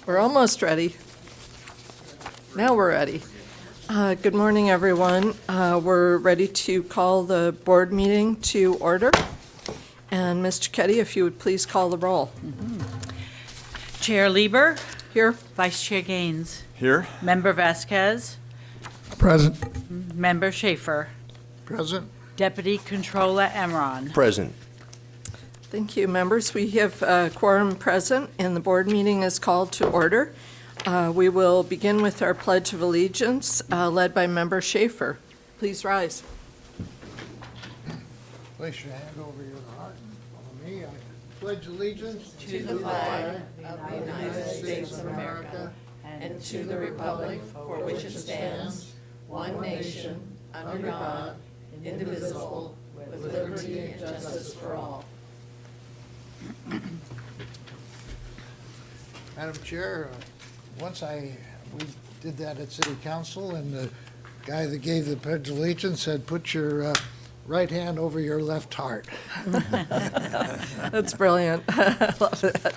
We're almost ready. Now we're ready. Good morning, everyone. We're ready to call the board meeting to order. And Mr. Keddy, if you would please call the roll. Chair Lieber, Here. Vice Chair Gaines, Here. Member Vasquez, Present. Member Schaefer, Present. Deputy Controller Emron. Present. Thank you, members. We have a quorum present, and the board meeting is called to order. We will begin with our Pledge of Allegiance, led by Member Schaefer. Please rise. Place your hand over your heart and follow me. I pledge allegiance To the flag of the United States of America and to the republic for which it stands, one nation, under God, indivisible, with liberty and justice for all. Madam Chair, we did that at City Council, and the guy that gave the pledge of allegiance said, put your right hand over your left heart. That's brilliant. I love that.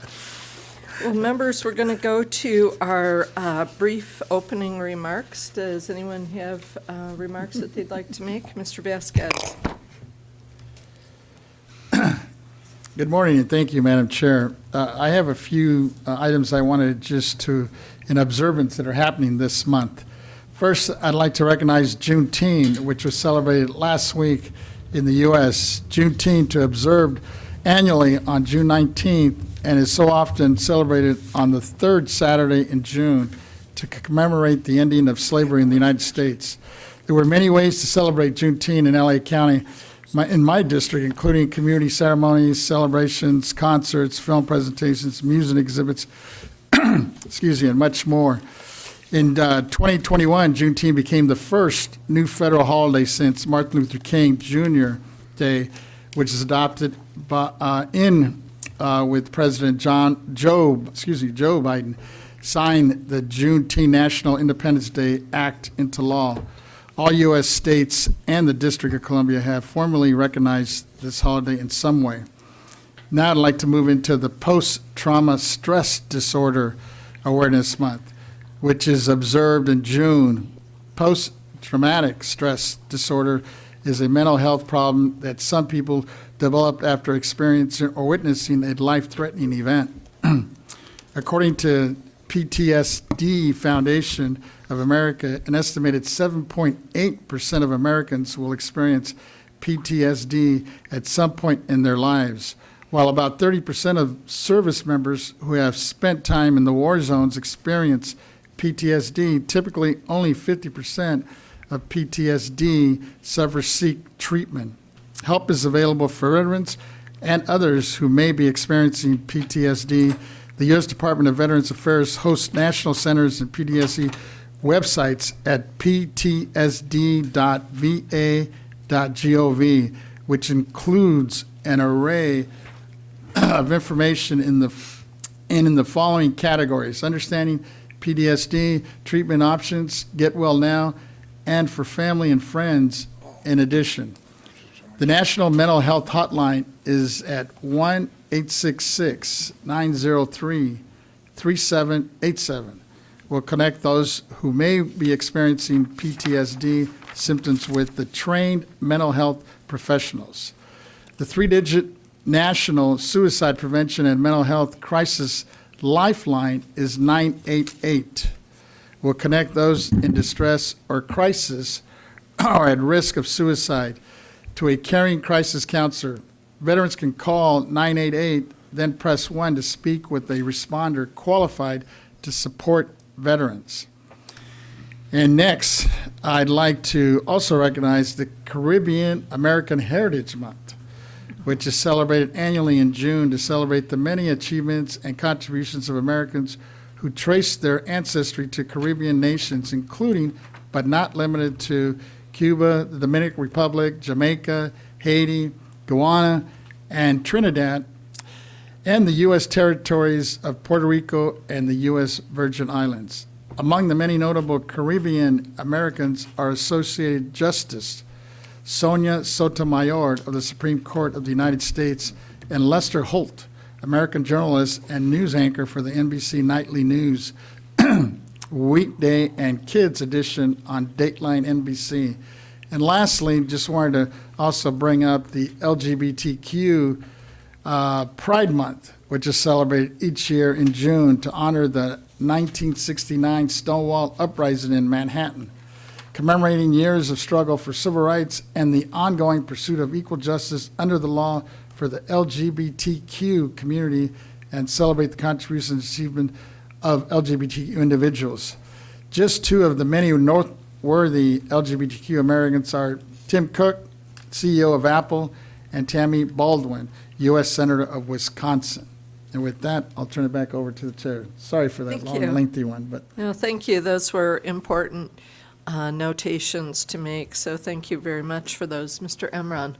Well, members, we're going to go to our brief opening remarks. Does anyone have remarks that they'd like to make? Mr. Vasquez. Good morning, and thank you, Madam Chair. I have a few items I wanted just to, in observance that are happening this month. First, I'd like to recognize Juneteenth, which was celebrated last week in the U.S. Juneteenth to observed annually on June 19th and is so often celebrated on the third Saturday in June to commemorate the ending of slavery in the United States. There were many ways to celebrate Juneteenth in L.A. County, in my district, including community ceremonies, celebrations, concerts, film presentations, music exhibits, excuse me, and much more. In 2021, Juneteenth became the first new federal holiday since Martin Luther King Jr. Day, which is adopted with President Joe Biden signed the Juneteenth National Independence Day Act into law. All U.S. states and the District of Columbia have formally recognized this holiday in some way. Now I'd like to move into the Post-Trauma Stress Disorder Awareness Month, which is observed in June. Post-traumatic stress disorder is a mental health problem that some people develop after experiencing or witnessing a life-threatening event. According to PTSD Foundation of America, an estimated 7.8% of Americans will experience PTSD at some point in their lives, while about 30% of service members who have spent time in the war zones experience PTSD. Typically, only 50% of PTSD sufferers seek treatment. Help is available for veterans and others who may be experiencing PTSD. The U.S. Department of Veterans Affairs hosts national centers and PTSD websites at ptsd.va.gov, which includes an array of information in the following categories: understanding PTSD, treatment options, get well now, and for family and friends in addition. The National Mental Health Hotline is at 1-866-903-3787. We'll connect those who may be experiencing PTSD symptoms with the trained mental health professionals. The 3-digit National Suicide Prevention and Mental Health Crisis Lifeline is 988. We'll connect those in distress or crisis or at risk of suicide to a caring crisis counselor. Veterans can call 988, then press 1 to speak with a responder qualified to support veterans. And next, I'd like to also recognize the Caribbean American Heritage Month, which is celebrated annually in June to celebrate the many achievements and contributions of Americans who trace their ancestry to Caribbean nations, including, but not limited to, Cuba, the Dominican Republic, Jamaica, Haiti, Guyana, and Trinidad, and the U.S. territories of Puerto Rico and the U.S. Virgin Islands. Among the many notable Caribbean Americans are Associated Justice Sonia Sotomayor of the Supreme Court of the United States and Lester Holt, American journalist and news anchor for the NBC Nightly News weekday and kids edition on Dateline NBC. And lastly, just wanted to also bring up the LGBTQ Pride Month, which is celebrated each year in June to honor the 1969 Stonewall Uprising in Manhattan, commemorating years of struggle for civil rights and the ongoing pursuit of equal justice under the law for the LGBTQ community, and celebrate the contributions and achievement of LGBTQ individuals. Just two of the many noteworthy LGBTQ Americans are Tim Cook, CEO of Apple, and Tammy Baldwin, U.S. Senator of Wisconsin. And with that, I'll turn it back over to the chair. Sorry for that Thank long, you. lengthy one, but No, thank you. Those were important notations to make, so thank you very much for those. Mr. Emron.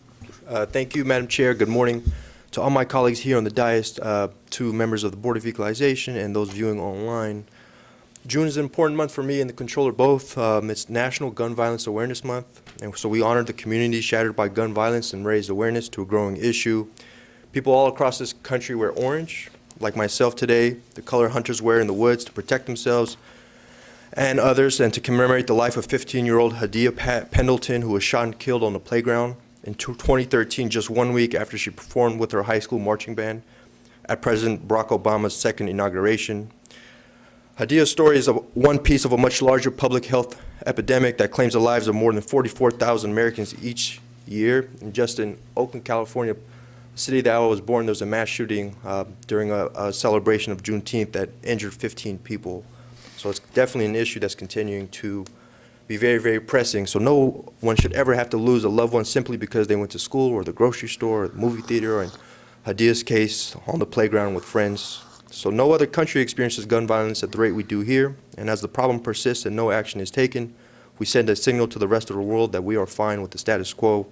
Thank you, Madam Chair. Good morning to all my colleagues here on the dais, to members of the Board of Equalization, and those viewing online. June is an important month for me and the Controller both. It's National Gun Violence Awareness Month, and so we honor the community shattered by gun violence and raise awareness to a growing issue. People all across this country wear orange, like myself today, the color hunters wear in the woods to protect themselves and others, and to commemorate the life of 15-year-old Hadia Pendleton, who was shot and killed on the playground in 2013, just 1 week after she performed with her high school marching band at President Barack Obama's second inauguration. Hadia's story is one piece of a much larger public health epidemic that claims the lives of more than 44,000 Americans each year. And just in Oakland, California, the city that I was born, there was a mass shooting during a celebration of Juneteenth that injured 15 people. So it's definitely an issue that's continuing to be very, very pressing. So no one should ever have to lose a loved one simply because they went to school or the grocery store or the movie theater, or in Hadia's case, on the playground with friends. So no other country experiences gun violence at the rate we do here. And as the problem persists and no action is taken, we send a signal to the rest of the world that we are fine with the status quo.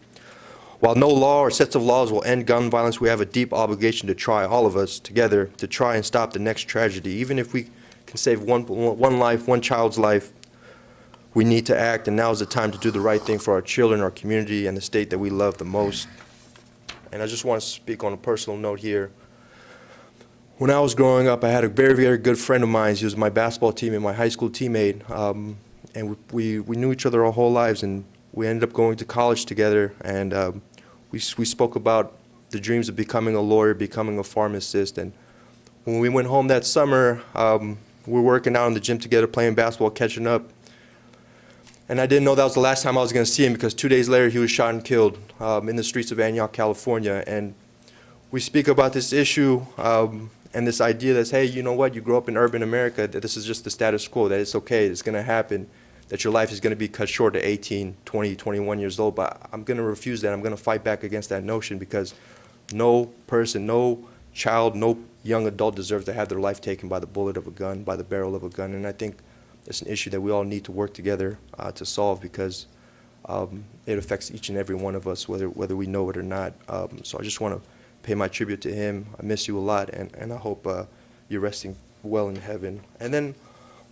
While no law or sets of laws will end gun violence, we have a deep obligation to try, all of us together, to try and stop the next tragedy. Even if we can save one life, one child's life, we need to act, and now is the time to do the right thing for our children, our community, and the state that we love the most. And I just want to speak on a personal note here. When I was growing up, I had a very, very good friend of mine. He was my basketball teammate, my high school teammate, and we knew each other our whole lives, and we ended up going to college together, and we spoke about the dreams of becoming a lawyer, becoming a pharmacist. And when we went home that summer, we were working out in the gym together, playing basketball, catching up. And I didn't know that was the last time I was going to see him, because 2 days later he was shot and killed in the streets of Antioch, California. And we speak about this issue and this idea that, hey, you know what, you grow up in urban America, that this is just the status quo, that it's okay, it's going to happen, that your life is going to be cut short at 18, 20, 21 years old. But I'm going to refuse that. I'm going to fight back against that notion, because no person, no child, no young adult deserves to have their life taken by the bullet of a gun, by the barrel of a gun. And I think it's an issue that we all need to work together to solve, because it affects each and every one of us, whether we know it or not. So I just want to pay my tribute to him. I miss you a lot, and I hope you're resting well in heaven. And then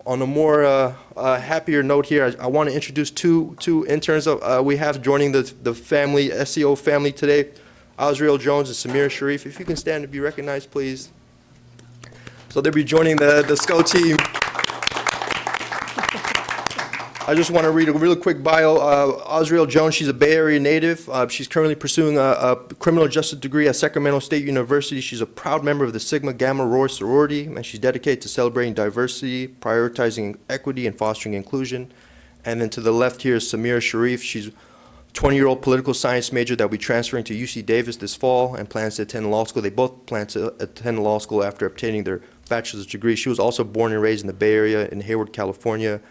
on a more happier note here, I want to introduce two interns we have joining the family, SEO family today, Osriel Jones and Samira Sharif. If you can stand to be recognized, please. So they'll be joining the SCO team. I just want to read a really quick bio. Osriel Jones, she's a Bay Area native. She's currently pursuing a criminal justice degree at Sacramento State University. She's a proud member of the Sigma Gamma Rho sorority, and she's dedicated to celebrating diversity, prioritizing equity, and fostering inclusion. And then to the left here is Samira Sharif. She's a 20-year-old political science major that will be transferring to UC Davis this fall and plans to attend law school. They both plan to attend law school after obtaining their bachelor's degree. She was also born and raised in the Bay Area in Hayward, California.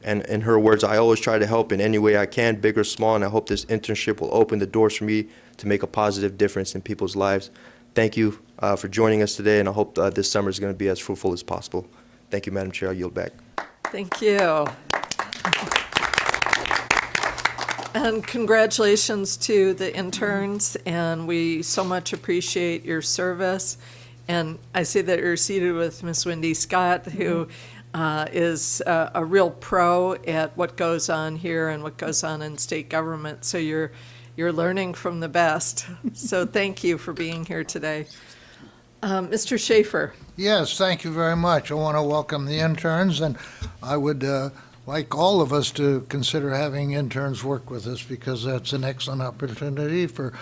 And in her words, I always try to help in any way I can, big or small, and I hope this internship will open the doors for me to make a positive difference in people's lives. Thank you for joining us today, and I hope this summer is going to be as fruitful as possible. Thank you, Madam Chair. I yield back. Thank you. And congratulations to the interns, and we so much appreciate your service. And I see that you're seated with Miss Wendy Scott, who is a real pro at what goes on here and what goes on in state government. So you're learning from the best. So thank you for being here today. Mr. Schaefer. Yes, thank you very much. I want to welcome the interns, and I would like all of us to consider having interns work with us, because that's an excellent opportunity for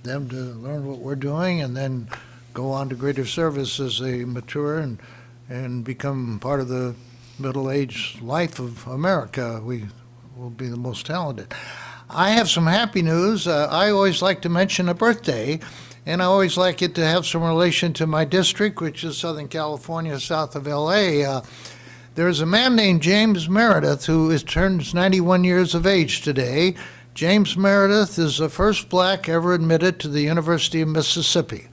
them to learn what we're doing and then go on to greater service as they mature and become part of the middle-aged life of America. We will be the most talented. I have some happy news. I always like to mention a birthday, and I always like it to have some relation to my district, which is Southern California, south of L.A. There's a man named James Meredith who turns 91 years of age today. James Meredith is the first black ever admitted to the University of Mississippi.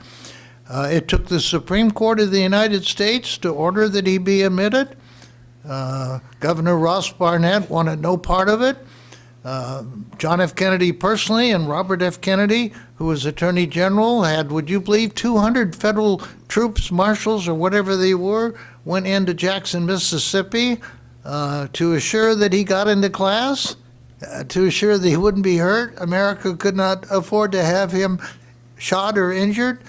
It took the Supreme Court of the United States to order that he be admitted. Governor Ross Barnett wanted no part of it. John F. Kennedy personally and Robert F. Kennedy, who was Attorney General, had, would you believe, 200 federal troops, marshals, or whatever they were, went into Jackson, Mississippi to assure that he got into class, to assure that he wouldn't be hurt. America could not afford to have him shot or injured.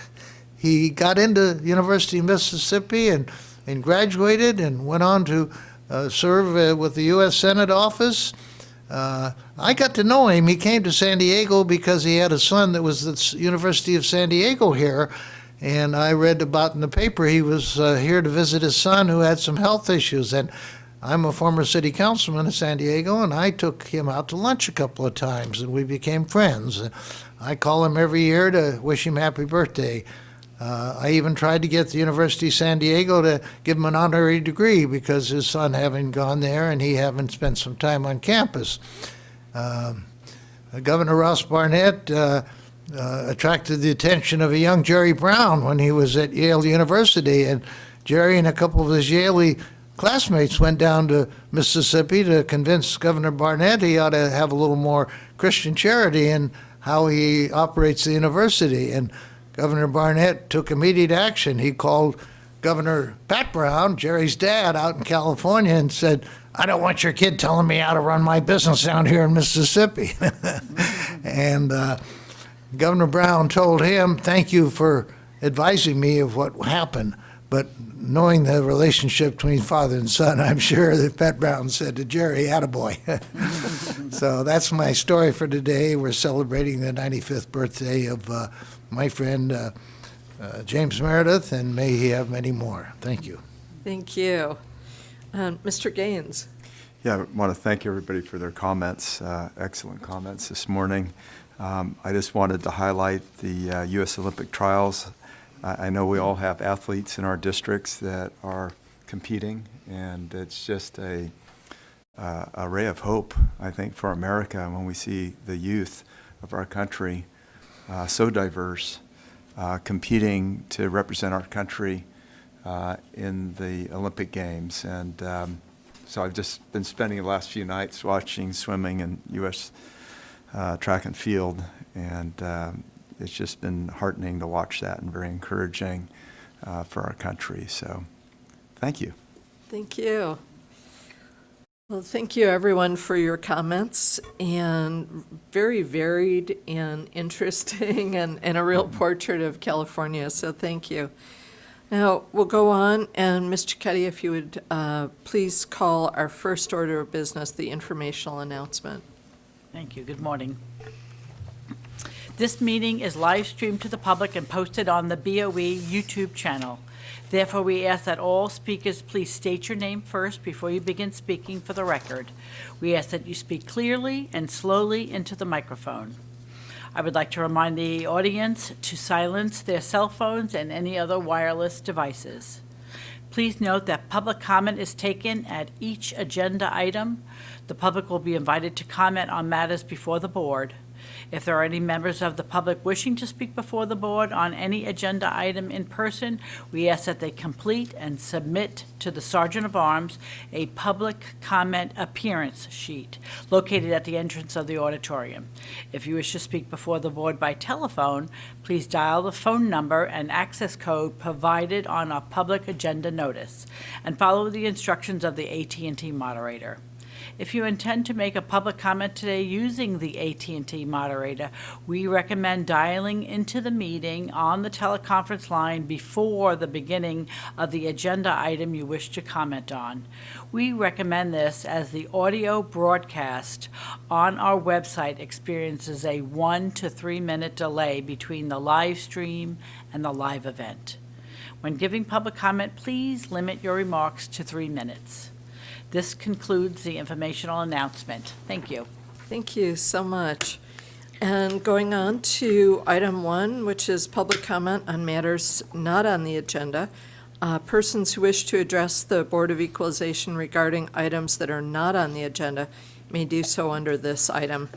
He got into University of Mississippi and graduated and went on to serve with the U.S. Senate office. I got to know him. He came to San Diego because he had a son that was at the University of San Diego here, and I read about in the paper he was here to visit his son who had some health issues. And I'm a former city councilman in San Diego, and I took him out to lunch a couple of times, and we became friends. I call him every year to wish him happy birthday. I even tried to get the University of San Diego to give him an honorary degree because his son having gone there and he having spent some time on campus. Governor Ross Barnett attracted the attention of a young Jerry Brown when he was at Yale University, and Jerry and a couple of his Yale classmates went down to Mississippi to convince Governor Barnett he ought to have a little more Christian charity in how he operates the university. And Governor Barnett took immediate action. He called Governor Pat Brown, Jerry's dad, out in California and said, I don't want your kid telling me how to run my business down here in Mississippi. And Governor Brown told him, thank you for advising me of what happened. But knowing the relationship between father and son, I'm sure that Pat Brown said to Jerry, attaboy. So that's my story for today. We're celebrating the 95th birthday of my friend James Meredith, and may he have many more. Thank you. Thank you. Mr. Gaines. Yeah, I want to thank everybody for their comments, excellent comments this morning. I just wanted to highlight the U.S. Olympic trials. I know we all have athletes in our districts that are competing, and it's just a ray of hope, I think, for America when we see the youth of our country so diverse, competing to represent our country in the Olympic Games. And so I've just been spending the last few nights watching swimming and U.S. Track and field, and it's just been heartening to watch that and very encouraging for our country. So thank you. Thank you. Well, thank you, everyone, for your comments, and very varied and interesting and a real portrait of California, so thank you. Now, we'll go on, and Mr. Cuddy, if you would please call our first order of business, the informational announcement. Thank you. Good morning. This meeting is live streamed to the public and posted on the BOE YouTube channel. Therefore, we ask that all speakers please state your name first before you begin speaking for the record. We ask that you speak clearly and slowly into the microphone. I would like to remind the audience to silence their cell phones and any other wireless devices. Please note that public comment is taken at each agenda item. The public will be invited to comment on matters before the board. If there are any members of the public wishing to speak before the board on any agenda item in person, we ask that they complete and submit to the Sergeant of Arms a public comment appearance sheet located at the entrance of the auditorium. If you wish to speak before the board by telephone, please dial the phone number and access code provided on a public agenda notice and follow the instructions of the AT&T moderator. If you intend to make a public comment today using the AT&T moderator, we recommend dialing into the meeting on the teleconference line before the beginning of the agenda item you wish to comment on. We recommend this as the audio broadcast on our website experiences a 1 to 3 minute delay between the live stream and the live event. When giving public comment, please limit your remarks to 3 minutes. This concludes the informational announcement. Thank you. Thank you so much. And going on to item 1, which is public comment on matters not on the agenda. Persons who wish to address the Board of Equalization regarding items that are not on the agenda may do so under this item.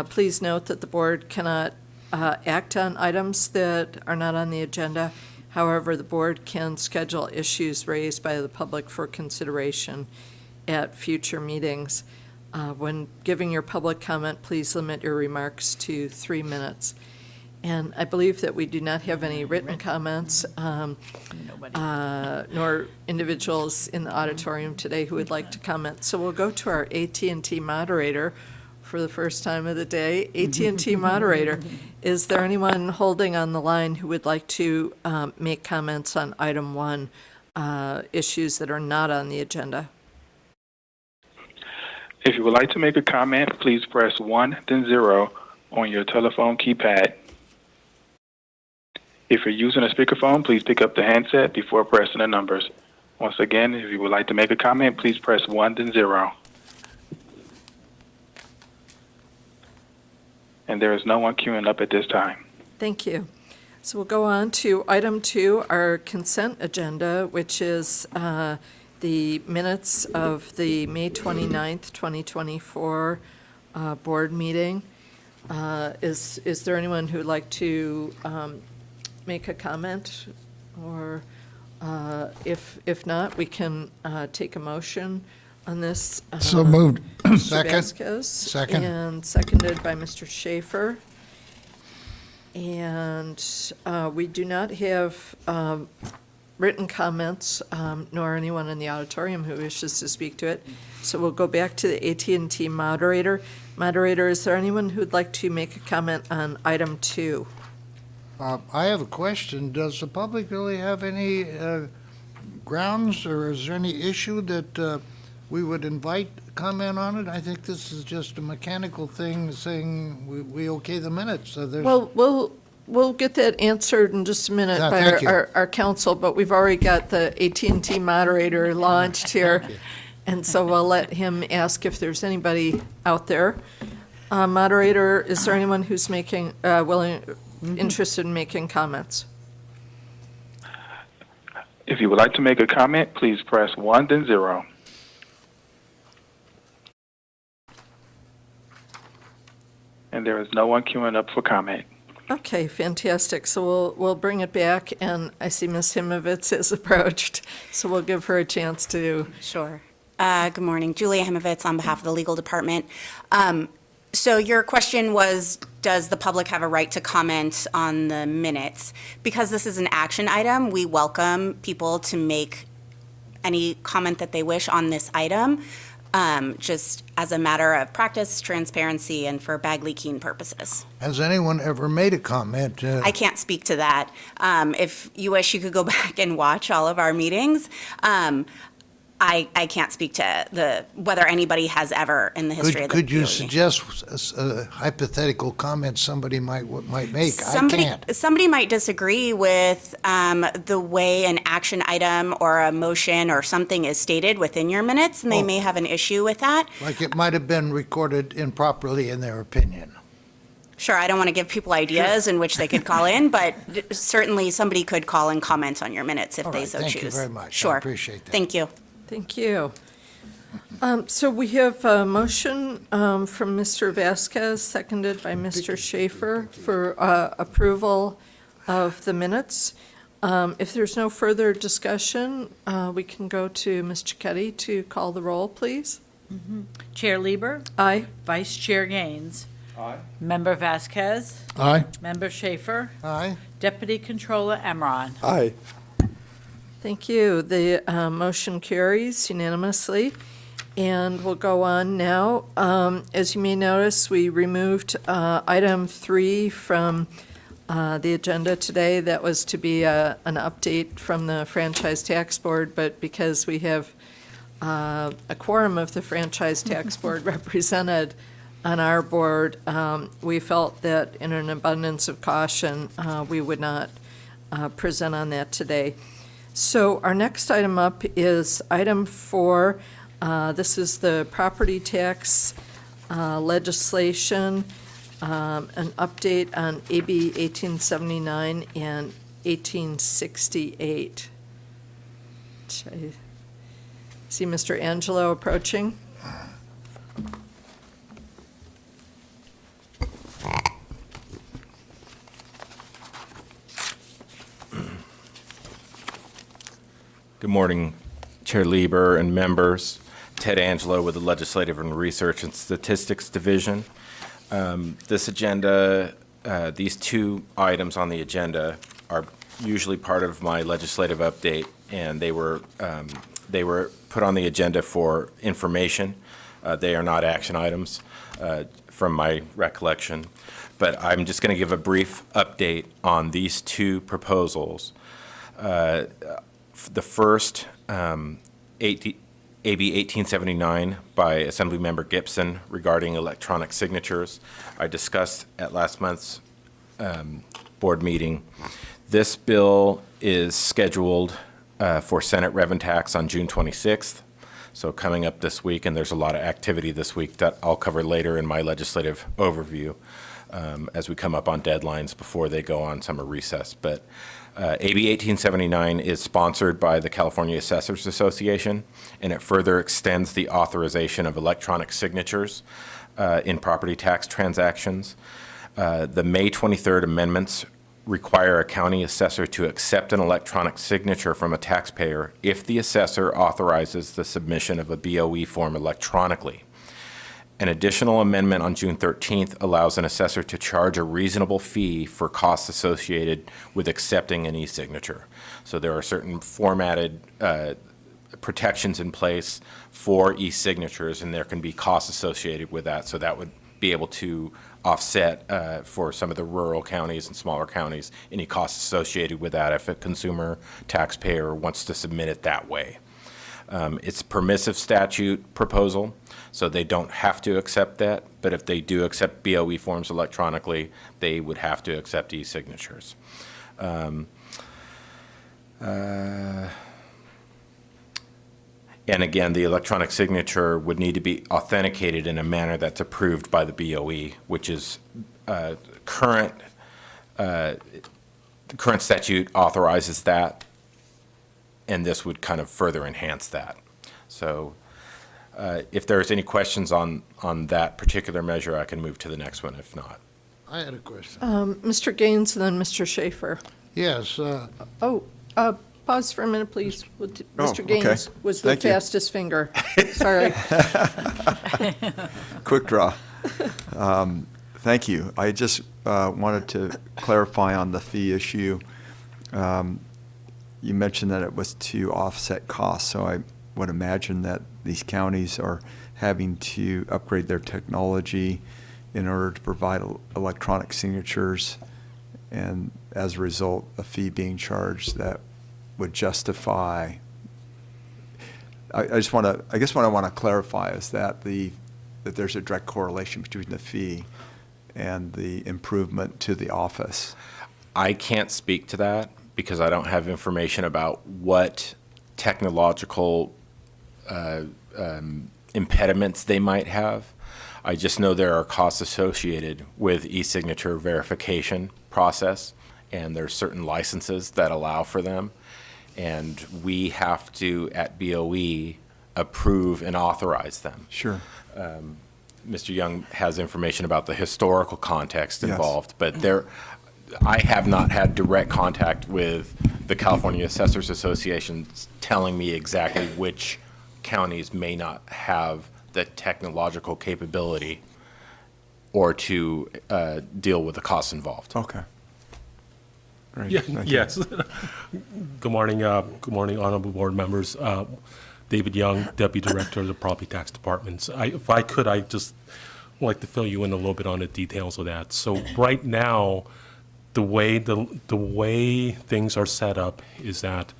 Please note that the board cannot act on items that are not on the agenda. However, the board can schedule issues raised by the public for consideration at future meetings. When giving your public comment, please limit your remarks to 3 minutes. And I believe that we do not have any written comments, Nobody. nor individuals in the auditorium today who would like to comment. So we'll go to our AT&T moderator for the first time of the day. AT&T moderator, is there anyone holding on the line who would like to make comments on item 1, issues that are not on the agenda? If you would like to make a comment, please press 1, then 0 on your telephone keypad. If you're using a speakerphone, please pick up the handset before pressing the numbers. Once again, if you would like to make a comment, please press 1, then 0. And there is no one queuing up at this time. Thank you. So we'll go on to item 2, our consent agenda, which is the minutes of the May 29th, 2024 board meeting. Is there anyone who'd like to make a comment? Or if not, we can take a motion on this. So moved. Mr. Second. Vasquez. Second. And seconded by Mr. Schaefer. And we do not have written comments, nor anyone in the auditorium who wishes to speak to it. So we'll go back to the AT&T moderator. Moderator, is there anyone who'd like to make a comment on item 2? I have a question. Does the public really have any grounds, or is there any issue that we would invite comment on it? I think this is just a mechanical thing saying we okay the minutes. So there's, Well, we'll get that answered in just a minute Yeah, by thank you. our counsel, but we've already got the AT&T moderator launched here. And so we'll let him ask if there's anybody out there. Moderator, is there anyone who's making, interested in making comments? If you would like to make a comment, please press 1, then 0. And there is no one queuing up for comment. Okay, fantastic. So we'll bring it back, and I see Ms. Himovitz has approached, so we'll give her a chance to. Sure. Good morning. Julia Himovitz on behalf of the legal department. So your question was, does the public have a right to comment on the minutes? Because this is an action item, we welcome people to make any comment that they wish on this item, just as a matter of practice, transparency, and for bag leaking purposes. has anyone ever made a comment? I can't speak to that. If you wish, you could go back and watch all of our meetings. I can't speak to whether anybody has ever in the history of the Could you BOE. suggest a hypothetical comment somebody might make? I can't. Somebody might disagree with the way an action item or a motion or something is stated within your minutes, and they may have an issue with that. Like it might have been recorded improperly in their opinion. Sure, I don't want to give people ideas in which they could call in, but certainly somebody could call and comment on your minutes if All they right, so thank choose. you very much. I Sure. appreciate that. Thank you. Thank you. So we have a motion from Mr. Vasquez, seconded by Mr. Schaefer, for approval of the minutes. If there's no further discussion, we can go to Ms. Cicchetti to call the roll, please. Chair Lieber, Aye. Vice Chair Gaines, Aye. Member Vasquez, Aye. Member Schaefer, Aye. Deputy Controller Emron. Aye. Thank you. The motion carries unanimously. And we'll go on now. As you may notice, we removed item 3 from the agenda today. That was to be an update from the Franchise Tax Board, but because we have a quorum of the Franchise Tax Board represented on our board, we felt that in an abundance of caution, we would not present on that today. So our next item up is item 4. This is the property tax legislation, an update on AB 1879 and 1868. I see Mr. Angelo approaching. Good morning, Chair Lieber and members. Ted Angelo with the Legislative and Research and Statistics Division. This agenda, these 2 items on the agenda are usually part of my legislative update, and they were put on the agenda for information. They are not action items from my recollection, but I'm just going to give a brief update on these 2 proposals. The first, AB 1879 by Assemblymember Gibson regarding electronic signatures, I discussed at last month's board meeting. This bill is scheduled for Senate Rev and Tax on June 26th, so coming up this week, and there's a lot of activity this week that I'll cover later in my legislative overview as we come up on deadlines before they go on summer recess. But AB 1879 is sponsored by the California Assessors Association, and it further extends the authorization of electronic signatures in property tax transactions. The May 23rd amendments require a county assessor to accept an electronic signature from a taxpayer if the assessor authorizes the submission of a BOE form electronically. An additional amendment on June 13th allows an assessor to charge a reasonable fee for costs associated with accepting an e-signature. So there are certain formatted protections in place for e-signatures, and there can be costs associated with that. So that would be able to offset for some of the rural counties and smaller counties any costs associated with that if a consumer taxpayer wants to submit it that way. It's a permissive statute proposal, so they don't have to accept that, but if they do accept BOE forms electronically, they would have to accept e-signatures. And again, the electronic signature would need to be authenticated in a manner that's approved by the BOE, which is the current statute authorizes that, and this would kind of further enhance that. So if there's any questions on that particular measure, I can move to the next one if not. I had a question. Mr. Gaines and then Mr. Schaefer. Yes, Pause for a minute, please. Mr. okay. Gaines was the Thank you. fastest finger. Sorry. Quick draw. Thank you. I just wanted to clarify on the fee issue. You mentioned that it was to offset costs, so I would imagine that these counties are having to upgrade their technology in order to provide electronic signatures, and as a result, a fee being charged that would justify. I guess what I want to clarify is that that there's a direct correlation between the fee and the improvement to the office. I can't speak to that because I don't have information about what technological impediments they might have. I just know there are costs associated with e-signature verification process, and there's certain licenses that allow for them. And we have to, at BOE, approve and authorize them. Sure. Mr. Young has information about the historical context Yes. involved, but I have not had direct contact with the California Assessors Association telling me exactly which counties may not have the technological capability or to deal with the costs involved. Okay. Great. Yeah, Thank you. yes. Good morning, honorable board members. David Young, Deputy Director of the Property Tax Department. If I could, I'd just like to fill you in a little bit on the details of that. So right now, the way things are set up is that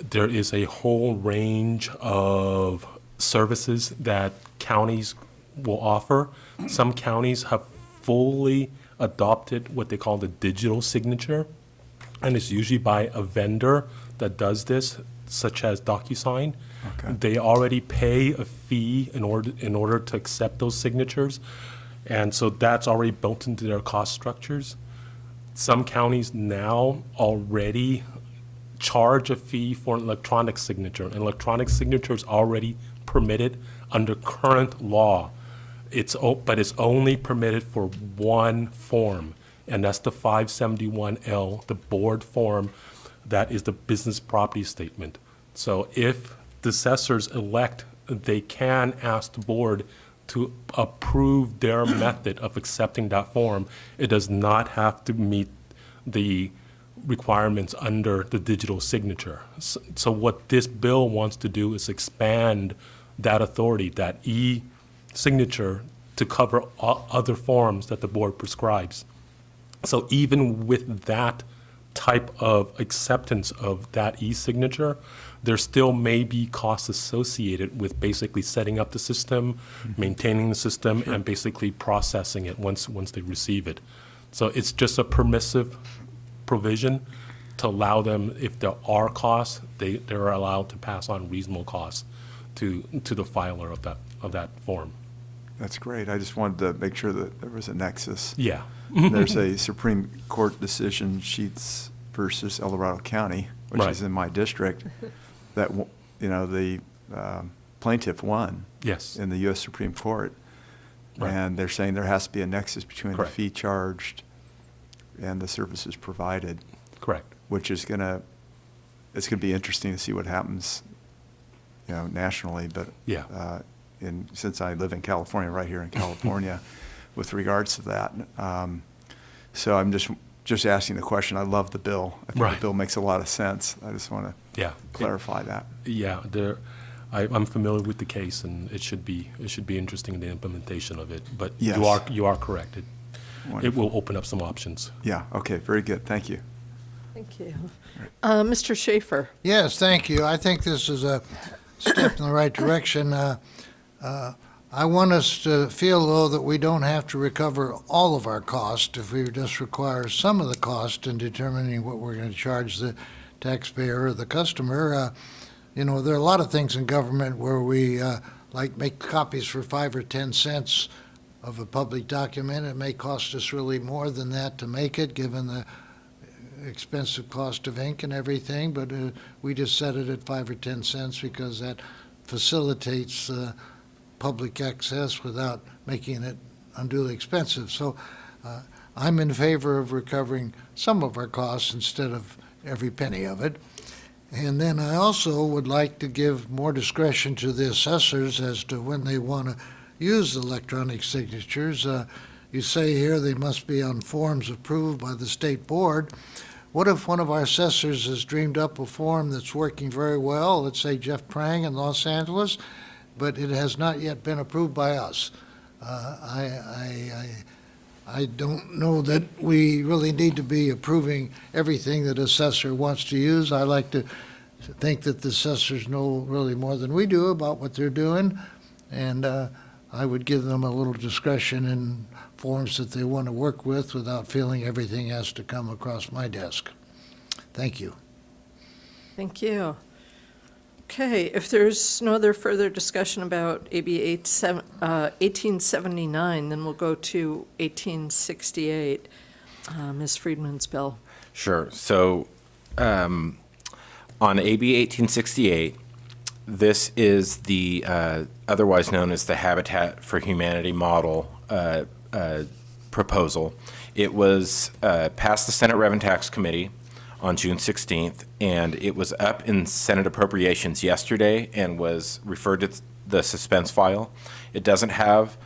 there is a whole range of services that counties will offer. Some counties have fully adopted what they call the digital signature, and it's usually by a vendor that does this, such as DocuSign. Okay. They already pay a fee in order to accept those signatures, and so that's already built into their cost structures. Some counties now already charge a fee for an electronic signature. An electronic signature is already permitted under current law. But it's only permitted for one form, and that's the 571L, the board form. That is the business property statement. So if the assessors elect, they can ask the board to approve their method of accepting that form. It does not have to meet the requirements under the digital signature. So what this bill wants to do is expand that authority, that e-signature, to cover all other forms that the board prescribes. So even with that type of acceptance of that e-signature, there still may be costs associated with basically setting up the system, maintaining the system, and basically processing it once they receive it. So it's just a permissive provision to allow them, if there are costs, they're allowed to pass on reasonable costs to the filer of that form. That's great. I just wanted to make sure that there was a nexus. Yeah. There's a Supreme Court decision, Sheets versus El Dorado County, which Right. is in my district, that, the plaintiff won. Yes. In the U.S. Supreme Court. Right. And they're saying there has to be a nexus between Correct. the fee charged and the services provided, Correct. which is it's gonna be interesting to see what happens, nationally, but Yeah. since I live in California, right here in California, with regards to that. So I'm just asking the question. I love the bill. I think Right. the bill makes a lot of sense. I just want to Yeah. clarify that. Yeah, I'm familiar with the case, and it should be interesting in the implementation of it. But Yes. you are correct. It Wonderful. will open up some options. Yeah, okay, very good. Thank you. Thank you. Mr. Schaefer? Yes, thank you. I think this is a step in the right direction. I want us to feel, though, that we don't have to recover all of our cost if we just require some of the cost in determining what we're going to charge the taxpayer or the customer. There are a lot of things in government where we make copies for 5 or 10 cents of a public document. It may cost us really more than that to make it, given the expensive cost of ink and everything, but we just set it at 5 or 10 cents because that facilitates public access without making it unduly expensive. So I'm in favor of recovering some of our costs instead of every penny of it. And then I also would like to give more discretion to the assessors as to when they want to use electronic signatures. You say here they must be on forms approved by the state board. What if one of our assessors has dreamed up a form that's working very well, let's say Jeff Prang in Los Angeles, but it has not yet been approved by us? I don't know that we really need to be approving everything that assessor wants to use. I like to think that the assessors know really more than we do about what they're doing, and I would give them a little discretion in forms that they want to work with without feeling everything has to come across my desk. Thank you. Thank you. Okay, if there's no other further discussion about AB 1879, then we'll go to 1868, Ms. Friedman's bill. Sure. So on AB 1868, this is the otherwise known as the Habitat for Humanity model proposal. It was passed the Senate Rev and Tax Committee on June 16th, and it was up in Senate Appropriations yesterday and was referred to the suspense file. It doesn't have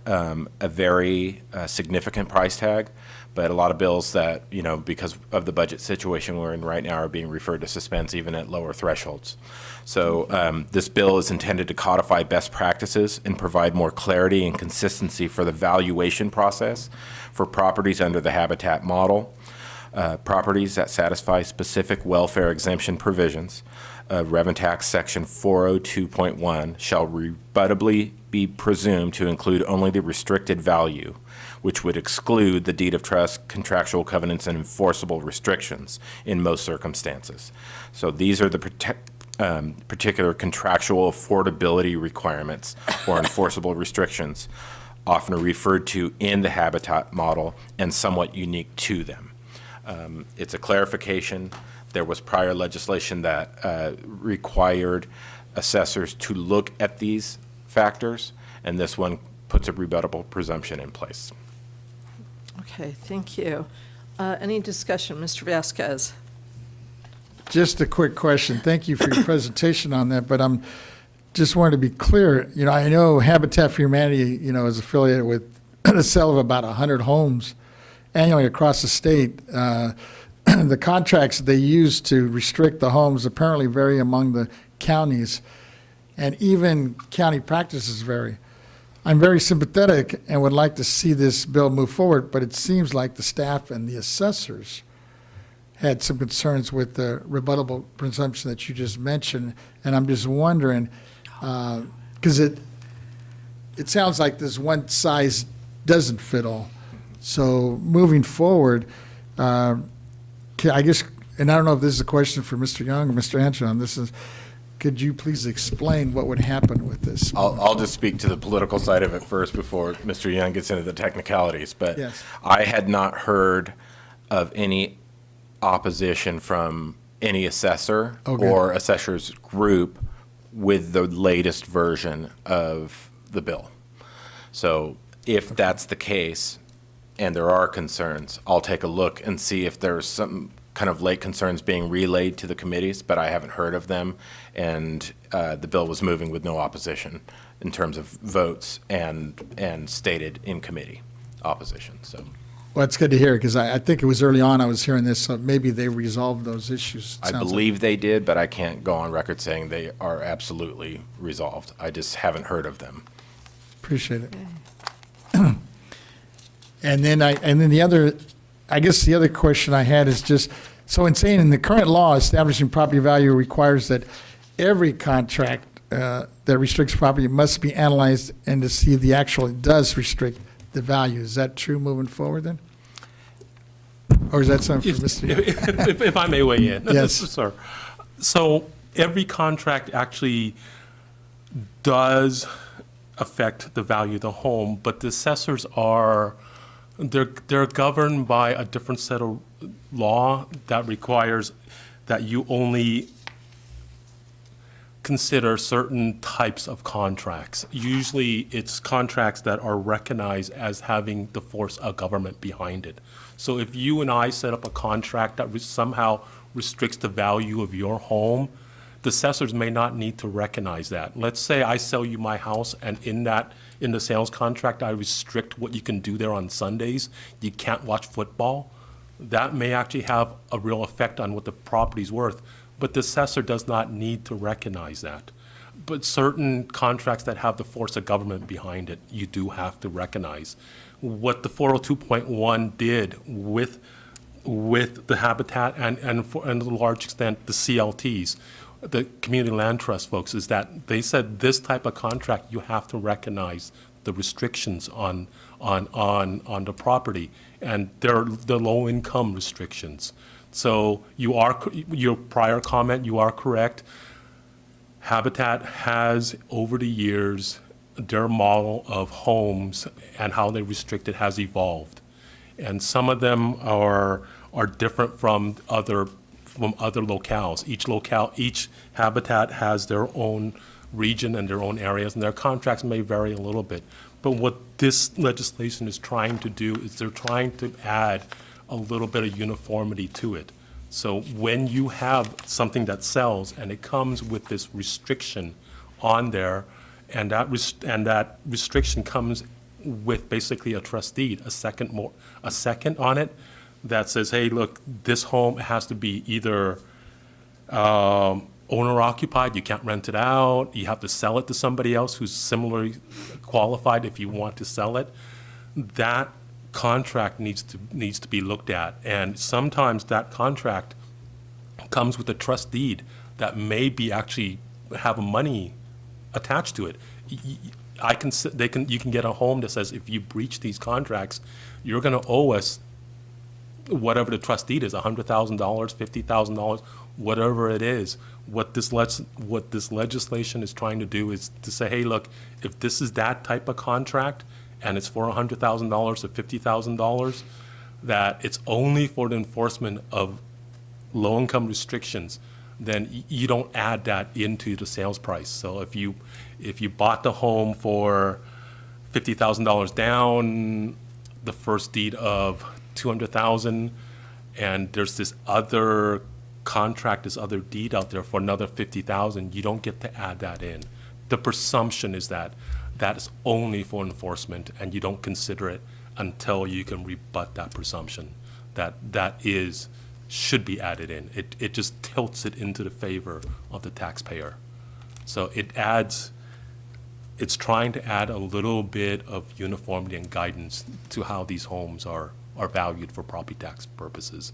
a very significant price tag, But a lot of bills that, because of the budget situation we're in right now are being referred to suspense even at lower thresholds. So this bill is intended to codify best practices and provide more clarity and consistency for the valuation process for properties under the habitat model. Properties that satisfy specific welfare exemption provisions of Revenue Tax Section 402.1 shall rebuttably be presumed to include only the restricted value, which would exclude the deed of trust, contractual covenants, and enforceable restrictions in most circumstances. So these are the particular contractual affordability requirements or enforceable restrictions, often referred to in the habitat model and somewhat unique to them. It's a clarification. There was prior legislation that required assessors to look at these factors, and this one puts a rebuttable presumption in place. Okay, thank you. Any discussion, Mr. Vasquez? Just a quick question. Thank you for your presentation on that, but I'm just wanted to be clear. I know Habitat for Humanity, is affiliated with the sale of about 100 homes annually across the state. The contracts they use to restrict the homes apparently vary among the counties, and even county practices vary. I'm very sympathetic and would like to see this bill move forward, but it seems like the staff and the assessors had some concerns with the rebuttable presumption that you just mentioned, and I'm just wondering, because it sounds like this one size doesn't fit all. So moving forward, I guess, and I don't know if this is a question for Mr. Young or Mr. Antion, could you please explain what would happen with this? I'll just speak to the political side of it first before Mr. Young gets into the technicalities. But Yes. I had not heard of any opposition from any assessor Okay. or assessor's group with the latest version of the bill. So if that's the case, and there are concerns, I'll take a look and see if there's some kind of late concerns being relayed to the committees, but I haven't heard of them. And the bill was moving with no opposition in terms of votes and stated in committee opposition, so. Well, it's good to hear, because I think it was early on I was hearing this, so maybe they resolved those issues. I believe they did, but I can't go on record saying they are absolutely resolved. I just haven't heard of them. Appreciate it. And then the other question I had is just, so in saying in the current law, establishing property value requires that every contract that restricts property must be analyzed and to see if the actual does restrict the value. Is that true moving forward then? Or is that something for Mr. Young? If I may weigh in. Yes. Sir. So every contract actually does affect the value of the home, but the assessors they're governed by a different set of law that requires that you only consider certain types of contracts. Usually it's contracts that are recognized as having the force of government behind it. So if you and I set up a contract that somehow restricts the value of your home, the assessors may not need to recognize that. Let's say I sell you my house, and in the sales contract, I restrict what you can do there on Sundays. You can't watch football. That may actually have a real effect on what the property's worth, but the assessor does not need to recognize that. But certain contracts that have the force of government behind it, you do have to recognize. What the 402.1 did with the habitat and to a large extent the CLTs, the community land trust folks, is that they said this type of contract, you have to recognize the restrictions on the property, and they're the low income restrictions. So your prior comment, you are correct. Habitat has over the years, their model of homes and how they restrict it has evolved, and some of them are different from other locales. Each habitat has their own region and their own areas, and their contracts may vary a little bit. But what this legislation is trying to do is they're trying to add a little bit of uniformity to it. So when you have something that sells and it comes with this restriction on there, and that restriction comes with basically a trust deed, a second on it that says, hey, look, this home has to be either owner occupied, you can't rent it out, you have to sell it to somebody else who's similarly qualified if you want to sell it. That contract needs to be looked at. And sometimes that contract comes with a trust deed that may be actually have money attached to it. You can get a home that says, if you breach these contracts, you're gonna owe us whatever the trust deed is, $100,000, $50,000, whatever it is. What this legislation is trying to do is to say, hey, look, if this is that type of contract and it's for $100,000 or $50,000, that it's only for the enforcement of low-income restrictions, then you don't add that into the sales price. So if you bought the home for $50,000 down, the first deed of $200,000, and there's this other contract, this other deed out there for another $50,000, you don't get to add that in. The presumption is that that is only for enforcement, and you don't consider it until you can rebut that presumption that should be added in. It just tilts it into the favor of the taxpayer. So it's trying to add a little bit of uniformity and guidance to how these homes are valued for property tax purposes.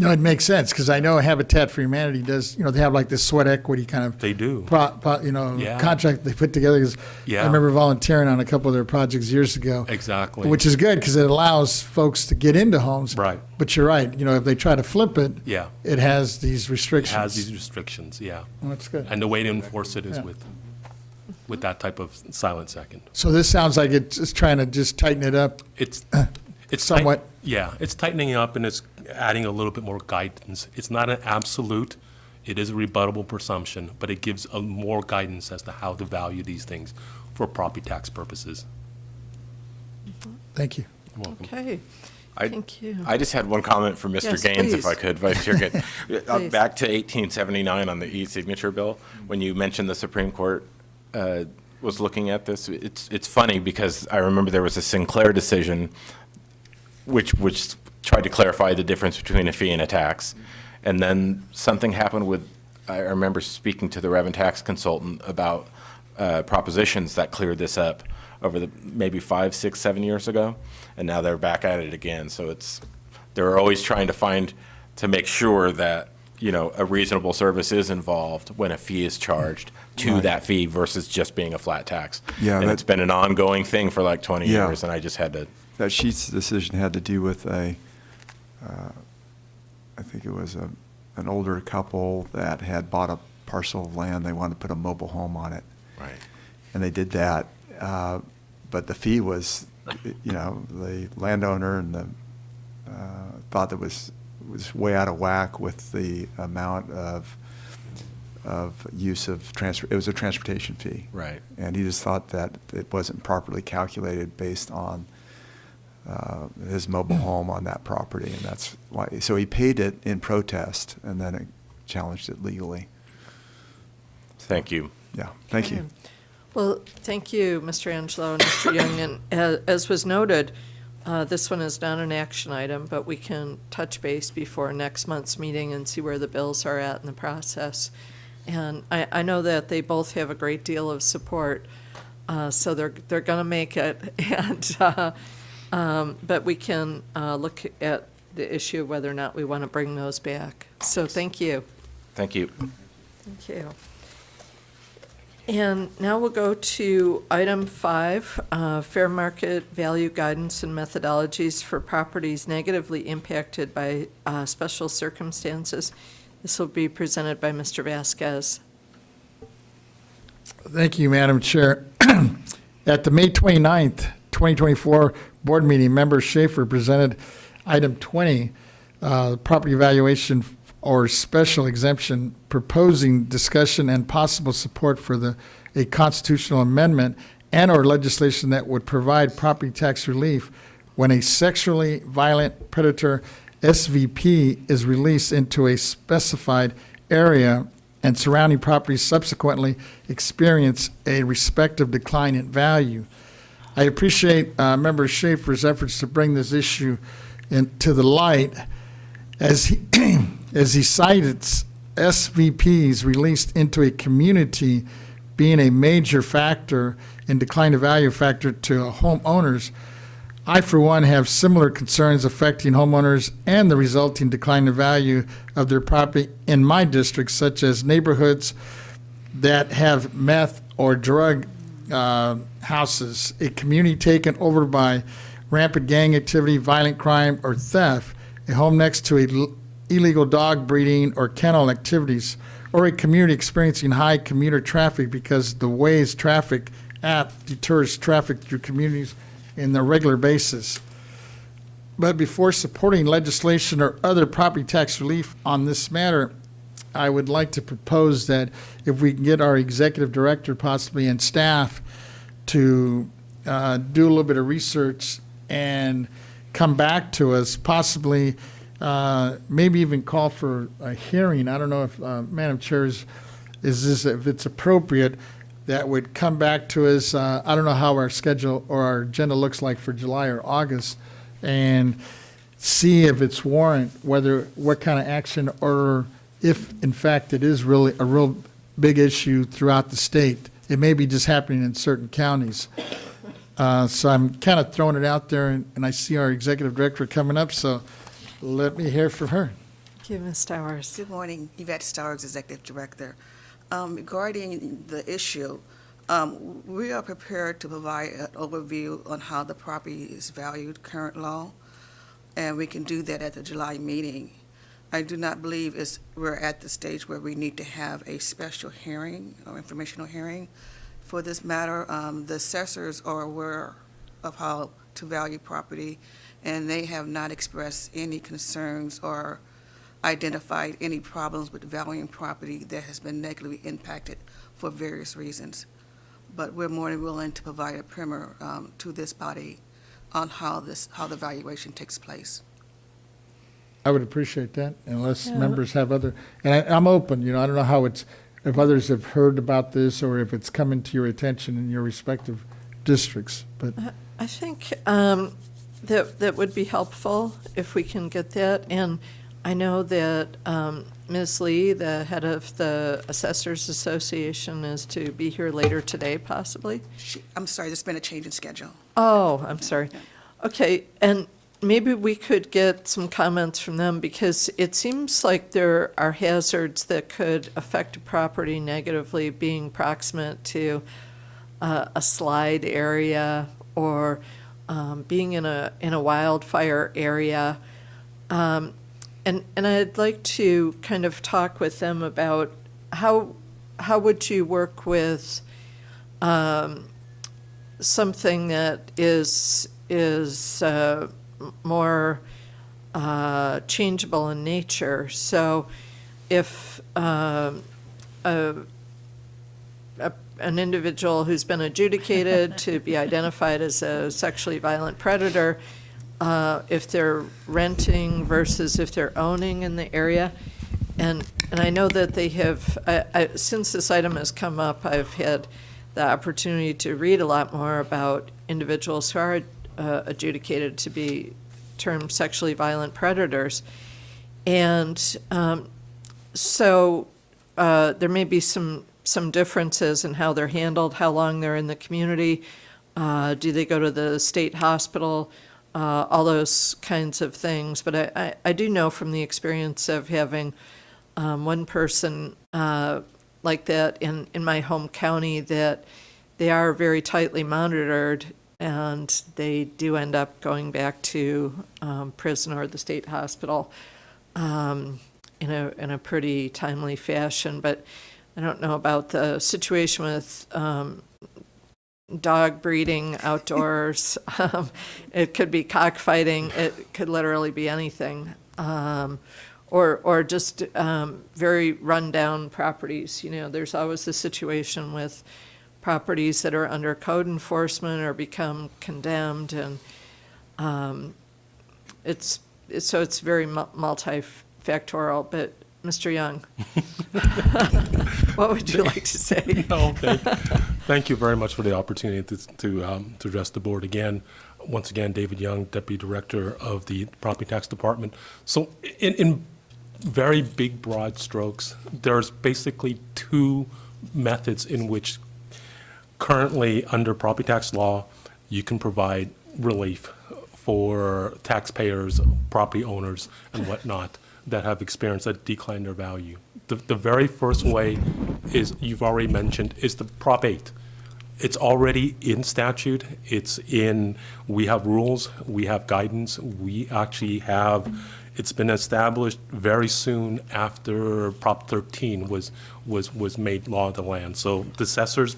No, it makes sense, because I know Habitat for Humanity does, they have like this sweat equity kind of. They do. Contract they put together. 'Cause Yeah. I remember volunteering on a couple of their projects years ago. Exactly. Which is good, because it allows folks to get into homes. Right. But you're right, if they try to flip it. Yeah. It has these It restrictions. has these restrictions, yeah. Well, that's good. And the way to enforce it is Yeah. with that type of silent second. So this sounds like it's trying to just tighten it up. It's Somewhat. Yeah, it's tightening up and it's adding a little bit more guidance. It's not an absolute, it is a rebuttable presumption, but it gives more guidance as to how to value these things for property tax purposes. Thank you. You're welcome. Okay, I- thank you. I just had one comment for Mr. Yes, Gaines, if please. I could, Vice Chair Gaines. Please. Back to 1879 on the e-signature bill, when you mentioned the Supreme Court was looking at this, it's funny because I remember there was a Sinclair decision which tried to clarify the difference between a fee and a tax. And then something happened with, I remember speaking to the Reverend tax consultant about propositions that cleared this up over the maybe 5, 6, 7 years ago. And now they're back at it again. So they're always trying to make sure that, a reasonable service is involved when a fee is charged to Right. that fee versus just being a flat tax. Yeah, And that- it's been an ongoing thing for like 20 Yeah. years, and I just had to. That Sheets decision had to do with I think it was an older couple that had bought a parcel of land. They wanted to put a mobile home on it. Right. And they did that. But the fee was, the landowner and thought that was way out of whack with the amount of use of it was a transportation fee. Right. And he just thought that it wasn't properly calculated based on his mobile home on that property, and that's why. So he paid it in protest, and then challenged it legally. Thank you. Yeah, thank you. Well, thank you, Mr. Angelo and Mr. Young. And as was noted, this one is not an action item, but we can touch base before next month's meeting and see where the bills are at in the process. And I know that they both have a great deal of support, so they're going to make it. And but we can look at the issue of whether or not we want to bring those back. So thank you. Thank you. Thank you. And now we'll go to item 5, fair market value guidance and methodologies for properties negatively impacted by special circumstances. This will be presented by Mr. Vasquez. Thank you, Madam Chair. At the May 29th, 2024 board meeting, Member Schaefer presented item 20, property evaluation or special exemption, proposing discussion and possible support for a constitutional amendment and/or legislation that would provide property tax relief when a sexually violent predator SVP is released into a specified area and surrounding properties subsequently experience a respective decline in value. I appreciate Member Schaefer's efforts to bring this issue into the light as he, as he cited SVPs released into a community being a major factor in decline of value factor to homeowners. I, for one, have similar concerns affecting homeowners and the resulting decline in value of their property in my district, such as neighborhoods that have meth or drug houses, a community taken over by rampant gang activity, violent crime, or theft, a home next to illegal dog breeding or kennel activities, or a community experiencing high commuter traffic because the Waze traffic app deters traffic through communities in the regular basis. But before supporting legislation or other property tax relief on this matter, I would like to propose that if we can get our executive director possibly and staff to do a little bit of research and come back to us, possibly maybe even call for a hearing. I don't know if, Madam Chair, is this, if it's appropriate, that would come back to us. I don't know how our schedule or our agenda looks like for July or August, and see if it's warrant, what kind of action, or if in fact it is really a real big issue throughout the state. It may be just happening in certain counties. So I'm kind of throwing it out there, and I see our executive director coming up, so let me hear from her. Thank you, Ms. Stowers. Good morning, Yvette Stowers, Executive Director. Regarding the issue, we are prepared to provide an overview on how the property is valued, current law, and we can do that at the July meeting. I do not believe we're at the stage where we need to have a special hearing or informational hearing for this matter. The assessors are aware of how to value property, and they have not expressed any concerns or identified any problems with valuing property that has been negatively impacted for various reasons. But we're more than willing to provide a primer to this body on how the valuation takes place. I would appreciate that, unless Yeah. members have other, and I'm open, I don't know how if others have heard about this or if it's coming to your attention in your respective districts, but I think that would be helpful if we can get that. And I know that Ms. Lee, the head of the Assessors Association, is to be here later today, possibly. I'm sorry, there's been a change in schedule. Oh, I'm sorry. Okay, and maybe we could get some comments from them, because it seems like there are hazards that could affect a property negatively, being proximate to a slide area or being in a wildfire area. And I'd like to kind of talk with them about how would you work with something that is more changeable in nature. So if an individual who's been adjudicated to be identified as a sexually violent predator, if they're renting versus if they're owning in the area. And I know that they have, since this item has come up, I've had the opportunity to read a lot more about individuals who are adjudicated to be termed sexually violent predators. And so there may be some differences in how they're handled, how long they're in the community. Do they go to the state hospital? All those kinds of things. But I do know from the experience of having one person like that in my home county that they are very tightly monitored, and they do end up going back to prison or the state hospital in a pretty timely fashion. But I don't know about the situation with dog breeding outdoors. It could be cockfighting. It could literally be anything. Or just very rundown properties. There's always the situation with properties that are under code enforcement or become condemned, and it's very multifactorial. But Mr. Young, what would you like to say? Okay. Thank you very much for the opportunity to address the board again. Once again, David Young, Deputy Director of the Property Tax Department. So in very big, broad strokes, there's basically two methods in which currently under property tax law, you can provide relief for taxpayers, property owners, and whatnot that have experienced a decline in their value. The very first way is, you've already mentioned, is the Prop 8. It's already in statute. We have rules, we have guidance, we actually have, it's been established very soon after Prop 13 was made law of the land. So the assessors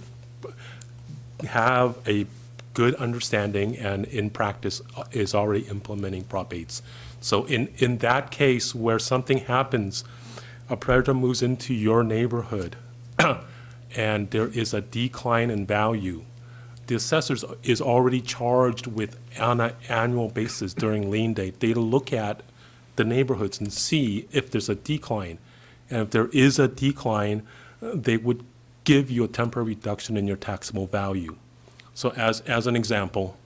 have a good understanding and in practice is already implementing Prop 8s. So in that case where something happens, a predator moves into your neighborhood and there is a decline in value, the assessors is already charged with, on an annual basis during lien date, they look at the neighborhoods and see if there's a decline. And if there is a decline, they would give you a temporary reduction in your taxable value. So as an example,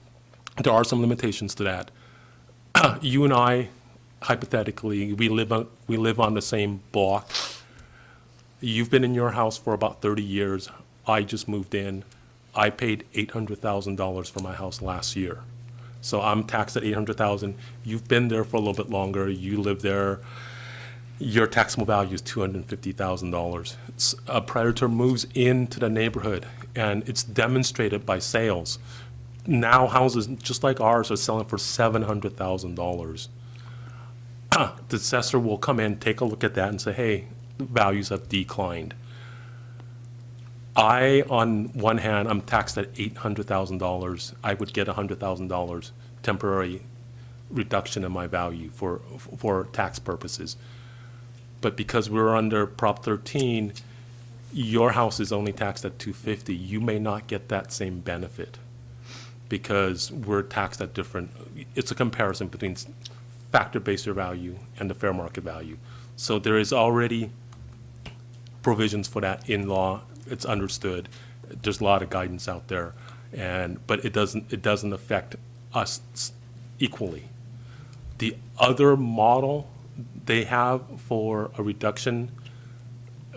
there are some limitations to that. You and I, hypothetically, we live on the same block. You've been in your house for about 30 years. I just moved in. I paid $800,000 for my house last year. So I'm taxed at $800,000. You've been there for a little bit longer. You live there. Your taxable value is $250,000. A predator moves into the neighborhood, and it's demonstrated by sales. Now houses just like ours are selling for $700,000. The assessor will come in, take a look at that, and say, hey, the values have declined. On one hand, I'm taxed at $800,000. I would get $100,000 temporary reduction in my value for tax purposes. But because we're under Prop 13, your house is only taxed at $250,000. You may not get that same benefit because we're taxed at different. It's a comparison between factor-based value and the fair market value. So there is already provisions for that in law. It's understood. There's a lot of guidance out there, but it doesn't affect us equally. The other model they have for a reduction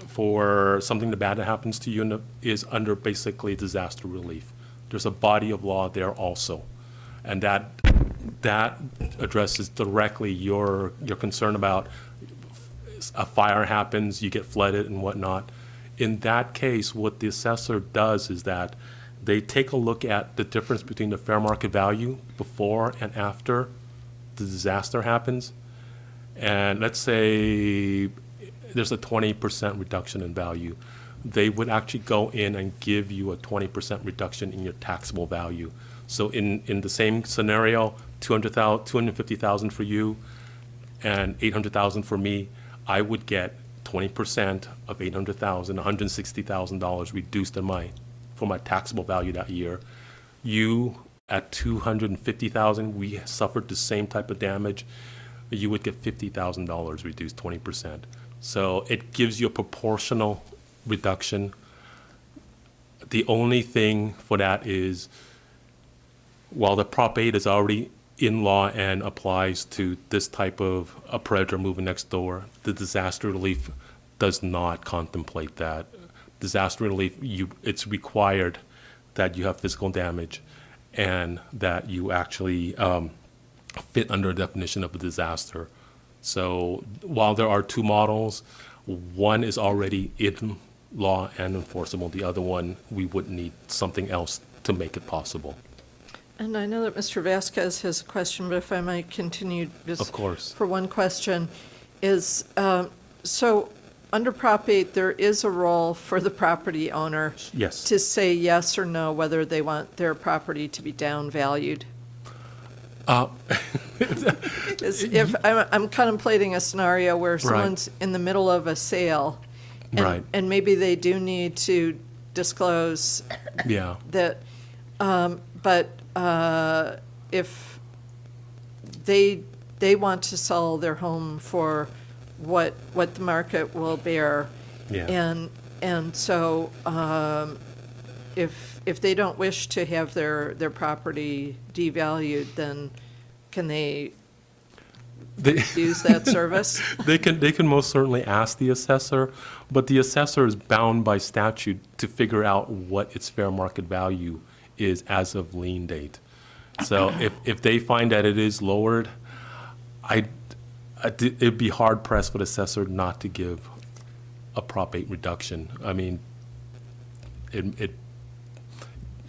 for something bad that happens to you is under basically disaster relief. There's a body of law there also, and that addresses directly your concern about a fire happens, you get flooded and whatnot. In that case, what the assessor does is that they take a look at the difference between the fair market value before and after the disaster happens. And let's say there's a 20% reduction in value. They would actually go in and give you a 20% reduction in your taxable value. So in the same scenario, $250,000 for you and $800,000 for me, I would get 20% of $800,000, $160,000 reduced for my taxable value that year. You at $250,000, we suffered the same type of damage. You would get $50,000 reduced 20%. So it gives you a proportional reduction. The only thing for that is, while the Prop 8 is already in law and applies to this type of a predator moving next door, the disaster relief does not contemplate that. Disaster relief, it's required that you have physical damage and that you actually fit under a definition of a disaster. So while there are two models, one is already in law and enforceable. The other one, we would need something else to make it possible. And I know that Mr. Vasquez has a question, but if I might continue just Of course. for one question, is, so under Prop 8, there is a role for the property owner Yes. to say yes or no whether they want their property to be downvalued. If I'm contemplating a scenario where someone's in the middle of a sale, Right. and maybe they do need to disclose Yeah. that, but if they want to sell their home for what the market will bear, Yeah. and so if they don't wish to have their property devalued, then can they They, use that service? they can most certainly ask the assessor, but the assessor is bound by statute to figure out what its fair market value is as of lien date. So if they find that it is lowered, it'd be hard pressed for the assessor not to give a Prop 8 reduction. I mean,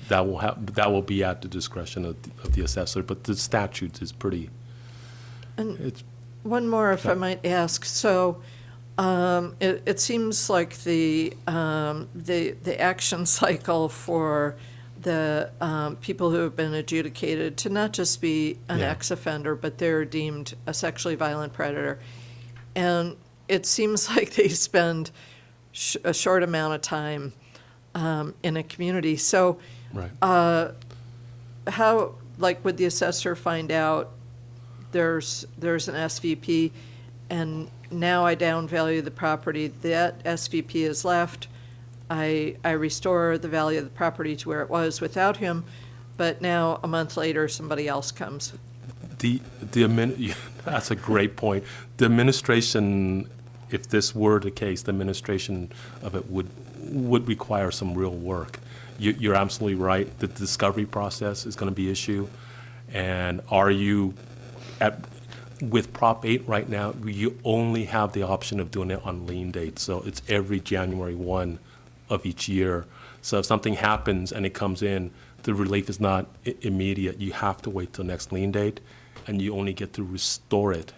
that will be at the discretion of the assessor, but the statute is pretty, And it's, one more, if I might ask. So, it seems like the action cycle for the people who have been adjudicated to not just be an Yeah. ex-offender, but they're deemed a sexually violent predator. And it seems like they spend a short amount of time in a community. So right. how, like, would the assessor find out there's an SVP, and now I downvalue the property, that SVP is left, I restore the value of the property to where it was without him, but now a month later, somebody else comes? That's a great point. The administration, if this were the case, the administration of it would require some real work. You're absolutely right. The discovery process is going to be an issue. And with Prop 8 right now, you only have the option of doing it on lien date. So it's every January 1 of each year. So if something happens and it comes in, the relief is not immediate. You have to wait till next lien date, and you only get to restore it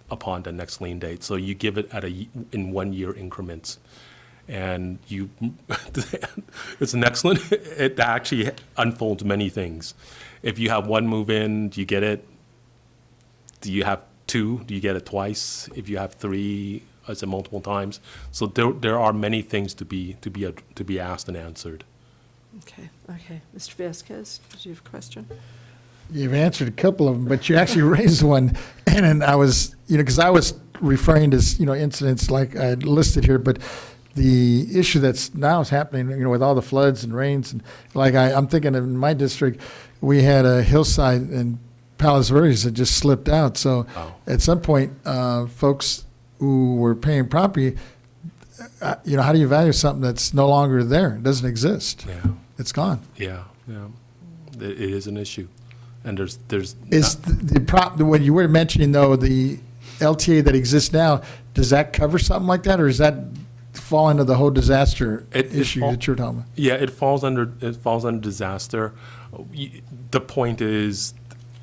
upon the next lien date. So you give it in 1 year increments. And it's an excellent, it actually unfolds many things. If you have one move in, do you get it? Do you have two? Do you get it twice? If you have three, is it multiple times? So there are many things to be asked and answered. Okay. Mr. Vasquez, did you have a question? You've answered a couple of them, but you actually raised one, and I was, because I was referring to, incidents like I listed here, but the issue that's now is happening, with all the floods and rains, and like I'm thinking of in my district, we had a hillside in Palos Verdes that just slipped out. So at some point, folks who were paying property, how do you value something that's no longer there? It doesn't exist. Yeah. It's gone. Yeah. It is an issue. And there's Is when you were mentioning, though, the LTA that exists now, does that cover something like that, or does that fall into the whole disaster issue that you're talking about? Yeah, it falls under disaster. The point is,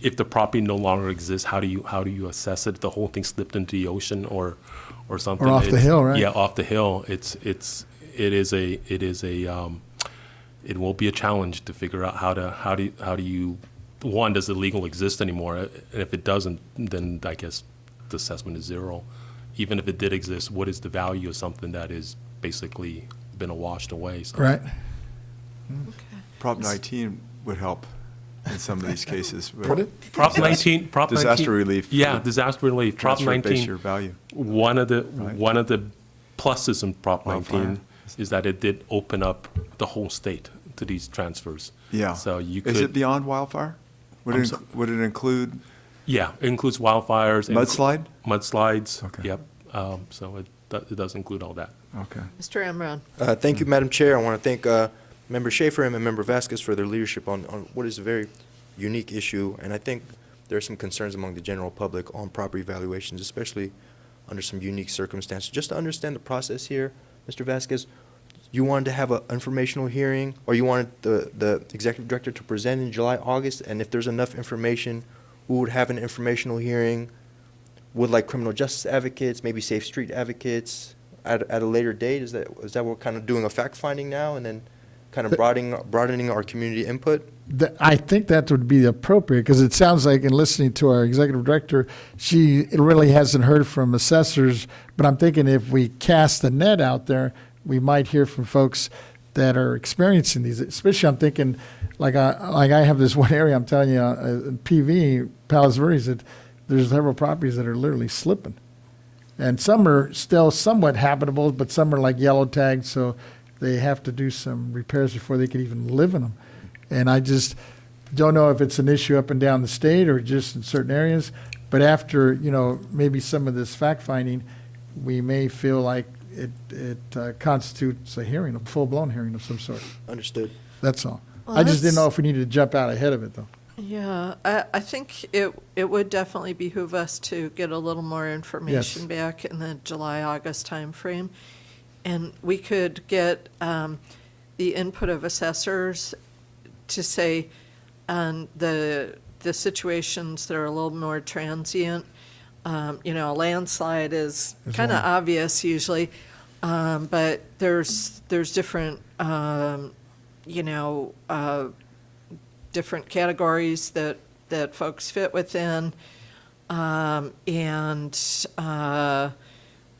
if the property no longer exists, how do you assess it? The whole thing slipped into the ocean or something. Or off the hill, right? Yeah, off the hill. It will be a challenge to figure out how do you, one, does it legal exist anymore? And if it doesn't, then I guess the assessment is zero. Even if it did exist, what is the value of something that is basically been washed away? So. Right. Prop 19 would help in some of these cases. Prop 19. Disaster relief. Yeah, disaster relief. Prop Transfer 19. base your value. One of the pluses in Prop 19 is that it did open up the whole state to these transfers. Yeah. So you could. Is it beyond wildfire? Would it include? Yeah, it includes wildfires. Mudslide? Mudslides. Okay. Yep. So it does include all that. Okay. Mr. Amron? Thank you, Madam Chair. I want to thank Member Schaefer and Member Vasquez for their leadership on what is a very unique issue. And I think there are some concerns among the general public on property valuations, especially under some unique circumstances. Just to understand the process here, Mr. Vasquez, you wanted to have an informational hearing, or you wanted the executive director to present in July, August, and if there's enough information, we would have an informational hearing with like criminal justice advocates, maybe Safe Street advocates at a later date? Is that what we're kind of doing, a fact finding now, and then kind of broadening our community input? I think that would be appropriate, because it sounds like, in listening to our executive director, she really hasn't heard from assessors. But I'm thinking if we cast the net out there, we might hear from folks that are experiencing these. Especially, I'm thinking, like I have this one area, I'm telling you, PV, Palos Verdes, that there's several properties that are literally slipping. And some are still somewhat habitable, but some are like yellow tagged, so they have to do some repairs before they can even live in them. And I just don't know if it's an issue up and down the state or just in certain areas, but after, maybe some of this fact-finding, we may feel like it constitutes a hearing, a full-blown hearing of some sort. Understood. That's all. Well, I just didn't that's- know if we needed to jump out ahead of it, though. Yeah, I think it would definitely behoove us to get a little more information back in the July-August timeframe. And we could get the input of assessors to say on the situations that are a little more transient. A landslide is kind of obvious usually, but there's different, different categories that folks fit within, and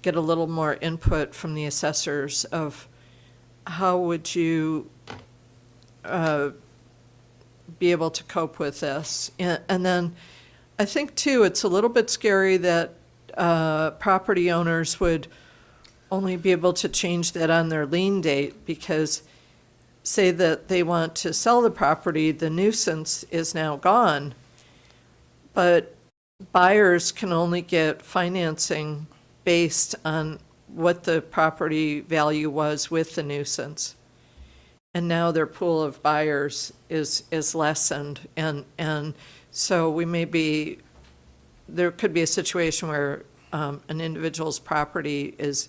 get a little more input from the assessors of how would you be able to cope with this. And then I think, too, it's a little bit scary that property owners would only be able to change that on their lien date, because say that they want to sell the property, the nuisance is now gone, but buyers can only get financing based on what the property value was with the nuisance. And now their pool of buyers is lessened, and so there could be a situation where an individual's property is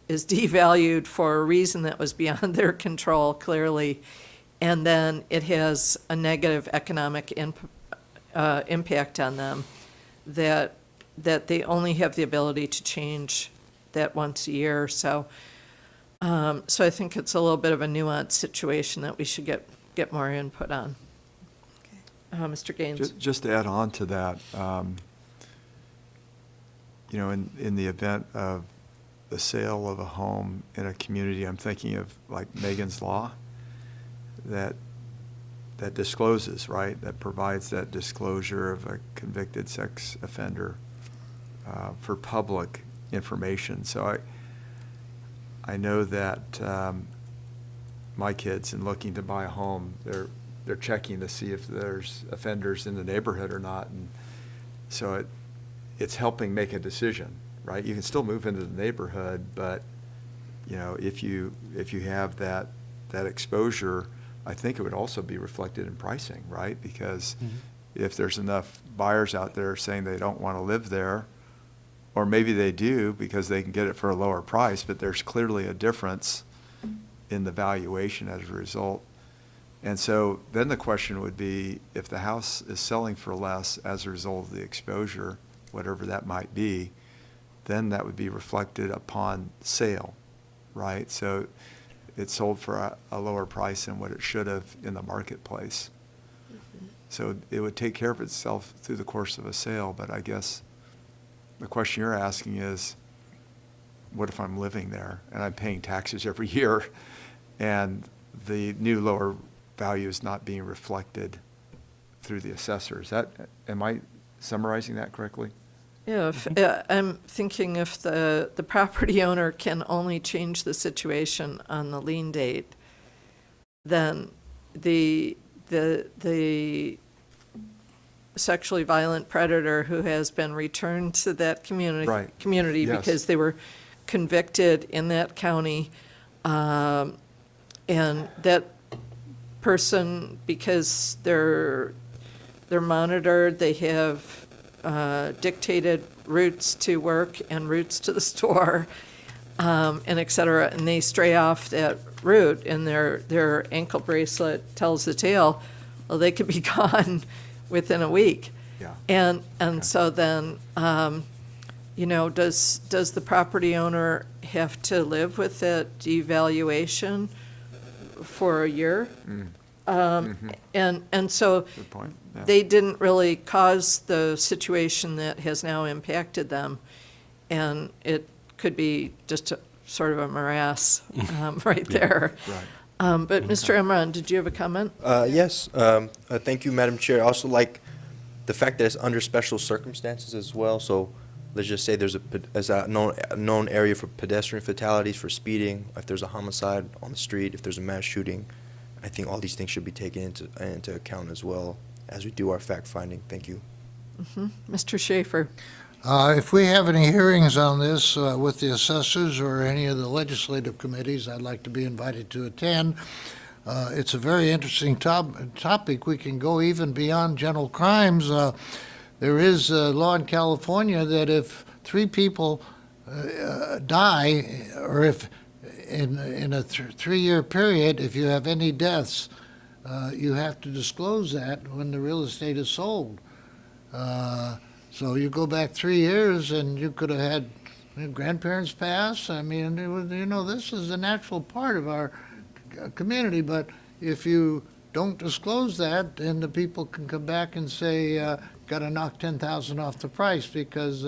devalued for a reason that was beyond their control, clearly, and then it has a negative economic impact on them that they only have the ability to change that once a year. So I think it's a little bit of a nuanced situation that we should get more input on. Mr. Gaines? Just to add on to that, in the event of the sale of a home in a community, I'm thinking of like Megan's Law, that discloses, right? That provides that disclosure of a convicted sex offender for public information. So I know that my kids, in looking to buy a home, they're checking to see if there's offenders in the neighborhood or not, and so it's helping make a decision, right? You can still move into the neighborhood, but if you have that exposure, I think it would also be reflected in pricing, right? Because if there's enough buyers out there saying they don't want to live there, or maybe they do because they can get it for a lower price, but there's clearly a difference in the valuation as a result. And so then the question would be, if the house is selling for less as a result of the exposure, whatever that might be, then that would be reflected upon sale, right? So it's sold for a lower price than what it should have in the marketplace. So it would take care of itself through the course of a sale, but I guess the question you're asking is, what if I'm living there and I'm paying taxes every year and the new lower value is not being reflected through the assessors? Am I summarizing that correctly? Yeah, I'm thinking if the property owner can only change the situation on the lien date, then the sexually violent predator who has been returned to that community Yes. because they were convicted in that county, and that person, because they're monitored, they have dictated routes to work and routes to the store, and et cetera, and they stray off that route and their ankle bracelet tells the tale, well, they could be gone within a week. Yeah. And so then, does the property owner have to live with that devaluation for a year? And so Good point. Yeah. they didn't really cause the situation that has now impacted them, and it could be just sort of a morass right there. Right. But Mr. Emron, did you have a comment? Yes, thank you, Madam Chair. I also like the fact that it's under special circumstances as well. So let's just say there's a known area for pedestrian fatalities, for speeding, if there's a homicide on the street, if there's a mass shooting, I think all these things should be taken into account as well as we do our fact-finding. Thank you. Mr. Schaefer? If we have any hearings on this with the assessors or any of the legislative committees, I'd like to be invited to attend. It's a very interesting topic. We can go even beyond general crimes. There is a law in California that if 3 people die, or if in a 3-year period, if you have any deaths, you have to disclose that when the real estate is sold. So you go back 3 years and you could have had grandparents pass. I mean, it was, this is a natural part of our community, but if you don't disclose that, then the people can come back and say, got to knock 10,000 off the price because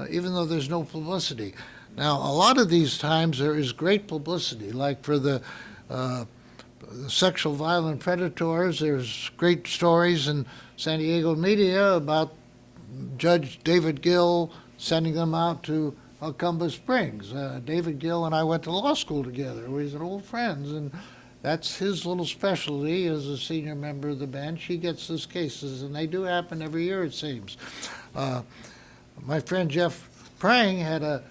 even though there's no publicity. Now, a lot of these times there is great publicity, like for the sexual violent predators, there's great stories in San Diego media about Judge David Gill sending them out to Alcumba Springs. David Gill and I went to law school together. We were old friends, and that's his little specialty as a senior member of the bench. He gets those cases, and they do happen every year, it seems. My friend Jeff Prang had a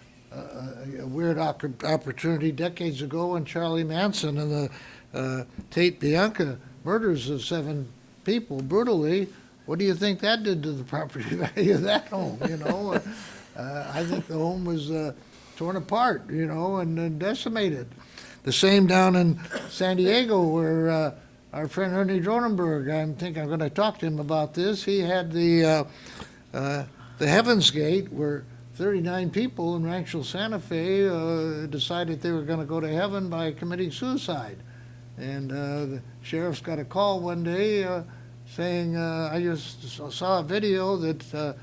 weird opportunity decades ago when Charlie Manson and the Tate Bianca murders of 7 people brutally. What do you think that did to the property value of that home? I think the home was torn apart, and decimated. The same down in San Diego where our friend Ernie Dronenberg, I think I'm going to talk to him about this. He had the Heaven's Gate where 39 people in Rancho Santa Fe decided they were going to go to heaven by committing suicide. And the sheriff's got a call one day saying, I just saw a video that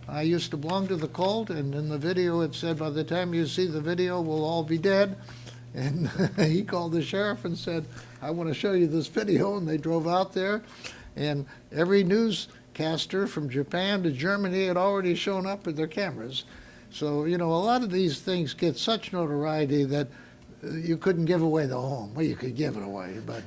I used to belong to the cult, and in the video it said, by the time you see the video, we'll all be dead. And he called the sheriff and said, I want to show you this video, and they drove out there, and every newscaster from Japan to Germany had already shown up with their cameras. So, a lot of these things get such notoriety that you couldn't give away the home. Well, you could give it away, but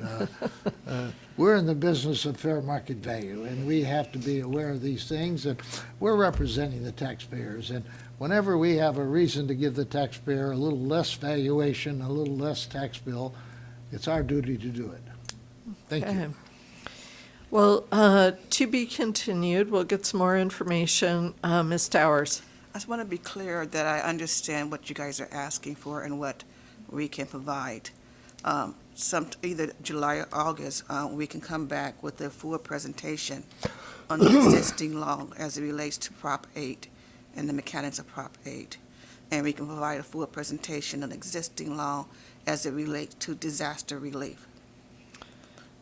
we're in the business of fair market value, and we have to be aware of these things, and we're representing the taxpayers. And whenever we have a reason to give the taxpayer a little less valuation, a little less tax bill, it's our duty to do it. Thank you. Well, to be continued, we'll get some more information. Ms. Towers. I just want to be clear that I understand what you guys are asking for and what we can provide. Either July or August, we can come back with a full presentation on the existing law as it relates to Prop 8 and the mechanics of Prop 8. And we can provide a full presentation on existing law as it relates to disaster relief.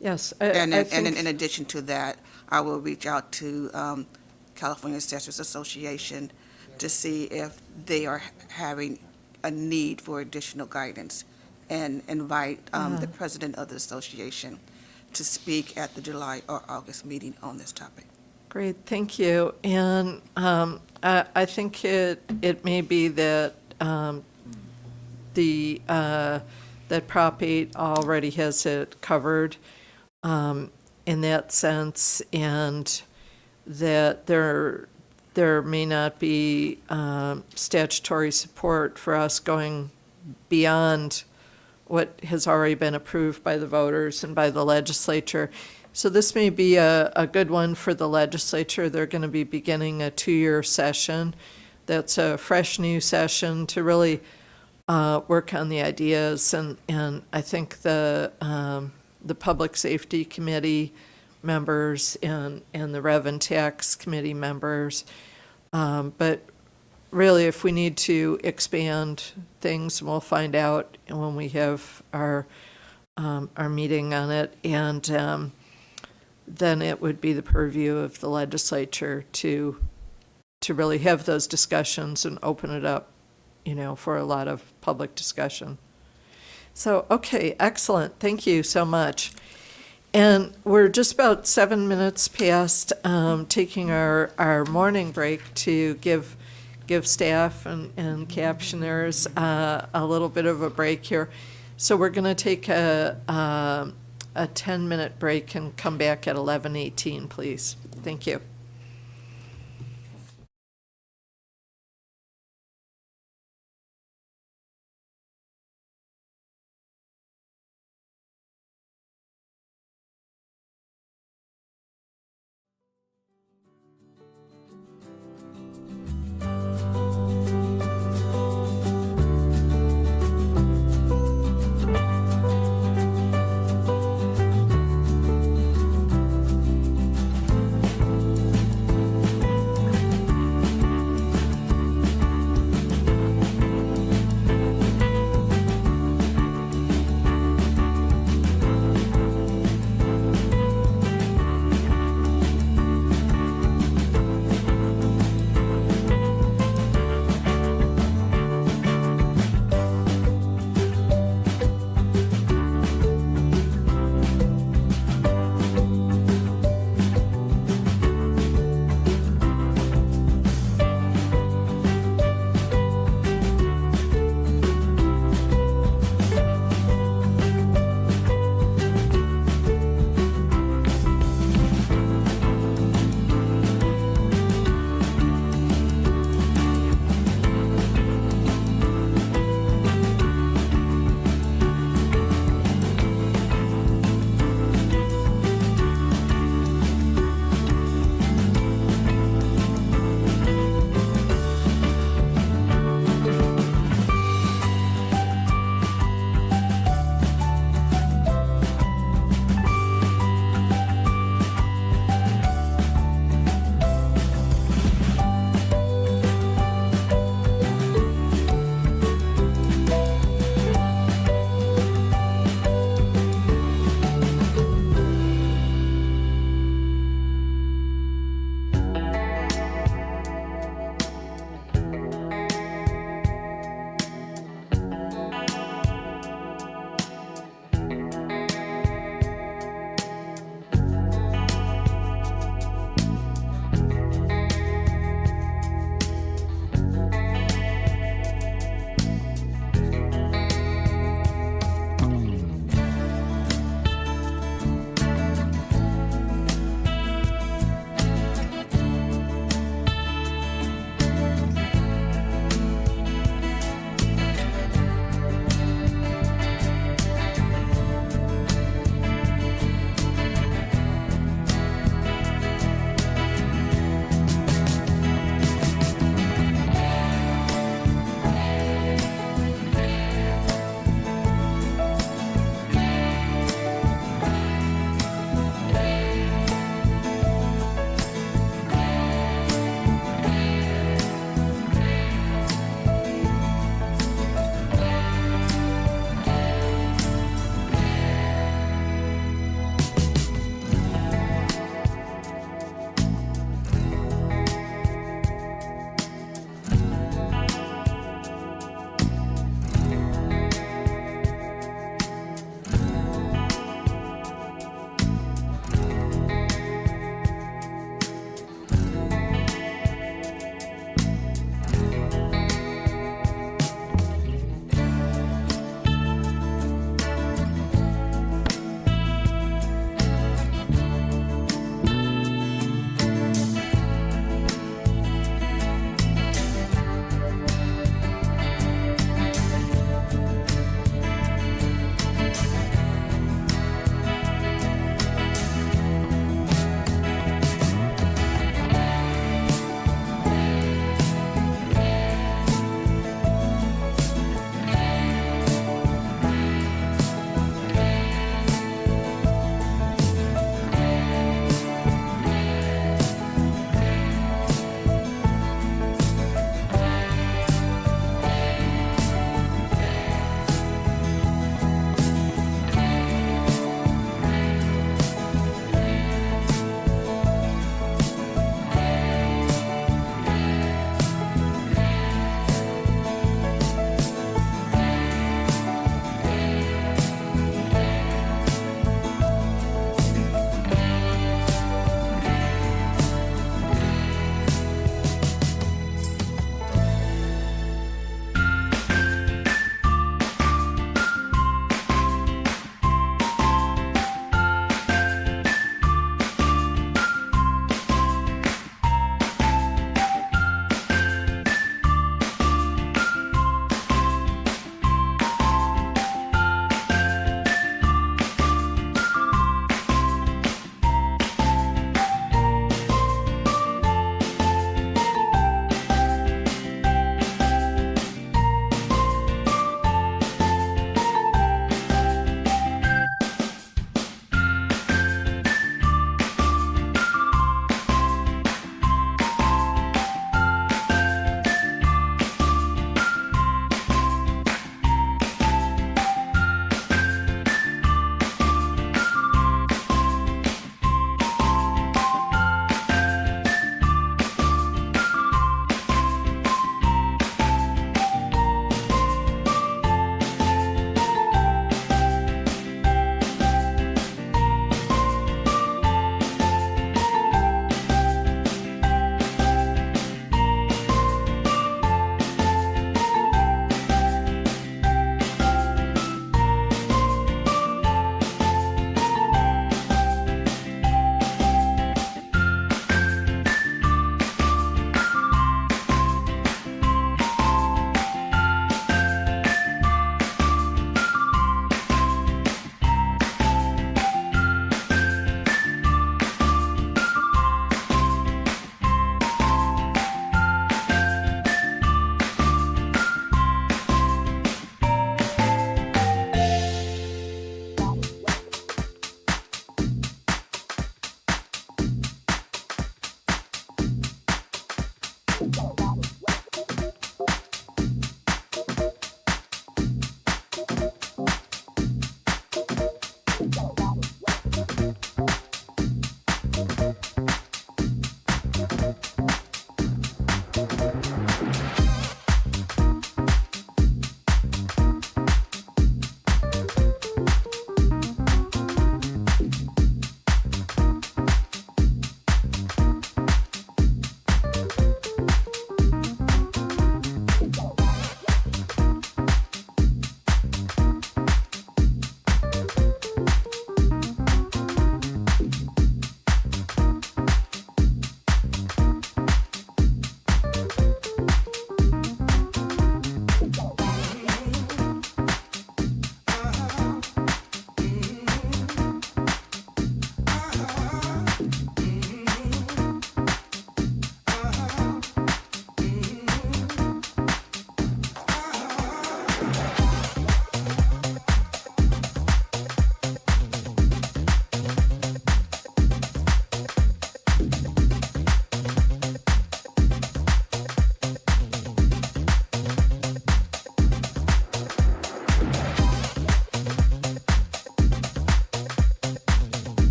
Yes. And in addition to that, I will reach out to California Assessors Association to see if they are having a need for additional guidance, and invite the president of the association to speak at the July or August meeting on this topic. Great, thank you. And I think it may be that that Prop 8 already has it covered in that sense, and that there may not be statutory support for us going beyond what has already been approved by the voters and by the legislature. So this may be a good one for the legislature. They're going to be beginning a 2-year session. That's a fresh new session to really work on the ideas. And I think the Public Safety Committee members and the Rev and Tax Committee members. But really, if we need to expand things, we'll find out when we have our meeting on it. And then it would be the purview of the legislature to really have those discussions and open it up, for a lot of public discussion. So, okay, excellent. Thank you so much. And we're just about 7 minutes past taking our morning break to give give staff and captioners a little bit of a break here. So we're going to take a 10-minute break and come back at 11:18, please. Thank you.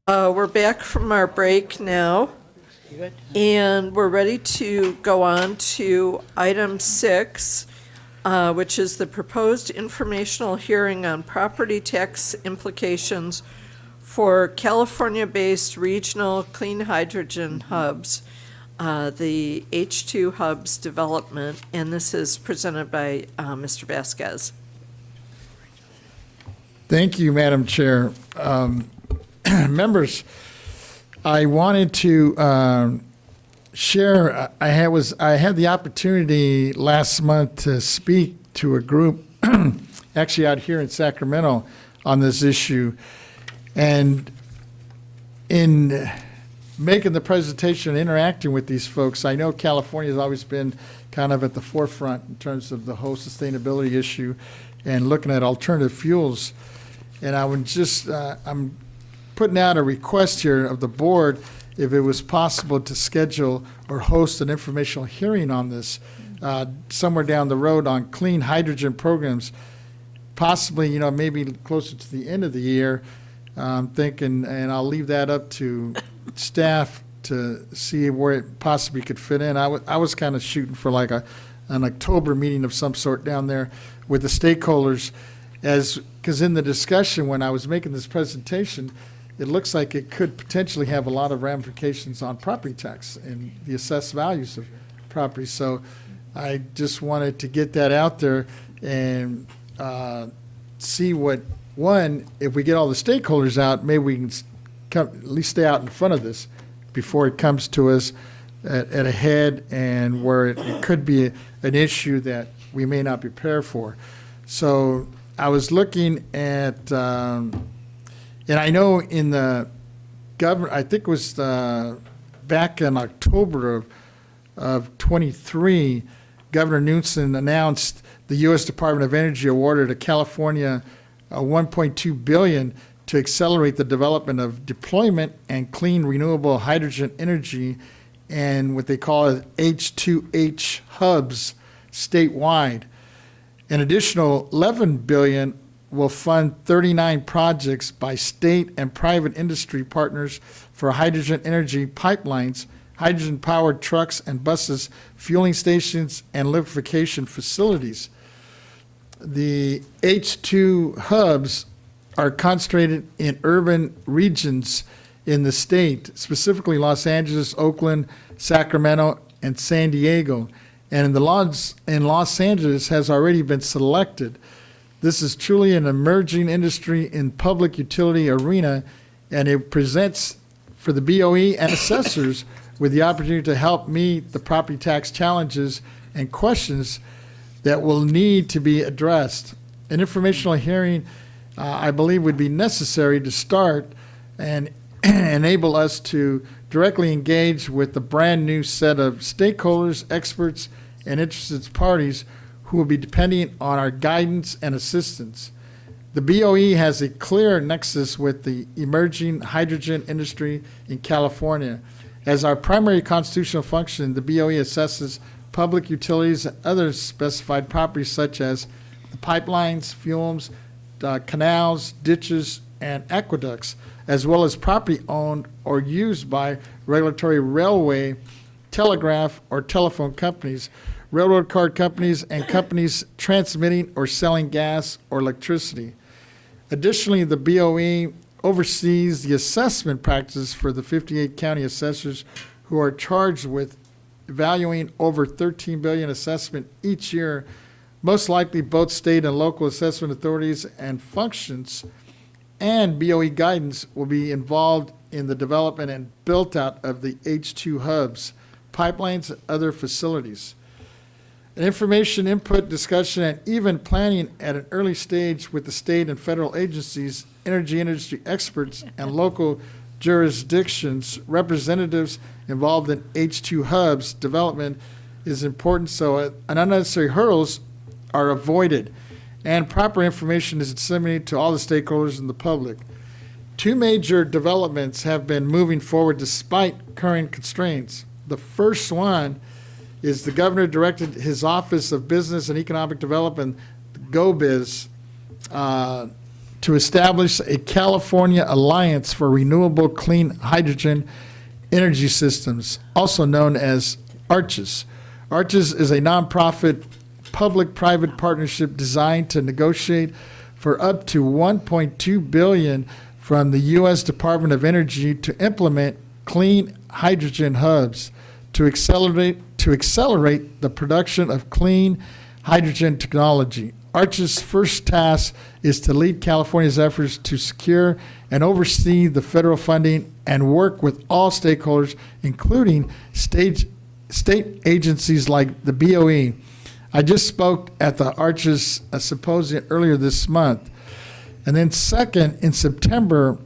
We're back from our break now, and we're ready to go on to item 6, which is the proposed informational hearing on property tax implications for California-based regional clean hydrogen hubs, the H2 Hubs development, and this is presented by Mr. Vasquez. Thank you, Madam Chair. Members, I wanted to share, I had the opportunity last month to speak to a group, actually out here in Sacramento, on this issue. And in making the presentation and interacting with these folks, I know California has always been kind of at the forefront in terms of the whole sustainability issue and looking at alternative fuels. And I would just, I'm putting out a request here of the board if it was possible to schedule or host an informational hearing on this somewhere down the road on clean hydrogen programs, possibly, maybe closer to the end of the year. I'm thinking, and I'll leave that up to staff to see where it possibly could fit in. I was kind of shooting for like an October meeting of some sort down there with the stakeholders, because in the discussion when I was making this presentation, it looks like it could potentially have a lot of ramifications on property tax and the assessed values of property. So I just wanted to get that out there and see what, one, if we get all the stakeholders out, maybe we can at least stay out in front of this before it comes to us at a head and where it could be an issue that we may not be prepared for. So I was looking at, and I know in the government, I think it was back in October of 23, Governor Newsom announced the U.S. Department of Energy awarded to California $1.2 billion to accelerate the development of deployment and clean renewable hydrogen energy and what they call H2H hubs statewide. An additional $11 billion will fund 39 projects by state and private industry partners for hydrogen energy pipelines, hydrogen-powered trucks and buses, fueling stations, and liquefaction facilities. The H2 hubs are concentrated in urban regions in the state, specifically Los Angeles, Oakland, Sacramento, and San Diego. And in Los Angeles has already been selected. This is truly an emerging industry in public utility arena, and it presents for the BOE and assessors with the opportunity to help meet the property tax challenges and questions that will need to be addressed. An informational hearing, I believe, would be necessary to start and enable us to directly engage with the brand new set of stakeholders, experts, and interested parties who will be depending on our guidance and assistance. The BOE has a clear nexus with the emerging hydrogen industry in California. As our primary constitutional function, the BOE assesses public utilities and other specified properties such as the pipelines, fumes, canals, ditches, and aqueducts, as well as property owned or used by regulatory railway, telegraph, or telephone companies, railroad car companies, and companies transmitting or selling gas or electricity. Additionally, the BOE oversees the assessment practices for the 58 county assessors who are charged with valuing over $13 billion assessment each year. Most likely both state and local assessment authorities and functions and BOE guidance will be involved in the development and built out of the H2 hubs, pipelines, and other facilities. An information, input, discussion, and even planning at an early stage with the state and federal agencies, energy industry experts, and local jurisdictions, representatives involved in H2 hubs development is important so unnecessary hurdles are avoided and proper information is disseminated to all the stakeholders and the public. Two major developments have been moving forward despite current constraints. The first one is the governor directed his Office of Business and Economic Development, GoBiz, to establish a California Alliance for Renewable Clean Hydrogen Energy Systems, also known as ARCHES. ARCHES is a nonprofit public-private partnership designed to negotiate for up to $1.2 billion from the U.S. Department of Energy to implement clean hydrogen hubs to accelerate the production of clean hydrogen technology. ARCHES' first task is to lead California's efforts to secure and oversee the federal funding and work with all stakeholders, including state agencies like the BOE. I just spoke at the ARCHES symposium earlier this month. And then second, in September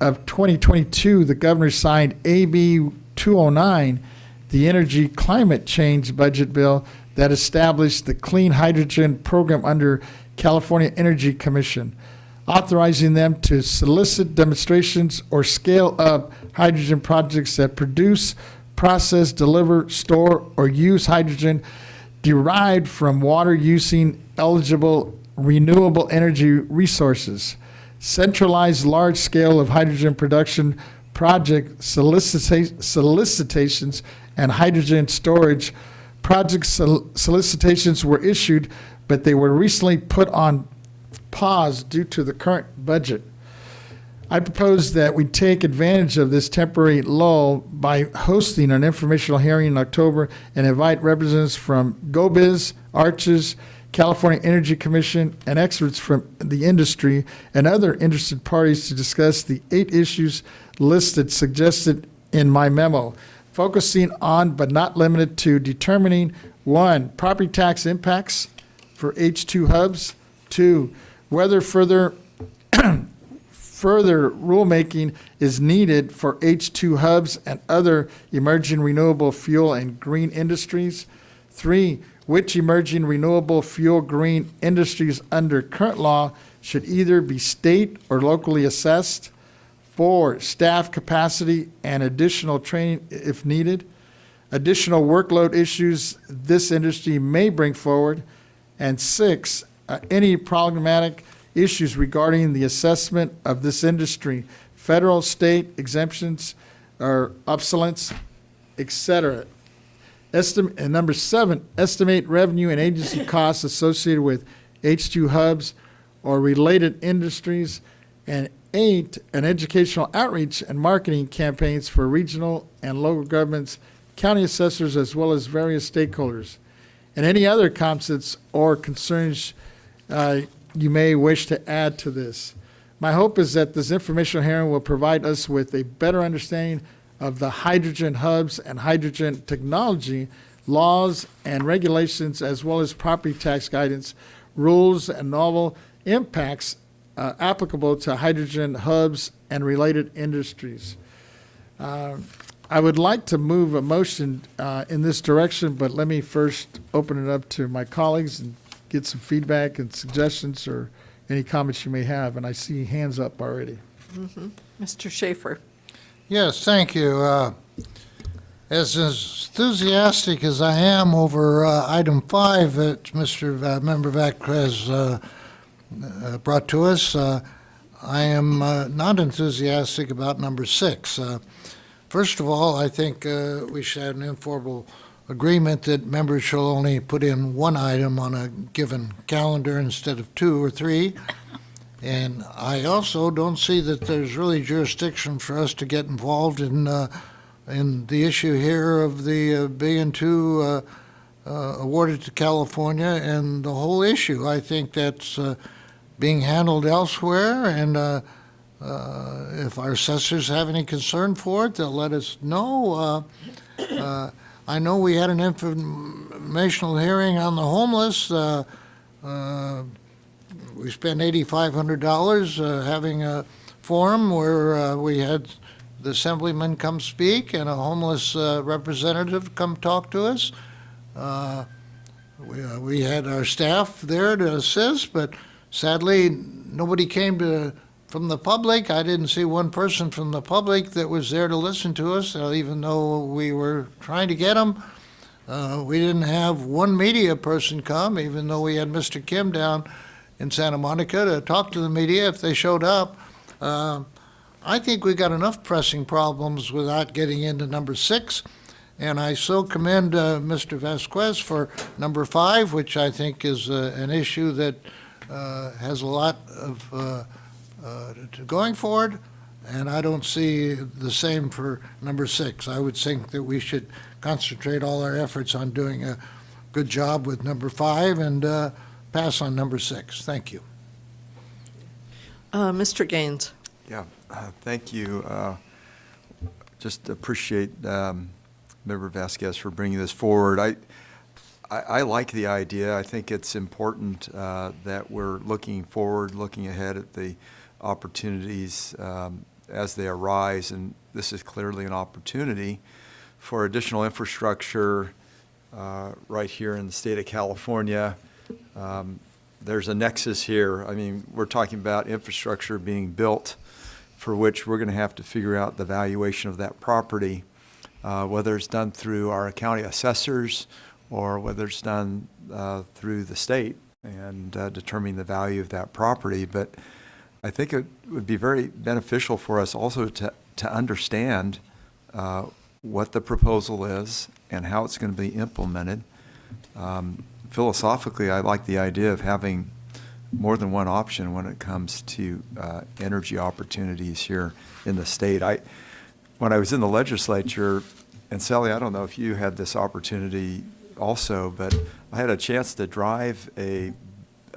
of 2022, the governor signed AB 209, the Energy Climate Change Budget Bill that established the Clean Hydrogen Program under California Energy Commission, authorizing them to solicit demonstrations or scale up hydrogen projects that produce, process, deliver, store, or use hydrogen derived from water using eligible renewable energy resources. Centralized large scale of hydrogen production project solicitations and hydrogen storage project solicitations were issued, but they were recently put on pause due to the current budget. I propose that we take advantage of this temporary lull by hosting an informational hearing in October and invite representatives from GoBiz, ARCHES, California Energy Commission, and experts from the industry and other interested parties to discuss the 8 issues suggested in my memo, focusing on but not limited to determining 1, property tax impacts for H2 hubs, 2, whether further rulemaking is needed for H2 hubs and other emerging renewable fuel and green industries, 3, which emerging renewable fuel green industries under current law should either be state or locally assessed, 4, staff capacity and additional training if needed, additional workload issues this industry may bring forward, and 6, any problematic issues regarding the assessment of this industry, federal, state exemptions or obsolescence, etc. And number 7, estimate revenue and agency costs associated with H2 hubs or related industries, and 8, an educational outreach and marketing campaigns for regional and local governments, county assessors, as well as various stakeholders, and any other concepts or concerns you may wish to add to this. My hope is that this informational hearing will provide us with a better understanding of the hydrogen hubs and hydrogen technology, laws and regulations, as well as property tax guidance, rules, and novel impacts applicable to hydrogen hubs and related industries. I would like to move a motion in this direction, but let me first open it up to my colleagues and get some feedback and suggestions or any comments you may have. And I see hands up already. Mr. Schaefer. Yes, thank you. As enthusiastic as I am over item 5 that Mr. Member Vacquez brought to us, I am not enthusiastic about number 6. First of all, I think we should have an informal agreement that members shall only put in 1 item on a given calendar instead of 2 or 3. And I also don't see that there's really jurisdiction for us to get involved in the issue here of the $1.2 billion awarded to California and the whole issue. I think that's being handled elsewhere, and if our assessors have any concern for it, they'll let us know. I know we had an informational hearing on the homeless. We spent $8,500 having a forum where we had the assemblyman come speak and a homeless representative come talk to us. We had our staff there to assist, but sadly, nobody came from the public. I didn't see one person from the public that was there to listen to us, even though we were trying to get them. We didn't have one media person come, even though we had Mr. Kim down in Santa Monica to talk to the media if they showed up. I think we've got enough pressing problems without getting into number 6. And I so commend Mr. Vasquez for number 5, which I think is an issue that has a lot of going forward. And I don't see the same for number 6. I would think that we should concentrate all our efforts on doing a good job with number 5 and pass on number 6. Thank you. Mr. Gaines. Yeah, thank you. Just appreciate Member Vasquez for bringing this forward. I like the idea. I think it's important that we're looking forward, looking ahead at the opportunities as they arise, and this is clearly an opportunity for additional infrastructure right here in the state of California. There's a nexus here. I mean, we're talking about infrastructure being built for which we're going to have to figure out the valuation of that property, whether it's done through our county assessors or whether it's done through the state and determining the value of that property. But I think it would be very beneficial for us also to understand what the proposal is and how it's going to be implemented. Philosophically, I like the idea of having more than one option when it comes to energy opportunities here in the state. When I was in the legislature, and Sally, I don't know if you had this opportunity also, but I had a chance to drive a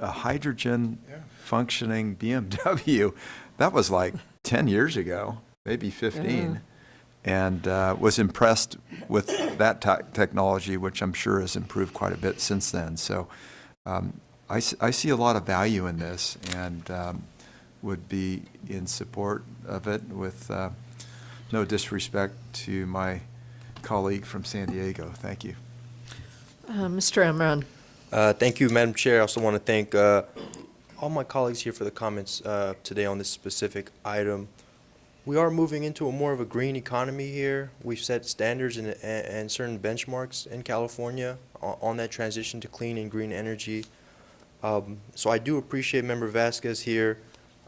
hydrogen functioning BMW. That was like 10 years ago, maybe 15. And was impressed with that technology, which I'm sure has improved quite a bit since then. So I see a lot of value in this and would be in support of it with no disrespect to my colleague from San Diego. Thank you. Mr. Emron. Thank you, Madam Chair. I also want to thank all my colleagues here for the comments today on this specific item. We are moving into more of a green economy here. We've set standards and certain benchmarks in California on that transition to clean and green energy. So I do appreciate Member Vasquez here.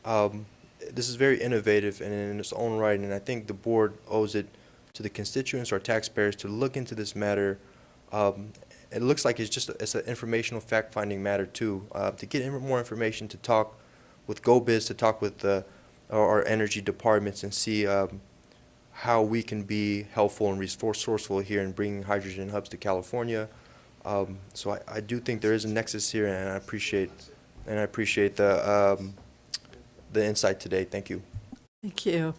This is very innovative and in its own right, and I think the board owes it to the constituents or taxpayers to look into this matter. It looks like it's an informational fact-finding matter too. To get more information, to talk with GoBiz, to talk with our energy departments and see how we can be helpful and resourceful here in bringing hydrogen hubs to California. So I do think there is a nexus here, and I appreciate the insight today. Thank you. Thank you.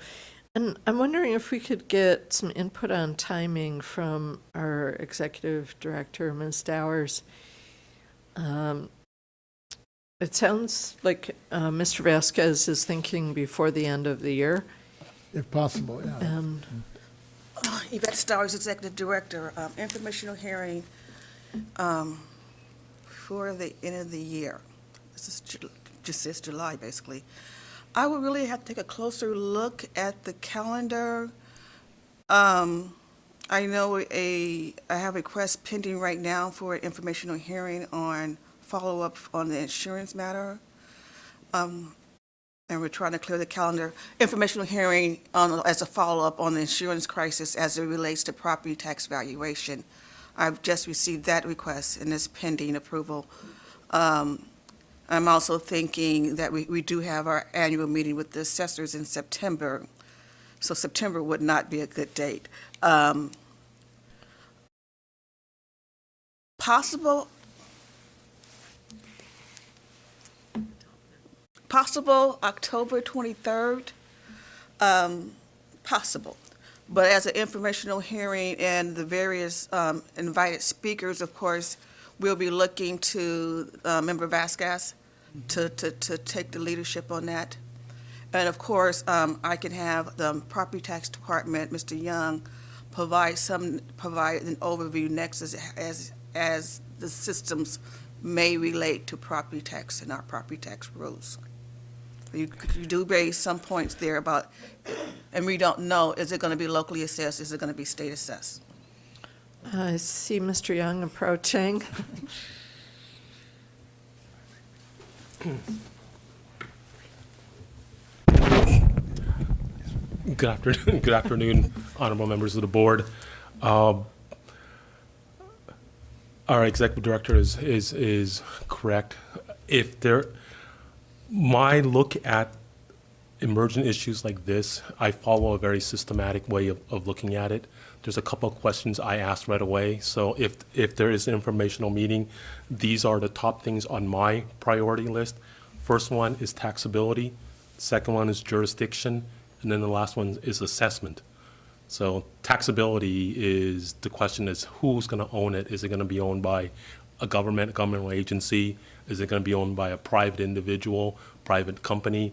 And I'm wondering if we could get some input on timing from our executive director, Ms. Dowers. It sounds like Mr. Vasquez is thinking before the end of the year. If possible, yeah. And Yvette Stowers, Executive Director, informational hearing for the end of the year. This is just says July, basically. I would really have to take a closer look at the calendar. I know I have requests pending right now for an informational hearing on follow-up on the insurance matter. And we're trying to clear the calendar. Informational hearing as a follow-up on the insurance crisis as it relates to property tax valuation. I've just received that request and it's pending approval. I'm also thinking that we do have our annual meeting with the assessors in September, so September would not be a good date. Possible October 23rd, possible. But as an informational hearing and the various invited speakers, of course, we'll be looking to Member Vasquez to take the leadership on that. And of course, I can have the Property Tax Department, Mr. Young, provide an overview next as the systems may relate to property tax and our property tax rules. You do raise some points there about, and we don't know, is it going to be locally assessed, is it going to be state assessed? I see Mr. Young approaching. Good afternoon, good afternoon, honorable members of the board. Our executive director is correct. My look at emergent issues like this, I follow a very systematic way of looking at it. There's a couple of questions I ask right away. So if there is an informational meeting, these are the top things on my priority list. First one is taxability. Second one is jurisdiction. And then the last one is assessment. So taxability is, the question is who's going to own it? Is it going to be owned by a governmental agency? Is it going to be owned by a private individual, private company?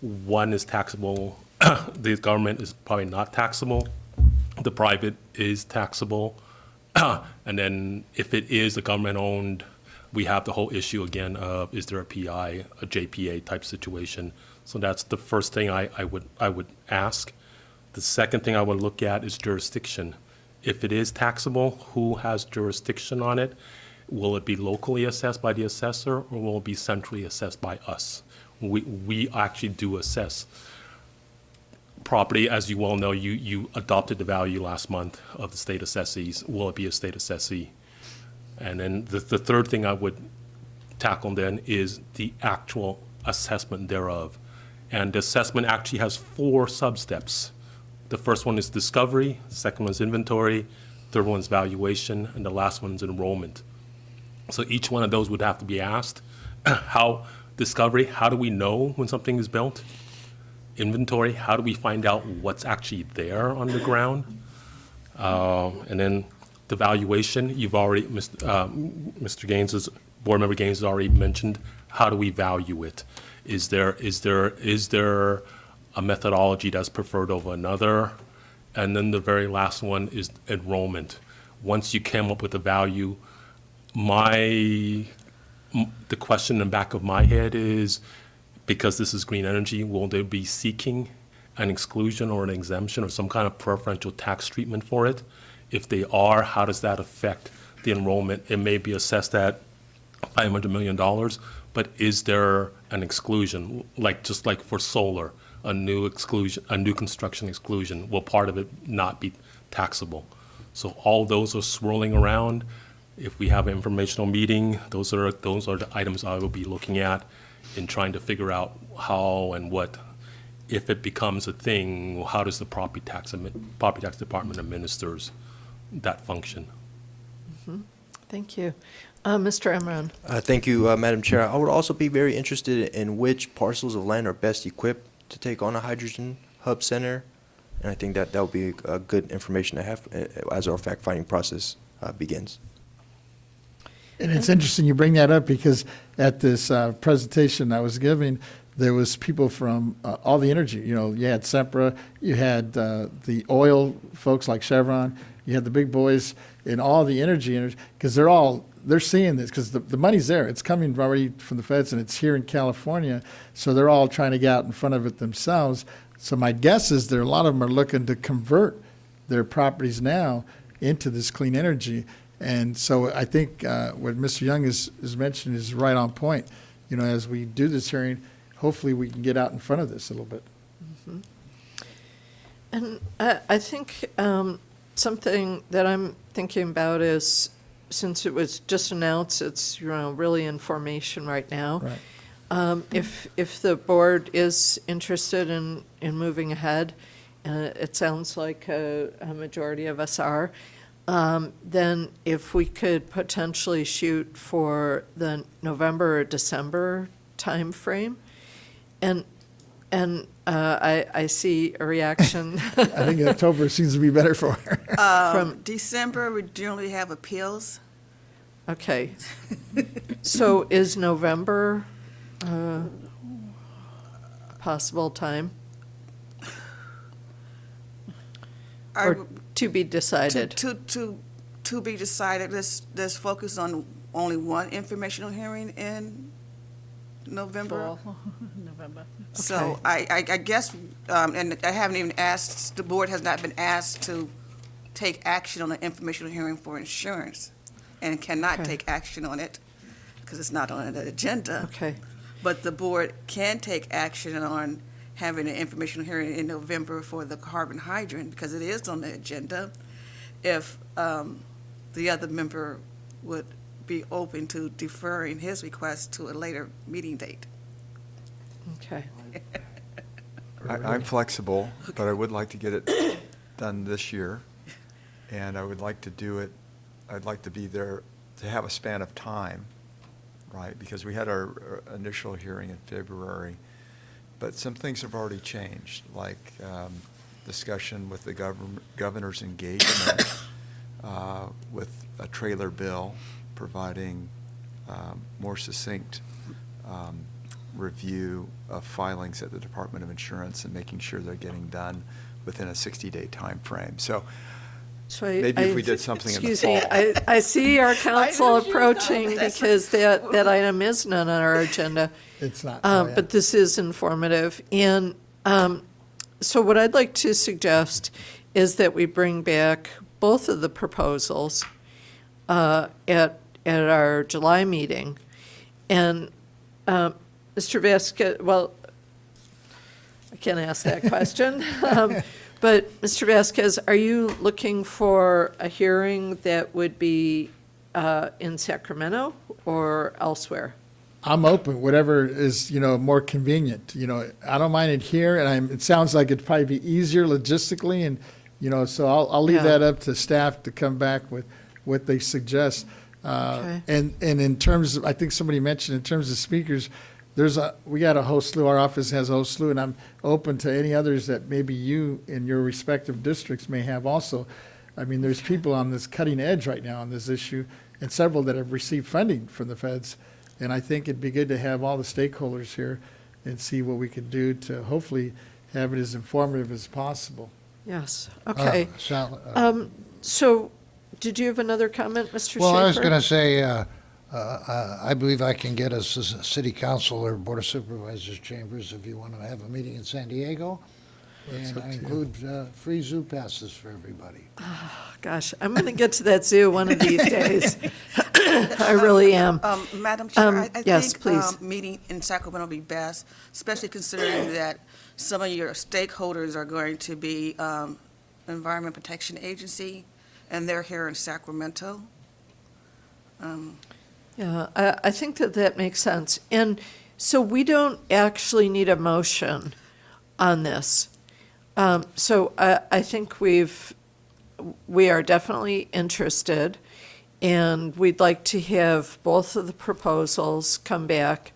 One is taxable. The government is probably not taxable. The private is taxable. And then if it is a government-owned, we have the whole issue again of, is there a PI, a JPA type situation? So that's the first thing I would ask. The second thing I would look at is jurisdiction. If it is taxable, who has jurisdiction on it? Will it be locally assessed by the assessor, or will it be centrally assessed by us? We actually do assess property. As you well know, you adopted the value last month of the state assessees. Will it be a state assessee? And then the third thing I would tackle then is the actual assessment thereof. And the assessment actually has 4 sub-steps. The first one is discovery, the second one is inventory, third one is valuation, and the last one is enrollment. So each one of those would have to be asked. Discovery, how do we know when something is built? Inventory, how do we find out what's actually there on the ground? And then the valuation, you've already, Mr. Gaines, Board Member Gaines has already mentioned, how do we value it? Is there a methodology that's preferred over another? And then the very last one is enrollment. Once you came up with a value, the question in the back of my head is, because this is green energy, will they be seeking an exclusion or an exemption or some kind of preferential tax treatment for it? If they are, how does that affect the enrollment? It may be assessed at $500 million, but is there an exclusion, just like for solar, a new exclusion, a new construction exclusion? Will part of it not be taxable? So all those are swirling around. If we have an informational meeting, those are the items I will be looking at in trying to figure out how and what, if it becomes a thing, how does the property tax department administers that function? Thank you. Mr. Emron. Thank you, Madam Chair. I would also be very interested in which parcels of land are best equipped to take on a hydrogen hub center. And I think that would be good information to have as our fact-finding process begins. And it's interesting you bring that up because at this presentation I was giving, there was people from all the energy. You had Sempra, you had the oil folks like Chevron, you had the big boys in all the energy, because they're seeing this because the money's there. It's coming already from the feds and it's here in California. So they're all trying to get out in front of it themselves. So my guess is a lot of them are looking to convert their properties now into this clean energy. And so I think what Mr. Young is mentioning is right on point. As we do this hearing, hopefully we can get out in front of this a little bit. Mm-hmm. And I think something that I'm thinking about is, since it was just announced, it's really in formation right now. Right. If the board is interested in moving ahead, and it sounds like a majority of us are, then if we could potentially shoot for the November or December timeframe, and I see a reaction. I think October seems to be better for her. From December, we generally have appeals. Okay, so is November possible time? Or to be decided? To be decided. Let's focus on only one informational hearing in November. November. So I guess, and I haven't even asked, the board has not been asked to take action on an informational hearing for insurance, and cannot Okay. take action on it because it's not on the agenda. Okay. But the board can take action on having an informational hearing in November for the carbon hydrant, because it is on the agenda, if the other member would be open to deferring his request to a later meeting date. Okay. I'm flexible, but I would like to get it done this year, and I would like to do it, I'd like to be there to have a span of time, right? Because we had our initial hearing in February, but some things have already changed, like discussion with the governor's engagement with a trailer bill, providing more succinct review of filings at the Department of Insurance and making sure they're getting done within a 60-day time frame. So maybe if we did something in the Excuse me, fall. I see our council approaching because that item is not on our agenda. It's not. But this is informative. And so what I'd like to suggest is that we bring back both of the proposals at our July meeting. And Mr. Vasquez, well, I can't ask that question. But Mr. Vasquez, are you looking for a hearing that would be in Sacramento or elsewhere? I'm open, whatever is, more convenient. I don't mind it here, and it sounds like it'd probably be easier logistically, and, so I'll leave Yeah. that up to staff to come back with what they suggest. Okay. And in terms of, I think somebody mentioned, in terms of speakers, we got a whole slew, our office has a whole slew, and I'm open to any others that maybe you in your respective districts may have also. I mean, there's people on this cutting edge right now on this issue, and several that have received funding from the feds. And I think it'd be good to have all the stakeholders here and see what we could do to hopefully have it as informative as possible. Yes, okay. Sal, So, did you have another comment, Mr. Schaefer? Well, I was going to say, I believe I can get us as a city council or board of supervisors chambers if you want to have a meeting in San Diego. And I include free zoo passes for everybody. Gosh, I'm going to get to that zoo one of these days. I really am. Madam Chair, I yes, think please. meeting in Sacramento would be best, especially considering that some of your stakeholders are going to be Environment Protection Agency, and they're here in Sacramento. Yeah, I think that makes sense. And so we don't actually need a motion on this. So I think we are definitely interested, and we'd like to have both of the proposals come back.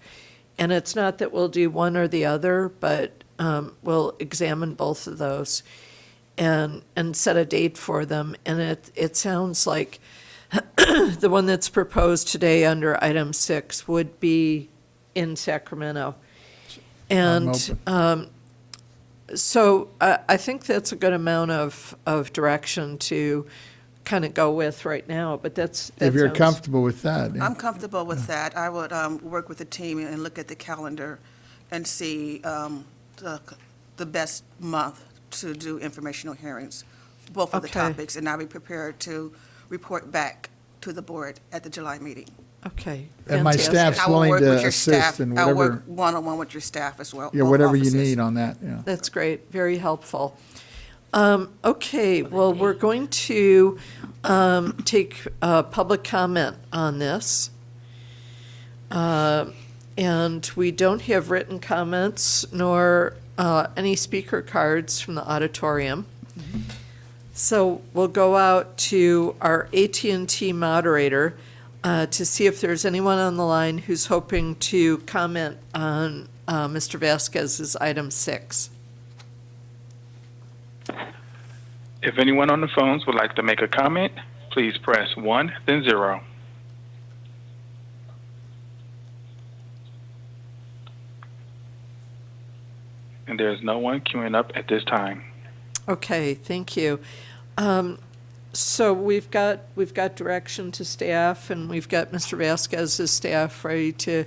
And it's not that we'll do one or the other, but we'll examine both of those and set a date for them. And it sounds like the one that's proposed today under item 6 would be in Sacramento. I'm And so I think that's a good amount of direction to kind of go with right now, but that If you're sounds- comfortable with that. yeah. I'm comfortable with that. I would work with the team and look at the calendar and see the best month to do informational hearings, both of the Okay. topics, and I'll be prepared to report back to the board at the July meeting. Okay, And my fantastic. staff's I will willing work to with your assist staff. in I'll whatever, work one-on-one with your staff as well. yeah, both whatever you offices. need on that, yeah. That's great, very helpful. Okay, well, we're going to take public comment on this. And we don't have written comments nor any speaker cards from the auditorium. So we'll go out to our AT&T moderator to see if there's anyone on the line who's hoping to comment on Mr. Vasquez's item 6. If anyone on the phones would like to make a comment, please press 1, then 0. And there's no one queuing up at this time. Okay, thank you. So we've got direction to staff, and we've got Mr. Vasquez's staff ready to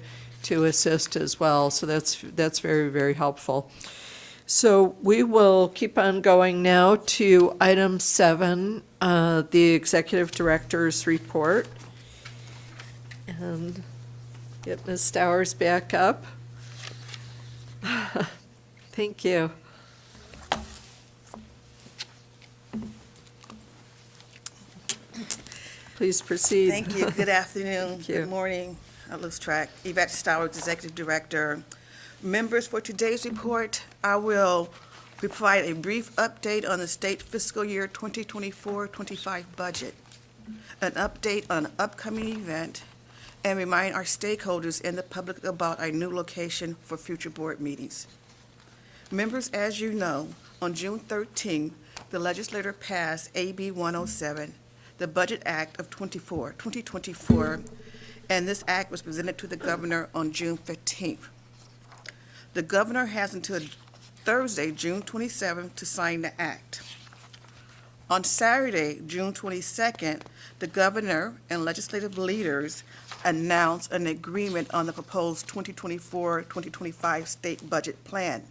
assist as well. So that's very, very helpful. So we will keep on going now to item 7, the executive director's report. And get Ms. Stowers back up. Thank you. Please proceed. Thank you. Good afternoon. Thank you. Good morning. I lose track. Yvette Stowers, Executive Director. Members, for today's report, I will provide a brief update on the state fiscal year 2024-25 budget, an update on an upcoming event, and remind our stakeholders and the public about our new location for future board meetings. Members, as you know, on June 13, the legislature passed AB 107, the Budget Act of 2024, and this act was presented to the governor on June 15th. The governor has until Thursday, June 27th, to sign the act. On Saturday, June 22nd, the governor and legislative leaders announced an agreement on the proposed 2024-2025 state budget plan.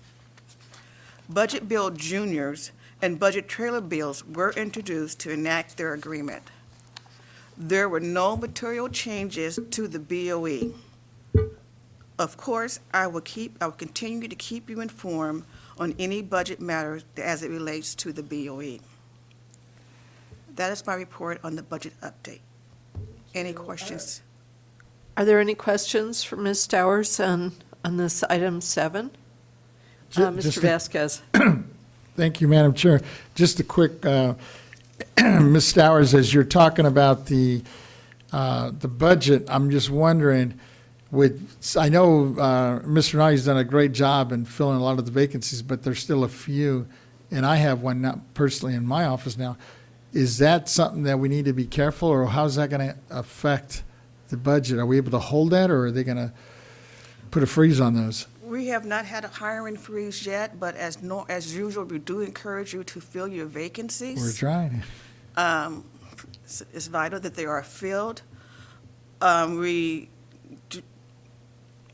Budget Bill Juniors and budget trailer bills were introduced to enact their agreement. There were no material changes to the BOE. Of course, I will continue to keep you informed on any budget matters as it relates to the BOE. That is my report on the budget update. Any questions? Are there any questions for Ms. Stowers on this item 7? Mr. Just a- Vasquez. Thank you, Madam Chair. Just a quick, Ms. Stowers, as you're talking about the budget, I'm just wondering, I know Mr. Nadi's done a great job in filling a lot of the vacancies, but there's still a few, and I have one not personally in my office now. Is that something that we need to be careful, or how's that going to affect the budget? Are we able to hold that, or are they going to put a freeze on those? We have not had a hiring freeze yet, but as usual, we do encourage you to fill your vacancies. We're trying. It's vital that they are filled. We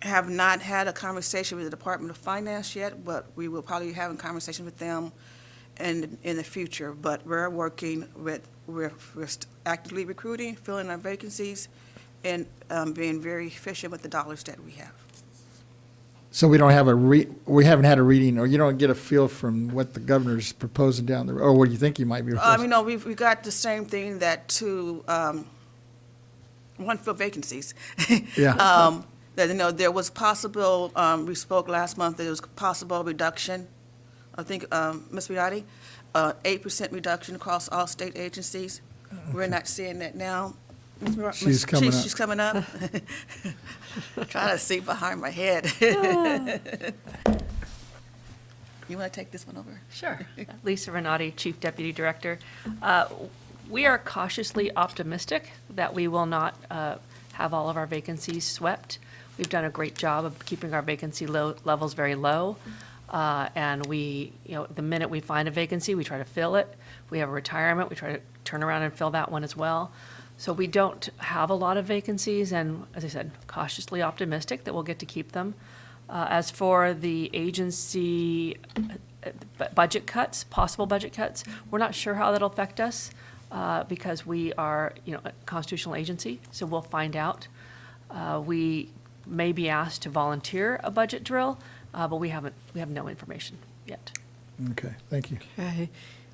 have not had a conversation with the Department of Finance yet, but we will probably be having a conversation with them in the future. But we're actively recruiting, filling our vacancies, and being very efficient with the dollars that we have. So we don't have we haven't had a reading, or you don't get a feel from what the governor's proposing down the road, or what you think he might be proposing? No, we got the same thing that one fill vacancies. Yeah. That, there was possible, we spoke last month, there was possible reduction, I think, Ms. Biati, 8% reduction across all state agencies. We're not seeing that now. She's coming up. She's coming up. Trying to see behind my head. You want to take this one over? Sure. Lisa Renati, Chief Deputy Director. We are cautiously optimistic that we will not have all of our vacancies swept. We've done a great job of keeping our vacancy levels very low. And the minute we find a vacancy, we try to fill it. If we have a retirement, we try to turn around and fill that one as well. So we don't have a lot of vacancies, and as I said, cautiously optimistic that we'll get to keep them. As for the agency budget cuts, possible budget cuts, we're not sure how that'll affect us because we are, a constitutional agency, so we'll find out. We may be asked to volunteer a budget drill, but we have no information yet. Okay, thank you. Okay.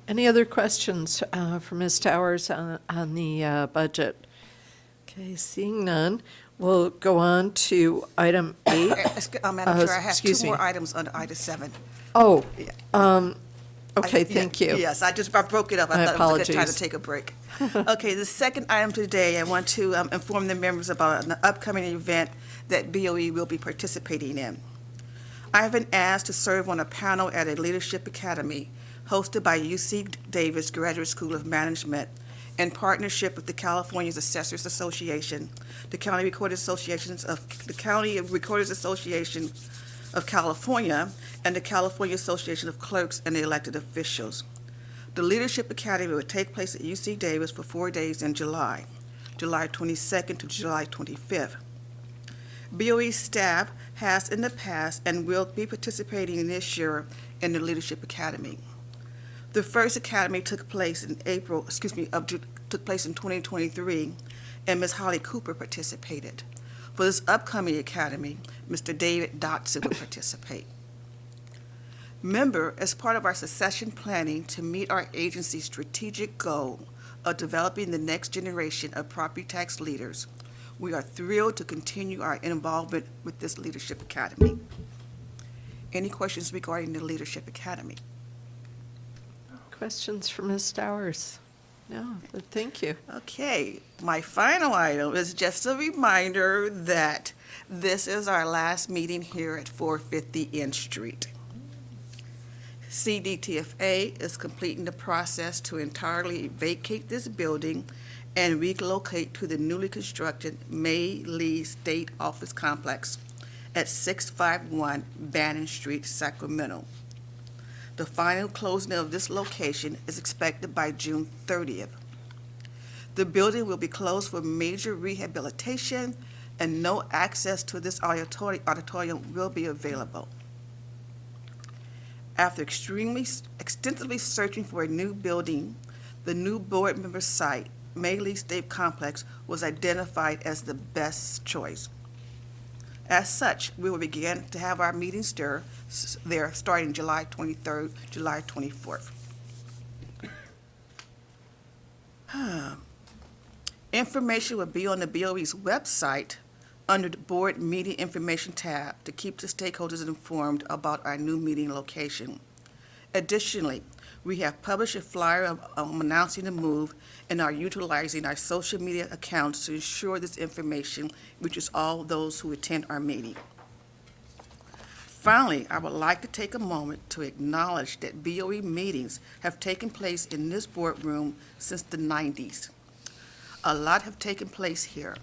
Any other questions for Ms. Towers on the budget? Okay, seeing none, we'll go on to item 8. Madam Chair, I have excuse two more me. items under item 7. Oh, Yeah. okay, thank you. Yes, I broke it up. My I thought it was a good time to apologies. take a break. Okay, the second item today, I want to inform the members about an upcoming event that BOE will be participating in. I have been asked to serve on a panel at a leadership academy hosted by UC Davis Graduate School of Management in partnership with the California Assessors Association, the County Recorders Association of California, and the California Association of Clerks and Elected Officials. The Leadership Academy will take place at UC Davis for 4 days in July 22nd to July 25th. BOE staff has in the past and will be participating this year in the Leadership Academy. The first academy took place in 2023, and Ms. Holly Cooper participated. For this upcoming academy, Mr. David Dotson will participate. Member, as part of our succession planning to meet our agency's strategic goal of developing the next generation of property tax leaders, we are thrilled to continue our involvement with this Leadership Academy. Any questions regarding the Leadership Academy? Questions for Ms. Stowers? No, but thank you. Okay, my final item is just a reminder that this is our last meeting here at 450 N Street. CDTFA is completing the process to entirely vacate this building and relocate to the newly constructed May Lee State Office Complex at 651 Bannon Street, Sacramento. The final closing of this location is expected by June 30th. The building will be closed for major rehabilitation, and no access to this auditorium will be available. After extensively searching for a new building, the new board member site, May Lee State Complex, was identified as the best choice. As such, we will begin to have our meetings there starting July 23rd, July 24th. Information will be on the BOE's website under the Board Meeting Information tab to keep the stakeholders informed about our new meeting location. Additionally, we have published a flyer announcing the move and are utilizing our social media accounts to ensure this information reaches all those who attend our meeting. Finally, I would like to take a moment to acknowledge that BOE meetings have taken place in this boardroom since the 90s. A lot have taken place here.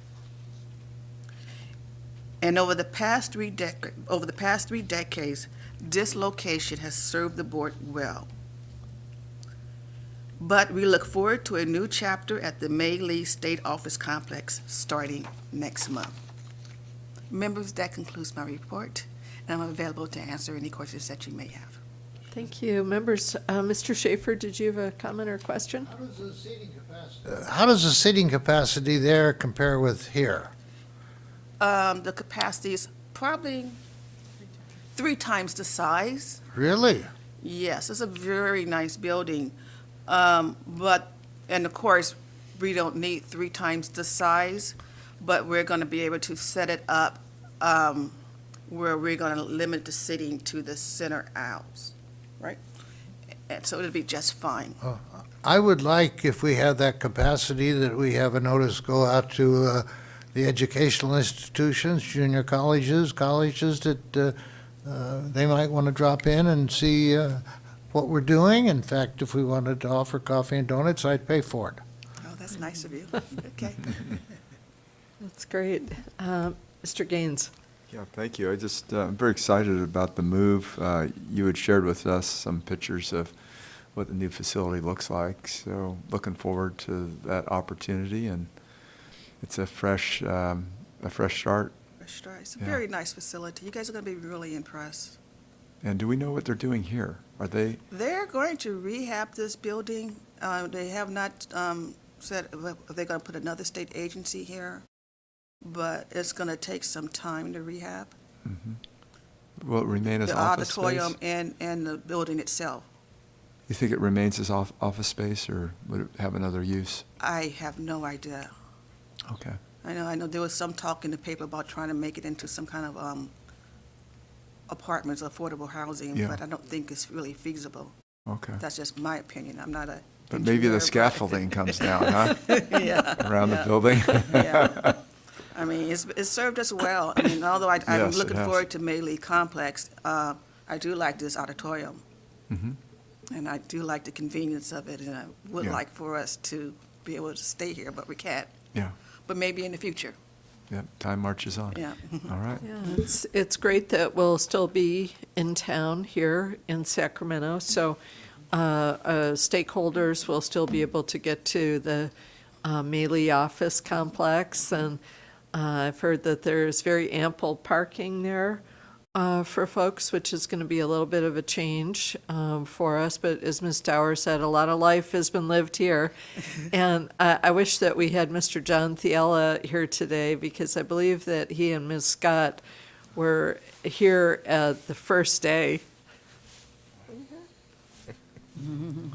And over the past three decades, this location has served the board well. But we look forward to a new chapter at the May Lee State Office Complex starting next month. Members, that concludes my report, and I'm available to answer any questions that you may have. Thank you. Members, Mr. Schaefer, did you have a comment or question? How does the seating capacity there compare with here? The capacity is probably 3 times the size. Really? Yes, it's a very nice building. And of course, we don't need 3 times the size, but we're going to be able to set it up where we're going to limit the seating to the center aisles, right? And so it'll be just fine. I would like, if we have that capacity, that we have a notice go out to the educational institutions, junior colleges, that they might want to drop in and see what we're doing. In fact, if we wanted to offer coffee and donuts, I'd pay for it. Oh, that's nice of you. Okay. That's great. Mr. Gaines? Yeah, thank you. I'm very excited about the move. You had shared with us some pictures of what the new facility looks like, so looking forward to that opportunity, and it's a fresh start. It's a very nice facility. You guys are going to be really impressed. And do we know what they're doing here? Are they? They're going to rehab this building. They have not said if they're going to put another state agency here, but it's going to take some time to rehab. Mm-hmm. Will it remain as office space? The auditorium and the building itself. You think it remains as office space, or would it have another use? I have no idea. Okay. I know there was some talk in the paper about trying to make it into some kind of apartments, affordable housing, Yeah. but I don't think it's really feasible. Okay. That's just my opinion. I'm not a But maybe engineer, the but- scaffolding comes down, huh? Yeah. Around the Yeah. building? Yeah. I mean, it's served us well. I mean, although I'm Yes, it looking has. forward to May Lee Complex, I do like this auditorium. Mm-hmm. And I do like the convenience of it, and I would Yeah. like for us to be able to stay here, but we can't. Yeah. But maybe in the future, Yep. Time marches on. yeah. All right. Yeah, it's great that we'll still be in town here in Sacramento, so stakeholders will still be able to get to the Mealy office complex, and I've heard that there's very ample parking there for folks, which is going to be a little bit of a change for us, but as Ms. Dower said, a lot of life has been lived here, and I wish that we had Mr. John Thiela here today, because I believe that he and Ms. Scott were here the first day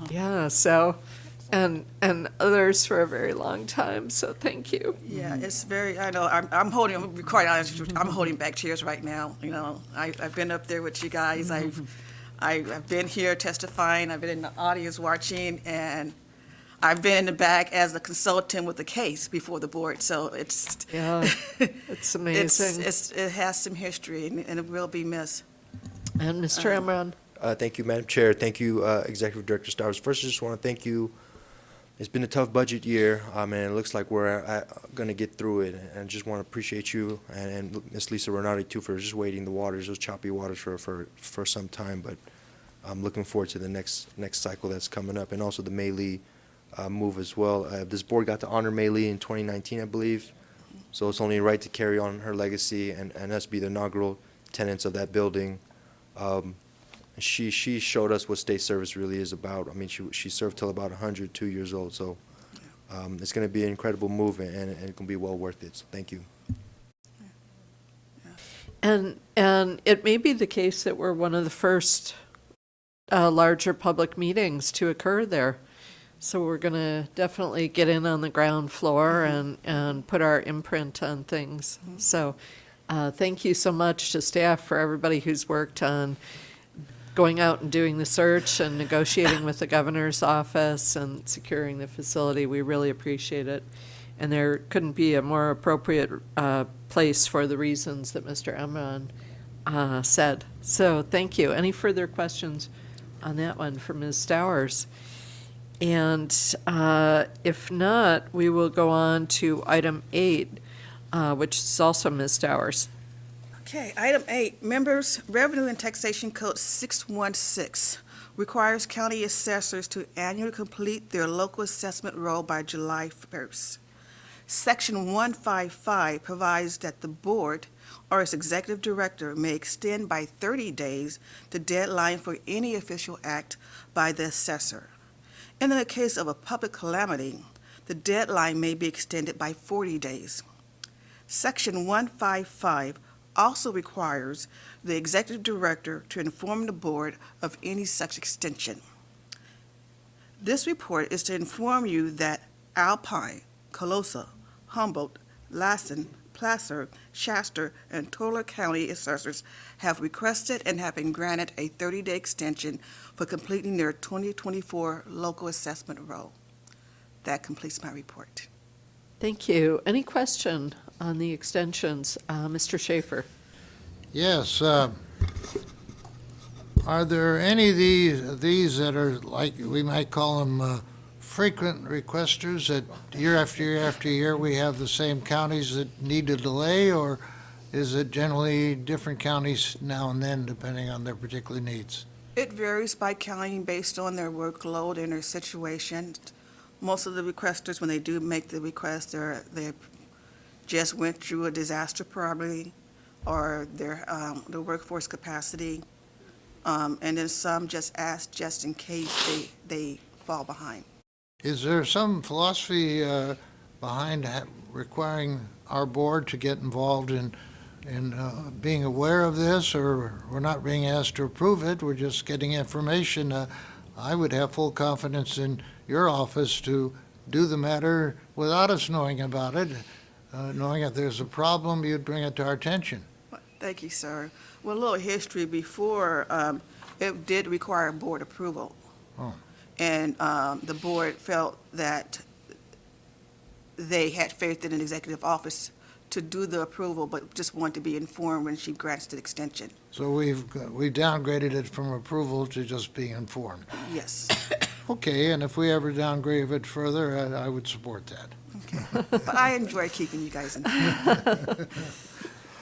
Yeah, so, and others for a very long time, so thank you. Yeah, it's very, I know, I'm holding, I'm be quite honest, I'm holding back tears right now, you know. I've been up there with you guys, I've been here testifying, I've been in the audience watching, and I've been in the back as a consultant with the case before the board, so it's. Yeah, it's amazing. It has some history, and it will be missed. And Mr. Emron? Thank you, Madam Chair. Thank you, Executive Director Stowers. First, I just want to thank you. It's been a tough budget year, and it looks like we're going to get through it. And I just want to appreciate you and Ms. Lisa Renati, too, for just waiting the waters, those choppy waters for some time. But I'm looking forward to the next cycle that's coming up, and also the Mei Lee move as well. This board got to honor Mei Lee in 2019, I believe. So it's only right to carry on her legacy and us be the inaugural tenants of that building. She showed us what state service really is about. I mean, she served till about 102 years old. So it's going to be an incredible move, and it's going to be well worth it. So thank you. And it may be the case that we're one of the first larger public meetings to occur there. So we're going to definitely get in on the ground floor and put our imprint on things. So thank you so much to staff, for everybody who's worked on going out and doing the search and negotiating with the governor's office and securing the facility. We really appreciate it. And there couldn't be a more appropriate place for the reasons that Mr. Emron said. So thank you. Any further questions on that one for Ms. Stowers? And if not, we will go on to item 8, which is also Ms. Stowers. Okay, item 8, members, Revenue and Taxation Code 616 requires county assessors to annually complete their local assessment roll by July 1st. Section 155 provides that the board or its executive director may extend by 30 days the deadline for any official act by the assessor. And in the case of a public calamity, the deadline may be extended by 40 days. Section 155 also requires the executive director to inform the board of any such extension. This report is to inform you that Alpine, Colosa, Humboldt, Lassen, Placer, Shasta, and Tolar County assessors have requested and have been granted a 30-day extension for completing their 2024 local assessment roll. That completes my report. Thank you. Any question on the extensions? Mr. Schaefer? Yes. Are there any of these that are, like, we might call them frequent requesters, that year after year after year we have the same counties that need a delay, or is it generally different counties now and then depending on their particular needs? It varies by county based on their workload and their situation. Most of the requesters, when they do make the request, they just went through a disaster probably, or their workforce capacity, and then some just ask just in case they fall behind. Is there some philosophy behind requiring our board to get involved in being aware of this, or we're not being asked to approve it, we're just getting information? I would have full confidence in your office to do the matter without us knowing about it. Knowing if there's a problem, you'd bring it to our attention. Thank you, sir. Well, a little history before, it did require board approval. Oh. And the board felt that they had faith in an executive office to do the approval, but just wanted to be informed when she grants the extension. So we've downgraded it from approval to just being informed. Yes. Okay, and if we ever downgrade it further, I would support that. Okay. But I enjoy keeping you guys informed.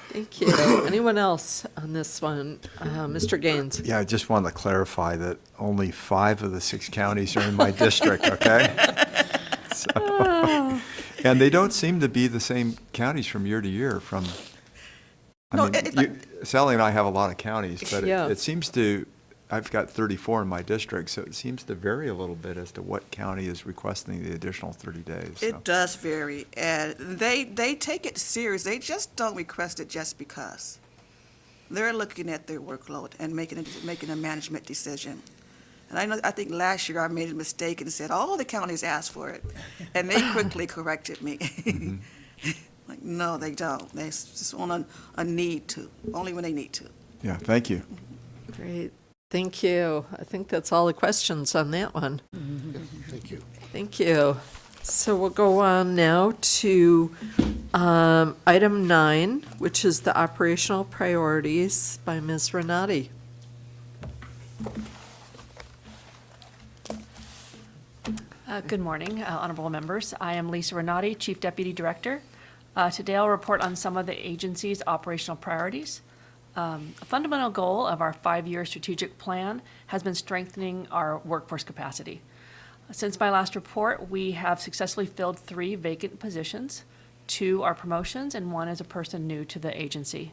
Thank you. Anyone else on this one? Mr. Gaines? Yeah, I just wanted to clarify that only 5 of the 6 counties are in my district, okay? So, and they don't seem to be the same counties from year to year. Sally and I have a lot of counties, but Yeah. it seems to, I've got 34 in my district, so it seems to vary a little bit as to what county is requesting the additional 30 days. So. It does vary, and they take it serious. They just don't request it just because. They're looking at their workload and making a management decision. And I think last year I made a mistake and said, all the counties asked for it. And they quickly corrected me. Like, no, they don't. They just want a need to, only when they need to. Yeah, thank you. Great. Thank you. I think that's all the questions on that one. Thank you. Thank you. So we'll go on now to item 9, which is the operational priorities by Ms. Renati. Good morning, honorable members. I am Lisa Renati, Chief Deputy Director. Today I'll report on some of the agency's operational priorities. A fundamental goal of our 5-year strategic plan has been strengthening our workforce capacity. Since my last report, we have successfully filled 3 vacant positions. 2 are promotions and 1 is a person new to the agency.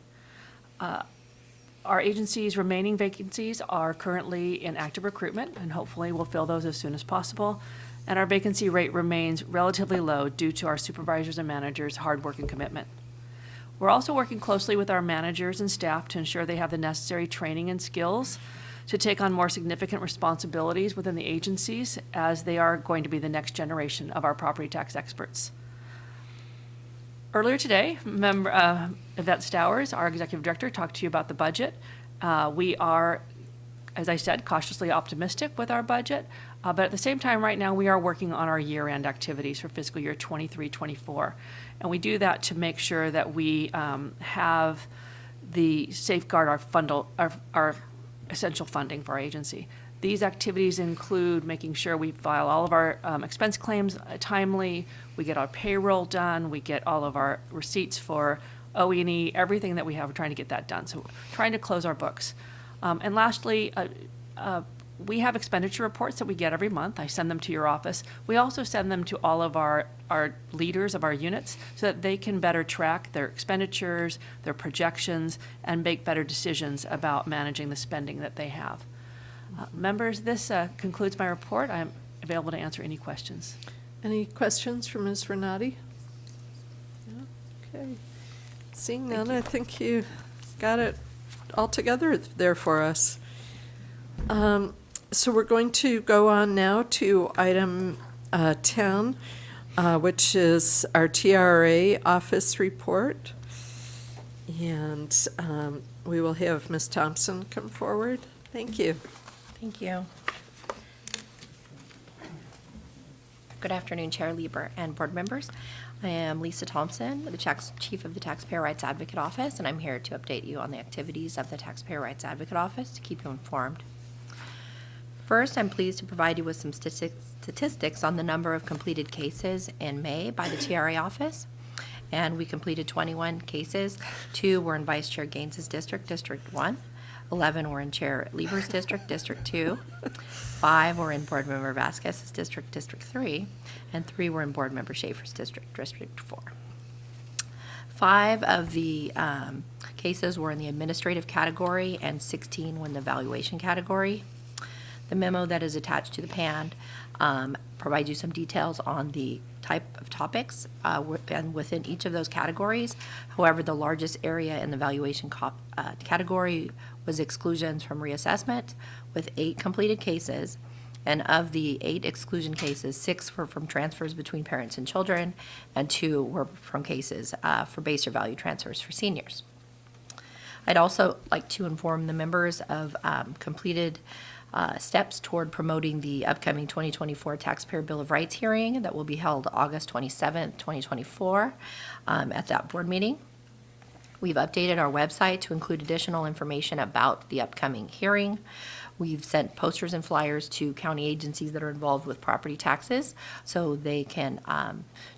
Our agency's remaining vacancies are currently in active recruitment, and hopefully we'll fill those as soon as possible. And our vacancy rate remains relatively low due to our supervisors and managers' hard work and commitment. We're also working closely with our managers and staff to ensure they have the necessary training and skills to take on more significant responsibilities within the agencies, as they are going to be the next generation of our property tax experts. Earlier today, Yvette Stowers, our executive director, talked to you about the budget. We are, as I said, cautiously optimistic with our budget, but at the same time, right now, we are working on our year-end activities for fiscal year 23-24. And we do that to make sure that we have the safeguard our essential funding for our agency. These activities include making sure we file all of our expense claims timely, we get our payroll done, we get all of our receipts for OE&E, everything that we have, we're trying to get that done. So we're trying to close our books. And lastly, we have expenditure reports that we get every month. I send them to your office. We also send them to all of our leaders of our units so that they can better track their expenditures, their projections, and make better decisions about managing the spending that they have. Members, this concludes my report. I'm available to answer any questions. Any questions for Ms. Renati? No? Okay. Seeing none, I think you got it all together there for us. So we're going to go on now to item 10, which is our TRA office report. And we will have Ms. Thompson come forward. Thank you. Thank you. Good afternoon, Chair Lieber and board members. I am Lisa Thompson, the Chief of the Taxpayer Rights Advocate Office, and I'm here to update you on the activities of the Taxpayer Rights Advocate Office to keep you informed. First, I'm pleased to provide you with some statistics on the number of completed cases in May by the TRA office. And we completed 21 cases. 2 were in Vice Chair Gaines's district, District 1. 11 were in Chair Lieber's district, District 2. 5 were in Board Member Vasquez's district, District 3. And 3 were in Board Member Schaefer's district, District 4. 5 of the cases were in the administrative category and 16 were in the evaluation category. The memo that is attached to the PAN provides you some details on the type of topics and within each of those categories. However, the largest area in the valuation category was exclusions from reassessment, with 8 completed cases. And of the 8 exclusion cases, 6 were from transfers between parents and children, and 2 were from cases for base or value transfers for seniors. I'd also like to inform the members of completed steps toward promoting the upcoming 2024 Taxpayer Bill of Rights hearing that will be held August 27th, 2024 at that board meeting. We've updated our website to include additional information about the upcoming hearing. We've sent posters and flyers to county agencies that are involved with property taxes so they can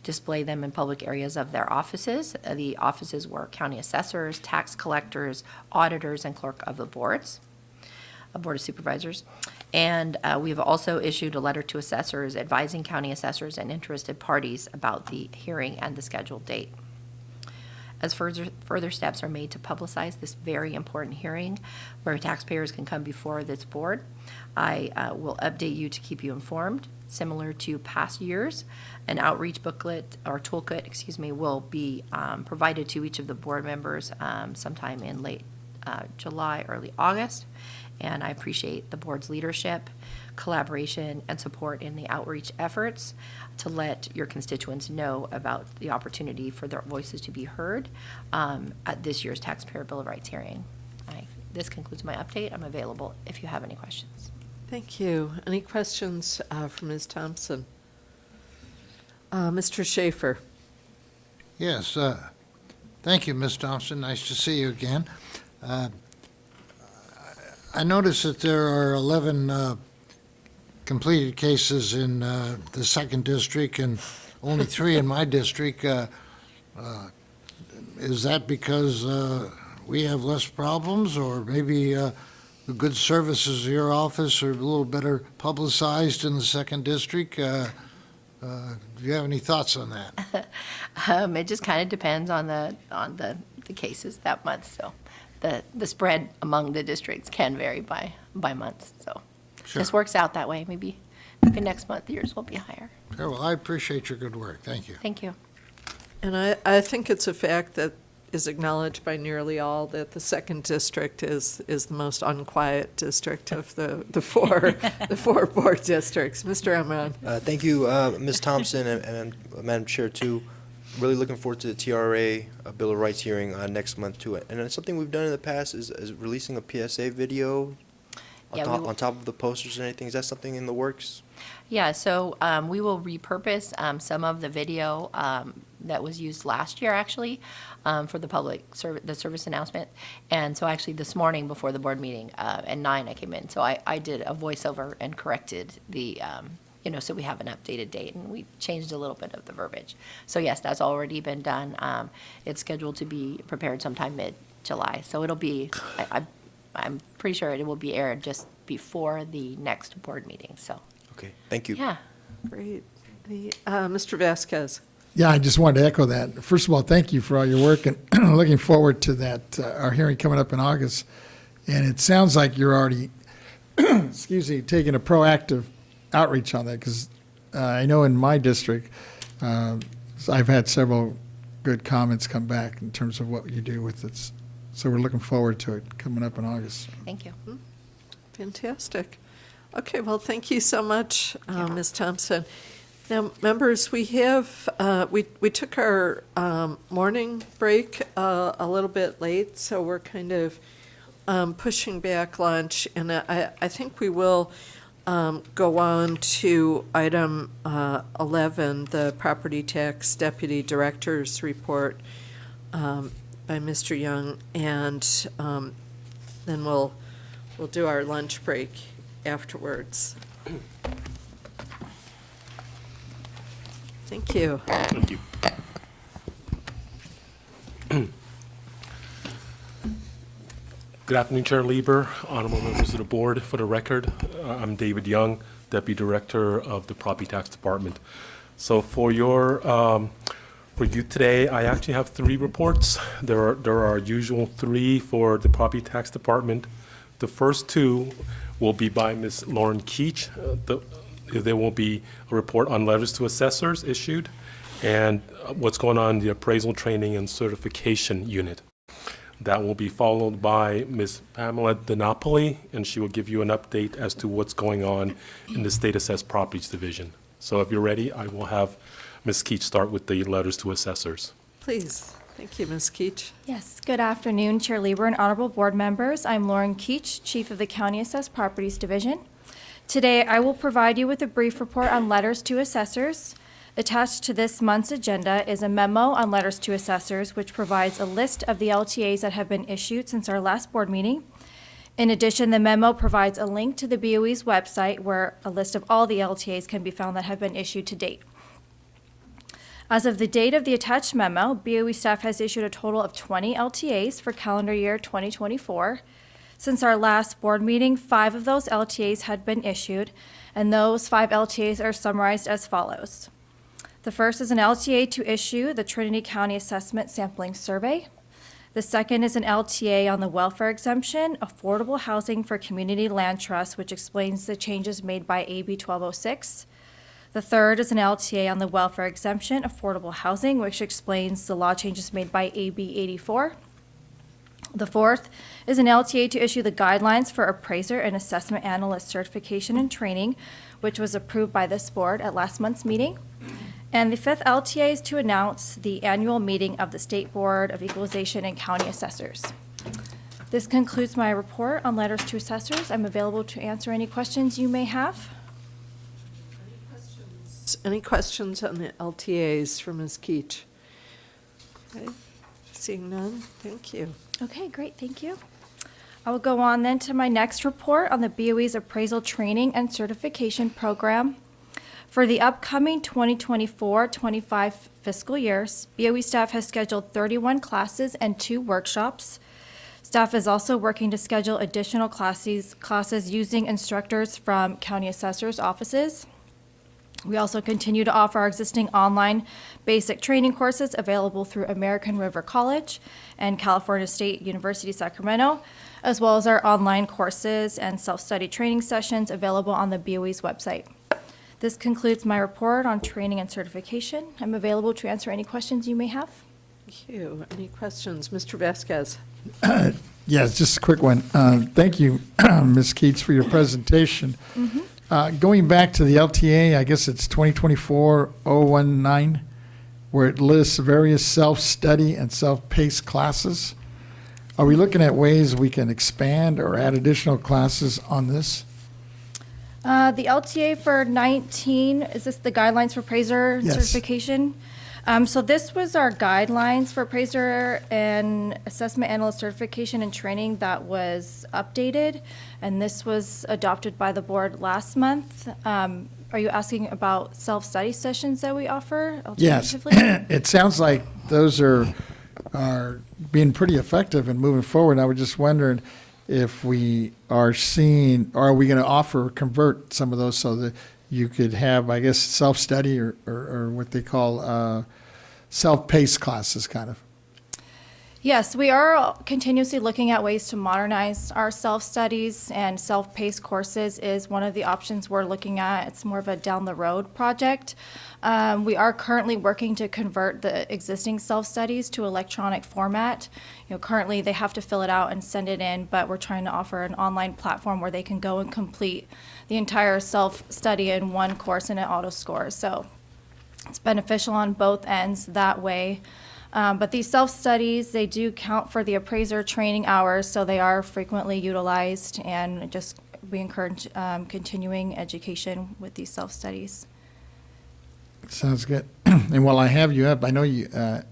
display them in public areas of their offices. The offices were county assessors, tax collectors, auditors, and clerk of the boards. Board of Supervisors. And we have also issued a letter to assessors advising county assessors and interested parties about the hearing and the scheduled date. As further steps are made to publicize this very important hearing where taxpayers can come before this board, I will update you to keep you informed. Similar to past years, an outreach booklet or toolkit, will be provided to each of the board members sometime in late July, early August. And I appreciate the board's leadership, collaboration, and support in the outreach efforts to let your constituents know about the opportunity for their voices to be heard at this year's Taxpayer Bill of Rights hearing. This concludes my update. I'm available if you have any questions. Thank you. Any questions for Ms. Thompson? Mr. Schaefer? Yes, thank you, Ms. Thompson. Nice to see you again. I noticed that there are 11 completed cases in the 2nd district and only 3 in my district. Is that because we have less problems, or maybe the good services of your office are a little better publicized in the 2nd district? Do you have any thoughts on that? It just kind of depends on the cases that month. So the spread among the districts can vary by month. So Sure. this works out that way. Maybe next month yours will be higher. Sure, well, I appreciate your good work. Thank you. Thank you. And I think it's a fact that is acknowledged by nearly all that the 2nd district is the most unquiet district of the four board districts. Mr. Emron? Thank you, Ms. Thompson and Madam Chair, too. Really looking forward to the TRA Bill of Rights hearing next month, too. And then something we've done in the past is releasing a PSA video on top of the posters and anything. Is that something in the works? Yeah, so we will repurpose some of the video that was used last year, actually, for the service announcement. And so actually this morning before the board meeting at 9 I came in. So I did a voiceover and corrected the, so we have an updated date, and we changed a little bit of the verbiage. So yes, that's already been done. It's scheduled to be prepared sometime mid-July. So it'll be, I'm pretty sure it will be aired just before the next board meeting, so. Okay, thank you. Yeah. Great. Mr. Vasquez? Yeah, I just wanted to echo that. First of all, thank you for all your work, and looking forward to that, our hearing coming up in August. And it sounds like you're already, taking a proactive outreach on that, because I know in my district, I've had several good comments come back in terms of what you do with it. So we're looking forward to it coming up in August. Thank you. Fantastic. Okay, well, thank you so much, Ms. Thompson. Now, members, we have, we took our morning break a little bit late, so we're kind of pushing back lunch, and I think we will go on to item 11, the Property Tax Deputy Director's Report by Mr. Young, and then we'll do our lunch break afterwards. Thank you. Thank you. Good afternoon, Chair Lieber, honorable members of the board. For the record, I'm David Young, Deputy Director of the Property Tax Department. So for you today, I actually have 3 reports. There are our usual 3 for the Property Tax Department. The first 2 will be by Ms. Lauren Keach. There will be a report on letters to assessors issued and what's going on in the appraisal training and certification unit. That will be followed by Ms. Pamela DiNapoli, and she will give you an update as to what's going on in the State Assessed Properties Division. So if you're ready, I will have Ms. Keach start with the letters to assessors. Please. Thank you, Ms. Keach. Yes, good afternoon, Chair Lieber and honorable board members. I'm Lauren Keach, Chief of the County Assessed Properties Division. Today, I will provide you with a brief report on letters to assessors. Attached to this month's agenda is a memo on letters to assessors, which provides a list of the LTAs that have been issued since our last board meeting. In addition, the memo provides a link to the BOE's website where a list of all the LTAs can be found that have been issued to date. As of the date of the attached memo, BOE staff has issued a total of 20 LTAs for calendar year 2024. Since our last board meeting, 5 of those LTAs had been issued, and those 5 LTAs are summarized as follows. The first is an LTA to issue the Trinity County Assessment Sampling Survey. The second is an LTA on the welfare exemption, affordable housing for community land trust, which explains the changes made by AB 1206. The third is an LTA on the welfare exemption, affordable housing, which explains the law changes made by AB 84. The fourth is an LTA to issue the guidelines for appraiser and assessment analyst certification and training, which was approved by this board at last month's meeting. And the fifth LTA is to announce the annual meeting of the State Board of Equalization and County Assessors. This concludes my report on letters to assessors. I'm available to answer any questions you may have. Any questions on the LTAs for Ms. Keach? Okay. Seeing none, thank you. Okay, great, thank you. I will go on then to my next report on the BOE's appraisal training and certification program. For the upcoming 2024-25 fiscal years, BOE staff has scheduled 31 classes and 2 workshops. Staff is also working to schedule additional classes using instructors from county assessors' offices. We also continue to offer our existing online basic training courses available through American River College and California State University, Sacramento, as well as our online courses and self-study training sessions available on the BOE's website. This concludes my report on training and certification. I'm available to answer any questions you may have. Thank you. Any questions? Mr. Vasquez? Yes, just a quick one. Thank you, Ms. Keats, for your presentation. Going back to the LTA, I guess it's 2024-019, where it lists various self-study and self-paced classes. Are we looking at ways we can expand or add additional classes on this? The LTA for 19, is this the guidelines for appraiser Yes. certification? So this was our guidelines for appraiser and assessment analyst certification and training that was updated, and this was adopted by the board last month. Are you asking about self-study sessions that we offer Yes. alternatively? It sounds like those are being pretty effective and moving forward. I was just wondering if we are seeing, or are we going to offer, convert some of those so that you could have, I guess, self-study or what they call self-paced classes, kind of. Yes, we are continuously looking at ways to modernize our self-studies, and self-paced courses is one of the options we're looking at. It's more of a down-the-road project. We are currently working to convert the existing self-studies to electronic format. Currently they have to fill it out and send it in, but we're trying to offer an online platform where they can go and complete the entire self-study in one course and it auto-scores. So it's beneficial on both ends that way. But these self-studies, they do count for the appraiser training hours, so they are frequently utilized, and we encourage continuing education with these self-studies. Sounds good. And while I have you up, I know you,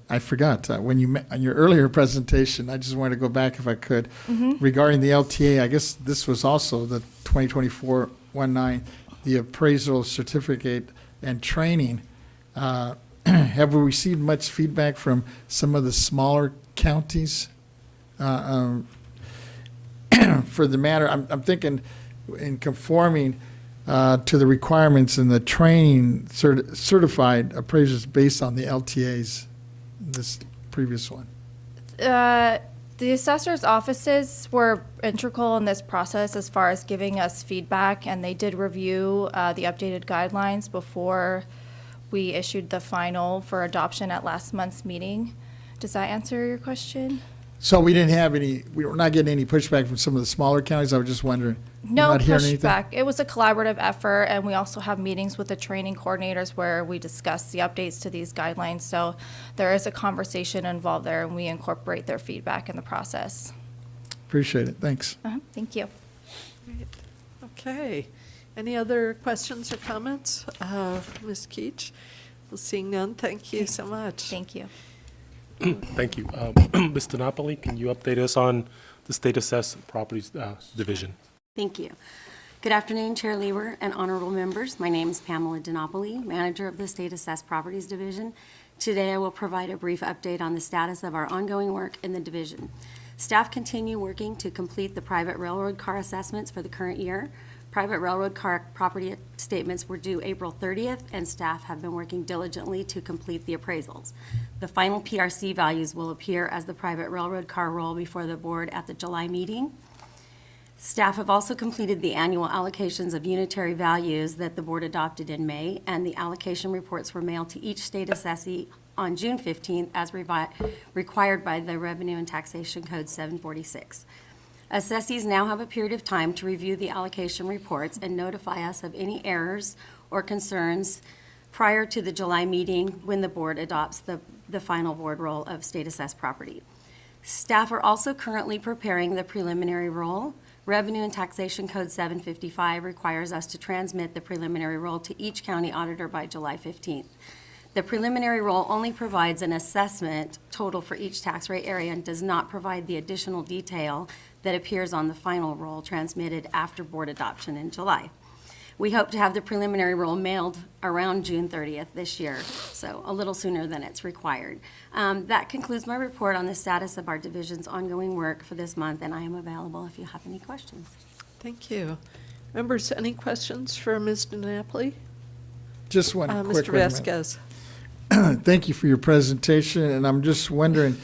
I forgot, when you, on your earlier presentation, I just wanted to go back if I could, regarding the LTA, I guess this was also the 2024-19, the appraisal certificate and training. Have we received much feedback from some of the smaller counties? For the matter, I'm thinking in conforming to the requirements in the training certified appraisers based on the LTAs, this previous one. The assessor's offices were integral in this process as far as giving us feedback, and they did review the updated guidelines before we issued the final for adoption at last month's meeting. Does that answer your question? So we were not getting any pushback from some of the smaller counties? I was just wondering. No Not hearing anything? pushback. It was a collaborative effort, and we also have meetings with the training coordinators where we discuss the updates to these guidelines. So there is a conversation involved there, and we incorporate their feedback in the process. Appreciate it. Thanks. Thank you. Okay. Any other questions or comments? Ms. Keach? Well, seeing none, thank you so much. Thank you. Thank you. Ms. DiNapoli, can you update us on the State Assessed Properties Division? Thank you. Good afternoon, Chair Lieber and honorable members. My name is Pamela DiNapoli, manager of the State Assessed Properties Division. Today, I will provide a brief update on the status of our ongoing work in the division. Staff continue working to complete the private railroad car assessments for the current year. Private railroad car property statements were due April 30th, and staff have been working diligently to complete the appraisals. The final PRC values will appear as the private railroad car roll before the board at the July meeting. Staff have also completed the annual allocations of unitary values that the board adopted in May, and the allocation reports were mailed to each state assessee on June 15th as required by the Revenue and Taxation Code 746. Assessees now have a period of time to review the allocation reports and notify us of any errors or concerns prior to the July meeting when the board adopts the final board roll of state assessed property. Staff are also currently preparing the preliminary roll. Revenue and Taxation Code 755 requires us to transmit the preliminary roll to each county auditor by July 15th. The preliminary roll only provides an assessment total for each tax rate area and does not provide the additional detail that appears on the final roll transmitted after board adoption in July. We hope to have the preliminary roll mailed around June 30th this year, so a little sooner than it's required. That concludes my report on the status of our division's ongoing work for this month, and I am available if you have any questions. Thank you. Members, any questions for Ms. DiNapoli? Just one quick Mr. one, ma'am. Vasquez. Thank you for your presentation, and I'm just wondering,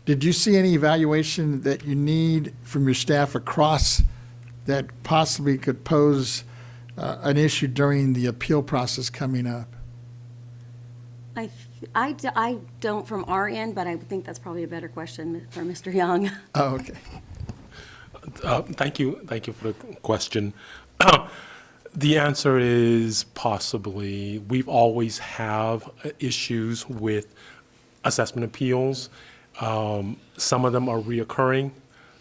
did you see any evaluation that you need from your staff across that possibly could pose an issue during the appeal process coming up? I don't from our end, but I think that's probably a better question for Mr. Young. Oh, okay. Thank you for the question. The answer is possibly. We've always have issues with assessment appeals. Some of them are reoccurring,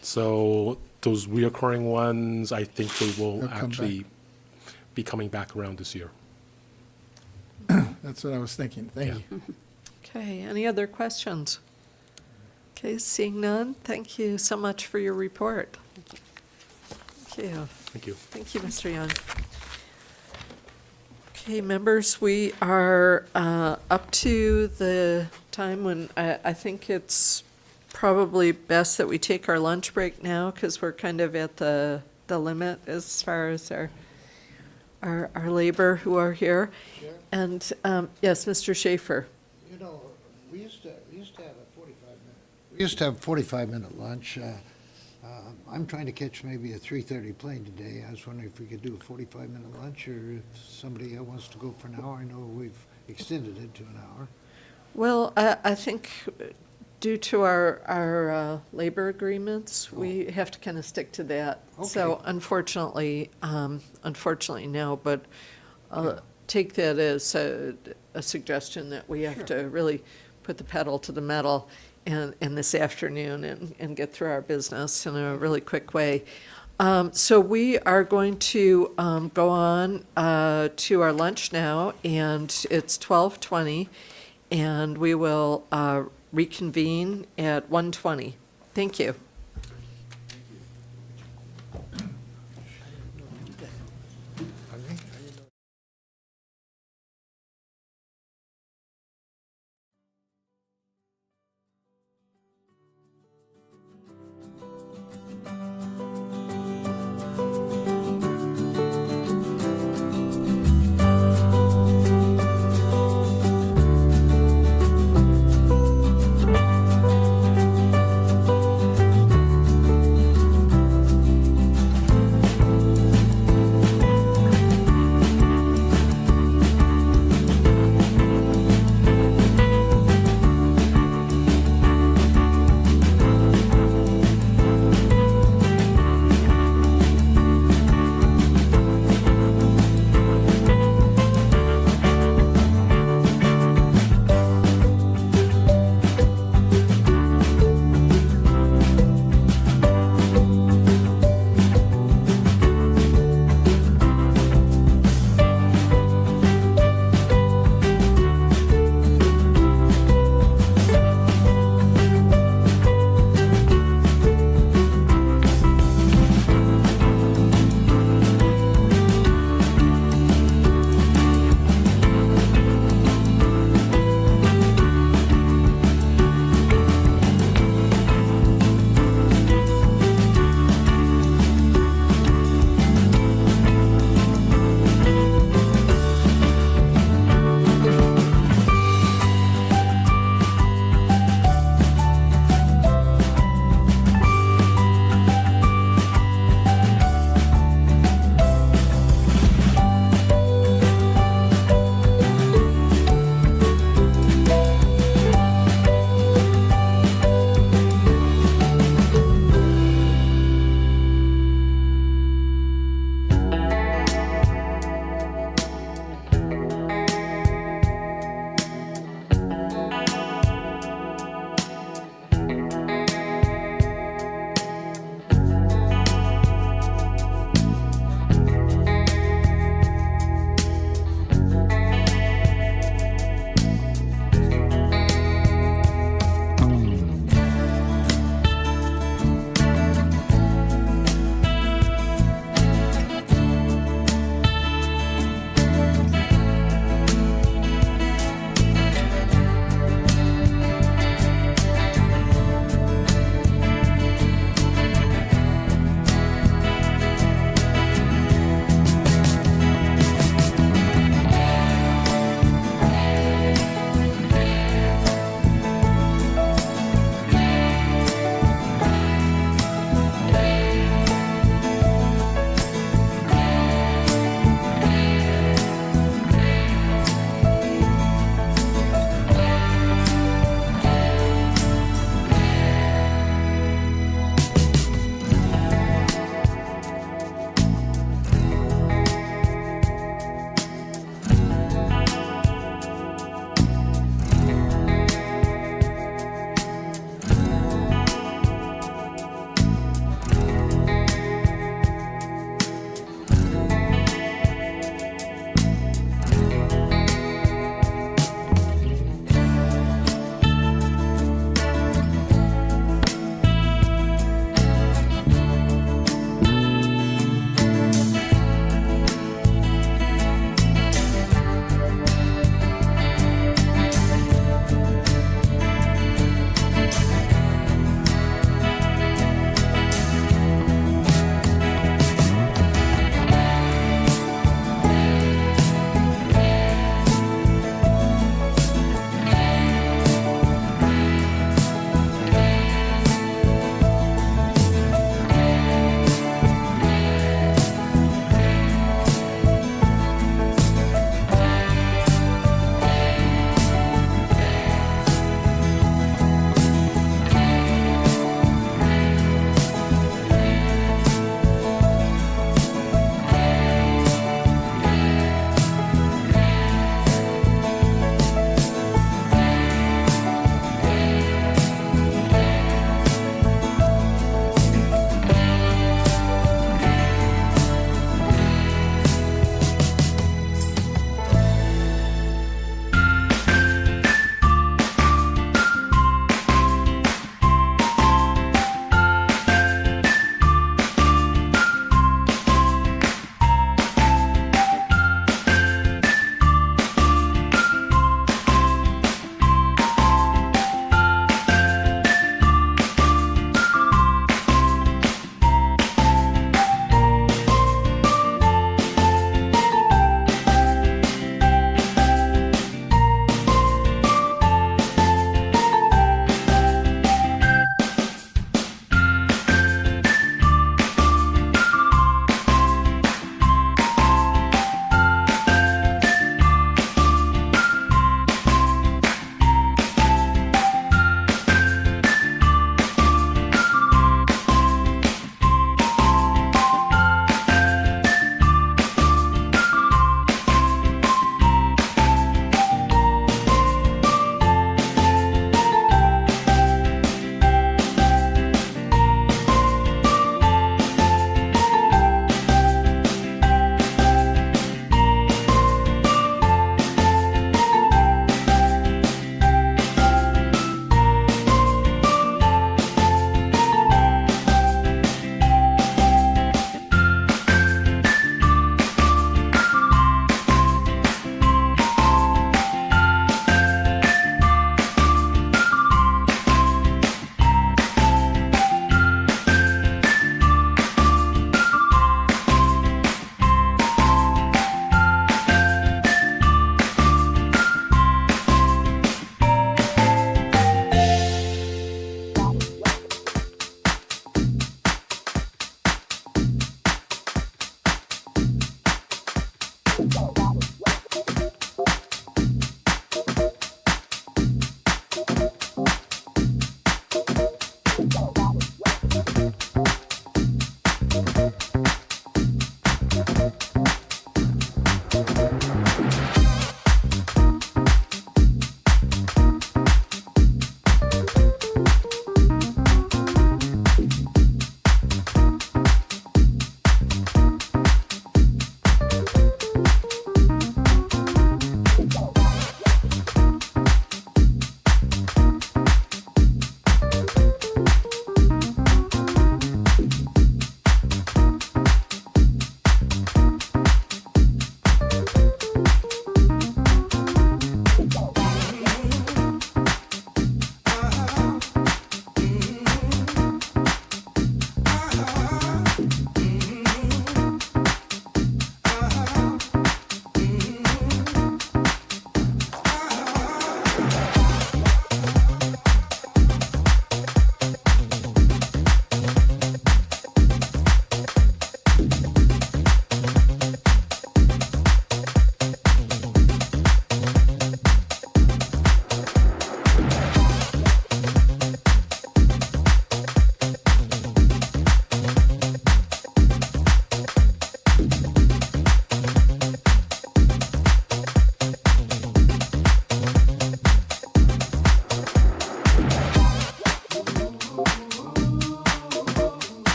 so those reoccurring ones, I think they will They'll come actually be coming back around this year. That's what I was thinking. Thank you. Okay, any other questions? Okay, seeing none, thank you so much for your report. Thank you. Thank you. Thank you, Mr. Young. Okay, members, we are up to the time when I think it's probably best that we take our lunch break now because we're kind of at the limit as far as our labor who are here. Sure. And yes, Mr. Schaefer. You know, we used to have a 45-minute. We used to have a 45-minute lunch. I'm trying to catch maybe a 3:30 plane today. I was wondering if we could do a 45-minute lunch, or if somebody wants to go for an hour. I know we've extended it to an hour. Well, I think due to our labor agreements, we have to kind of stick to that. So Okay. unfortunately, no, but I'll take that as a suggestion that we have to really put the pedal to the metal in this afternoon and get through our business in a really quick way. So we are going to go on to our lunch now, and it's 12:20, and we will reconvene at 1:20. Thank you.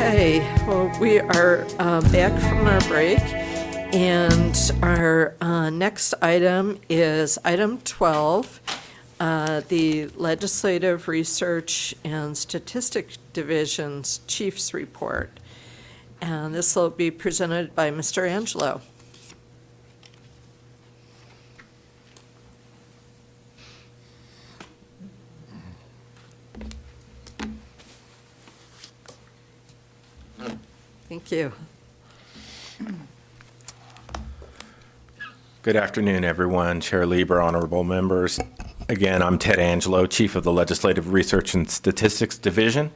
Okay, well, we are back from our break, and our next item is item 12, the Legislative Research and Statistic Division's Chief's Report. And this will be presented by Mr. Angelo. Thank you. Good afternoon, everyone. Chair Lieber, honorable members. Again, I'm Ted Angelo, Chief of the Legislative Research and Statistics Division.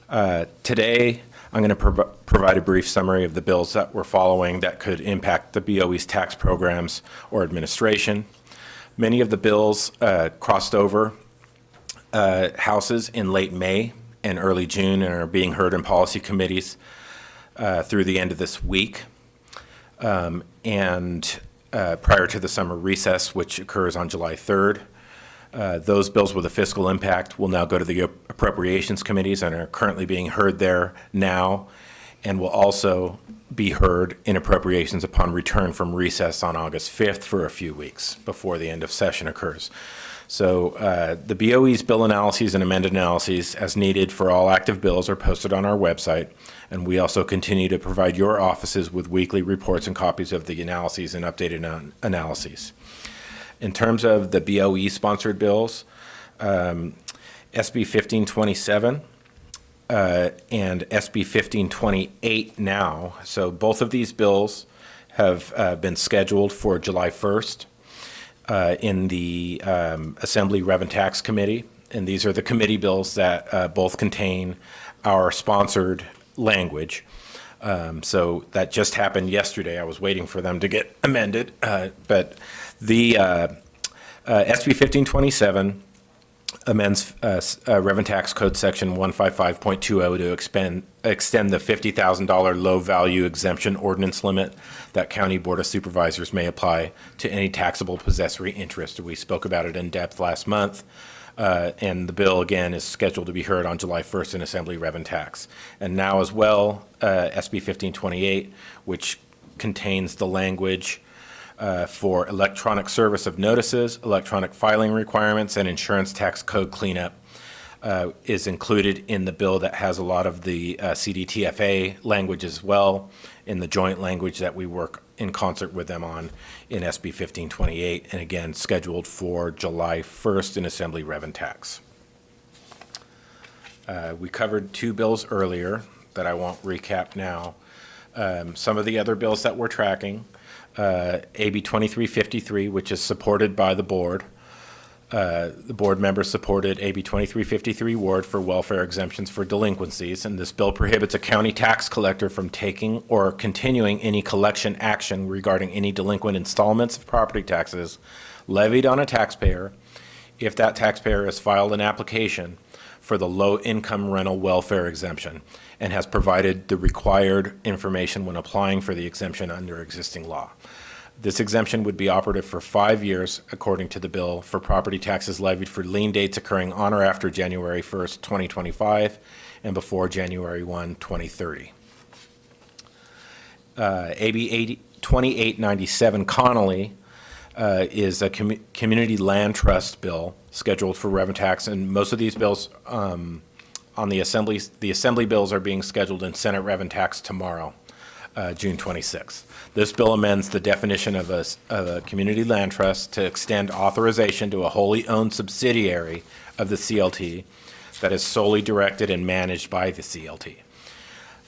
Today, I'm going to provide a brief summary of the bills that we're following that could impact the BOE's tax programs or administration. Many of the bills crossed over houses in late May and early June and are being heard in policy committees through the end of this week. And prior to the summer recess, which occurs on July 3rd. Those bills with a fiscal impact will now go to the appropriations committees and are currently being heard there now, and will also be heard in appropriations upon return from recess on August 5th for a few weeks before the end of session occurs. So the BOE's bill analyses and amended analyses as needed for all active bills are posted on our website, and we also continue to provide your offices with weekly reports and copies of the analyses and updated analyses. In terms of the BOE-sponsored bills, SB 1527 and SB 1528 now. So both of these bills have been scheduled for July 1st in the Assembly Rev and Tax Committee. And these are the committee bills that both contain our sponsored language. So that just happened yesterday. I was waiting for them to get amended, but the SB 1527 amends Rev and Tax Code Section 155.20 to extend the $50,000 low-value exemption ordinance limit that County Board of Supervisors may apply to any taxable possessory interest. We spoke about it in depth last month. And the bill, again, is scheduled to be heard on July 1st in Assembly Rev and Tax. And now as well, SB 1528, which contains the language for electronic service of notices, electronic filing requirements, and insurance tax code cleanup, is included in the bill that has a lot of the CDTFA language as well, in the joint language that we work in concert with them on in SB 1528, and again, scheduled for July 1st in Assembly Rev and Tax. We covered two bills earlier that I won't recap now. Some of the other bills that we're tracking, AB 2353, which is supported by the board. The board members supported AB 2353 Ward for welfare exemptions for delinquencies, and this bill prohibits a county tax collector from taking or continuing any collection action regarding any delinquent installments of property taxes levied on a taxpayer if that taxpayer has filed an application for the low-income rental welfare exemption and has provided the required information when applying for the exemption under existing law. This exemption would be operative for 5 years, according to the bill, for property taxes levied for lien dates occurring on or after January 1st, 2025, and before January 1, 2030. AB 2897 Connolly is a community land trust bill scheduled for Rev and Tax, and most of these bills on the assembly bills are being scheduled in Senate Rev and Tax tomorrow, June 26th. This bill amends the definition of a community land trust to extend authorization to a wholly owned subsidiary of the CLT that is solely directed and managed by the CLT.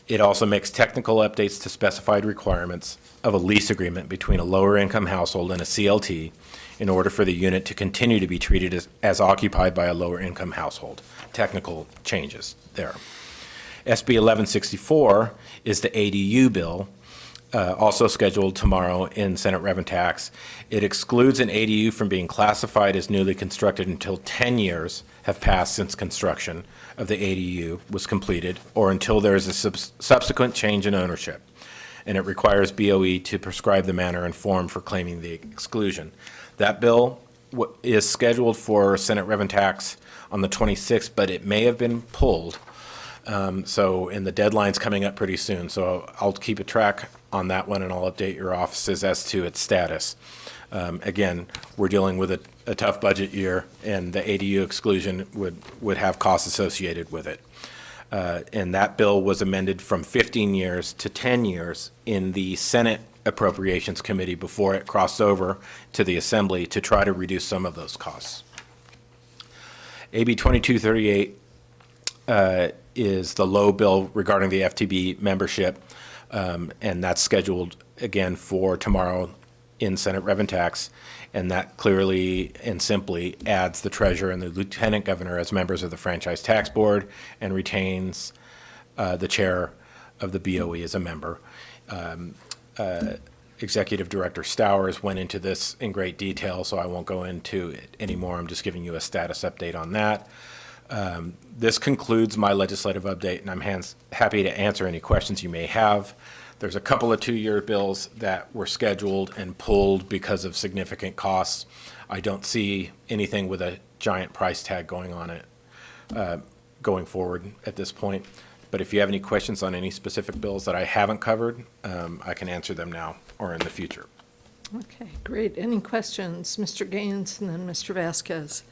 It also makes technical updates to specified requirements of a lease agreement between a lower income household and a CLT in order for the unit to continue to be treated as occupied by a lower income household. Technical changes there. SB 1164 is the ADU bill, also scheduled tomorrow in Senate Rev and Tax. It excludes an ADU from being classified as newly constructed until 10 years have passed since construction of the ADU was completed, or until there is a subsequent change in ownership. And it requires BOE to prescribe the manner and form for claiming the exclusion. That bill is scheduled for Senate Rev and Tax on the 26th, but it may have been pulled And the deadline's coming up pretty soon, so I'll keep a track on that one, and I'll update your offices as to its status. Again, we're dealing with a tough budget year, and the ADU exclusion would have costs associated with it. And that bill was amended from 15 years to 10 years in the Senate Appropriations Committee before it crossed over to the Assembly to try to reduce some of those costs. AB 2238 is the low bill regarding the FTB membership, and that's scheduled again for tomorrow in Senate Rev and Tax, and that clearly and simply adds the treasurer and the lieutenant governor as members of the Franchise Tax Board and retains the chair of the BOE as a member. Executive Director Stowers went into this in great detail, so I won't go into it anymore. I'm just giving you a status update on that. This concludes my legislative update, and I'm happy to answer any questions you may have. There's a couple of two-year bills that were scheduled and pulled because of significant costs. I don't see anything with a giant price tag going on it going forward at this point. But if you have any questions on any specific bills that I haven't covered, I can answer them now or in the future. Okay, great. Any questions? Mr. Gaines and then Mr. Vasquez.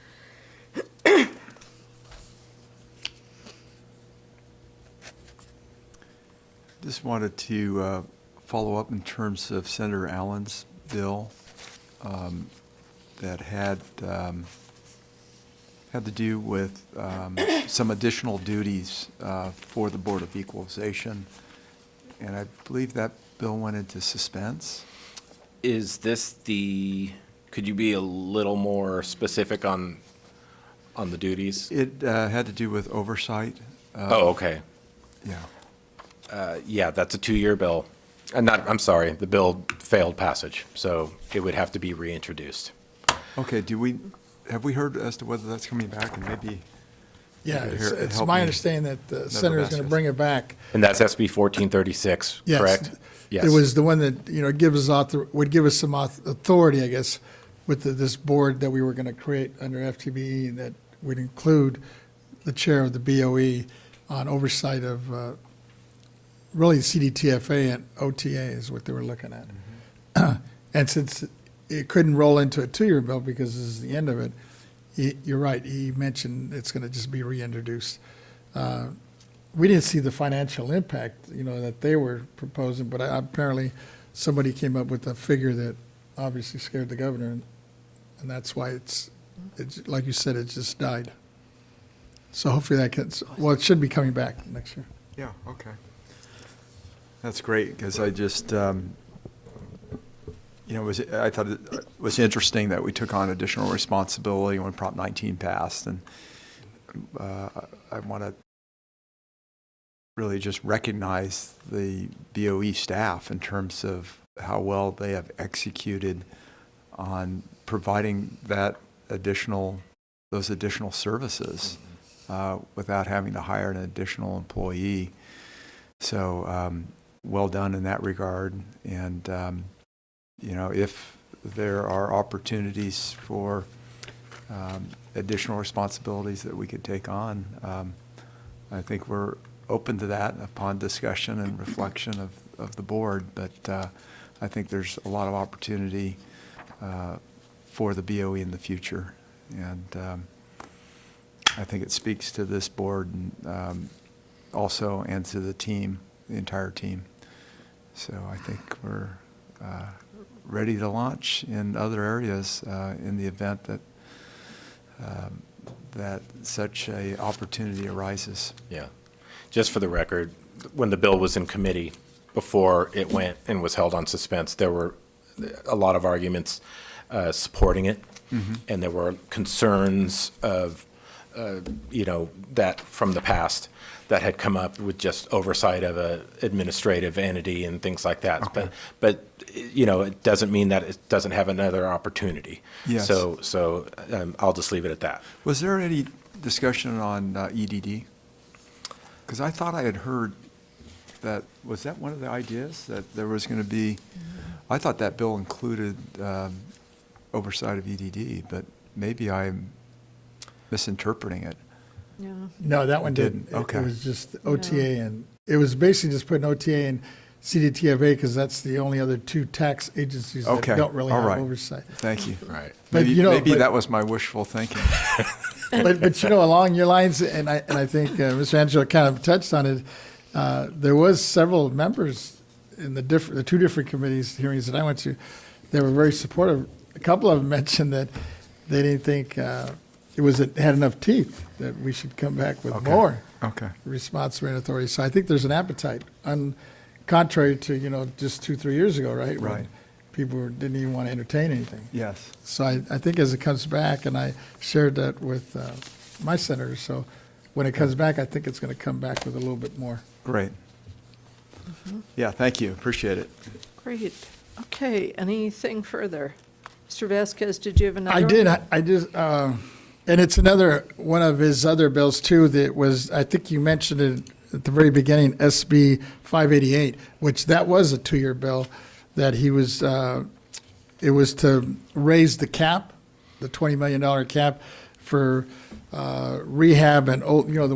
Just wanted to follow up in terms of Senator Allen's bill that had to do with some additional duties for the Board of Equalization. And I believe that bill went into suspense. Is this could you be a little more specific on the duties? It had to do with oversight. Oh, okay. Yeah. Yeah, that's a two-year bill. I'm sorry, the bill failed passage, so it would have to be reintroduced. Okay, have we heard as to whether that's coming back, and maybe? Yeah, maybe it's help my me. understanding that the senator is going to bring it back. And that's SB 1436, Yes. correct? Yes. It was the one that, would give us some authority, I guess, with this board that we were going to create under FTBE that would include the chair of the BOE on oversight of really CDTFA and OTA is what they were looking at. Mm-hmm. And since it couldn't roll into a two-year bill because this is the end of it, you're right, he mentioned it's going to just be reintroduced. We didn't see the financial impact, that they were proposing, but apparently somebody came up with a figure that obviously scared the governor, and that's why it's like you said, it just died. So hopefully it should be coming back next year. Yeah, okay. That's great, because I just, I thought it was interesting that we took on additional responsibility when Prop 19 passed, and I want to really just recognize the BOE staff in terms of how well they have executed on providing those additional services without having to hire an additional employee. So well done in that regard. And, if there are opportunities for additional responsibilities that we could take on, I think we're open to that upon discussion and reflection of the board. But I think there's a lot of opportunity for the BOE in the future. And I think it speaks to this board and also and to the team, the entire team. So I think we're ready to launch in other areas in the event that such a opportunity arises. Yeah. Just for the record, when the bill was in committee, before it went and was held on suspense, there were a lot of arguments supporting it, and there were concerns of, that from the past that had come up with just oversight of a administrative entity and things like that. Okay. But it doesn't mean that it doesn't have another opportunity. Yes. So I'll just leave it at that. Was there any discussion on EDD? Because I thought I had heard was that one of the ideas, that there was going to be, I thought that bill included oversight of EDD, but maybe I'm misinterpreting it. Yeah. No, that one Didn't, didn't. okay. It was just OTA, and it was basically just putting OTA and CDTFA because that's the only other two tax agencies that Okay, don't really all have right. oversight. Thank you. Right. But, Maybe, you know, maybe but- that was my wishful thinking. But you know, along your lines, and I think Mr. Angelo kind of touched on it, there was several members in the two different committees hearings that I went to that were very supportive. A couple of them mentioned that they didn't think it had enough teeth, that we should come back with Okay. more Okay. responsibility and authority. So I think there's an appetite, contrary to, just 2-3 years ago, right? when Right. People didn't even want to entertain anything. Yes. So I think as it comes back, and I shared that with my senators, so when it comes back, I think it's going to come back with a little bit more. Great. Yeah, thank you. Appreciate it. Great. Okay, anything further? Mr. Vasquez, did you have another? I one? did. I just, and it's another one of his other bills too. That was, I think you mentioned it at the very beginning, SB 588, which that was a 2-year bill. That he was, it was to raise the cap, the $20 million cap for rehab and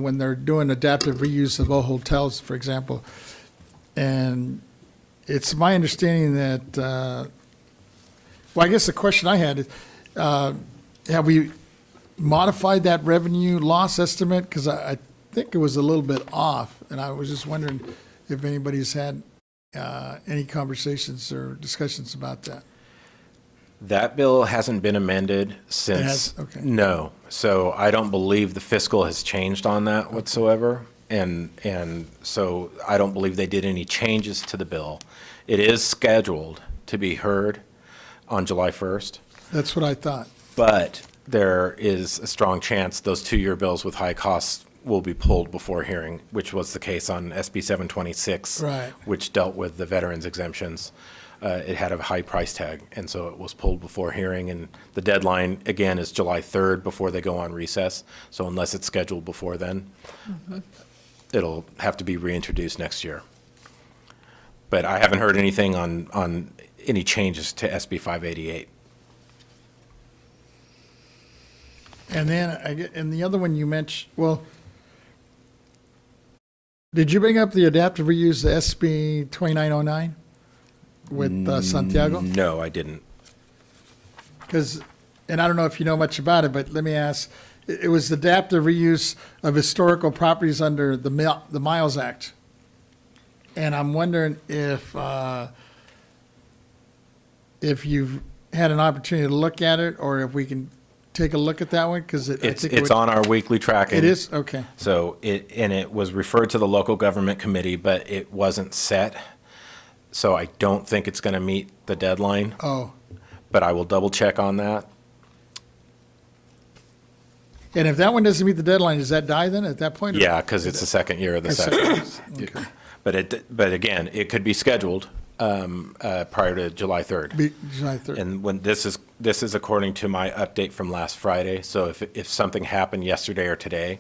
when they're doing adaptive reuse of old hotels, for example. And it's my understanding that, well, I guess the question I had is, have we modified that revenue loss estimate? Because I think it was a little bit off, and I was just wondering if anybody's had any conversations or discussions about that. That bill hasn't been amended since. Okay. No. So I don't believe the fiscal has changed on that whatsoever. And so I don't believe they did any changes to the bill. It is scheduled to be heard on July 1st, That's what I thought. but there is a strong chance those 2-year bills with high costs will be pulled before hearing, which was the case on SB 726, Right. which dealt with the veterans exemptions. It had a high price tag, and so it was pulled before hearing, and the deadline, again, is July 3rd before they go on recess. So unless it's scheduled before then, it'll have to be reintroduced next year. But I haven't heard anything on any changes to SB 588. And then, and the other one you mentioned, well, did you bring up the adaptive reuse, the SB 2909 with Santiago? No, I didn't. Because, and I don't know if you know much about it, but let me ask, it was adaptive reuse of historical properties under the Miles Act. And I'm wondering if you've had an opportunity to look at it, or if we can take a look at that one, because It's on our weekly tracking. It is? Okay. So it was referred to the local government committee, but it wasn't set. So I don't think it's going to meet the deadline, Oh, but I will double check on that. and if that one doesn't meet the deadline, does that die then at that point? or- Yeah, because it's the second year of the session. Okay. But again, it could be scheduled prior to July 3rd. July 3rd. And when this is according to my update from last Friday. So if something happened yesterday or today,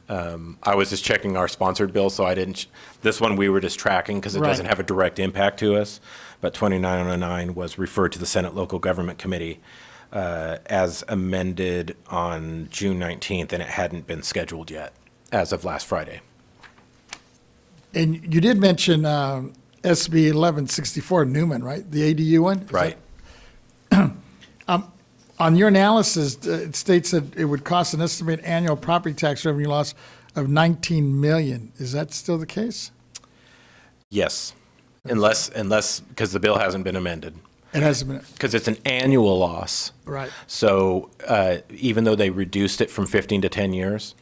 I was just checking our sponsored bill, so I didn't. This one we were just tracking because it Right. doesn't have a direct impact to us. But 2909 was referred to the Senate Local Government Committee as amended on June 19th, and it hadn't been scheduled yet as of last Friday. And you did mention SB 1164 Newman, right? The ADU one? Is Right. On your analysis, it states that it would cost an estimated annual property tax revenue loss of 19 million. Is that still the case? Yes, unless because the bill hasn't been amended. It hasn't been, Because it's an annual loss. right. So even though they reduced it from 15 to 10 years,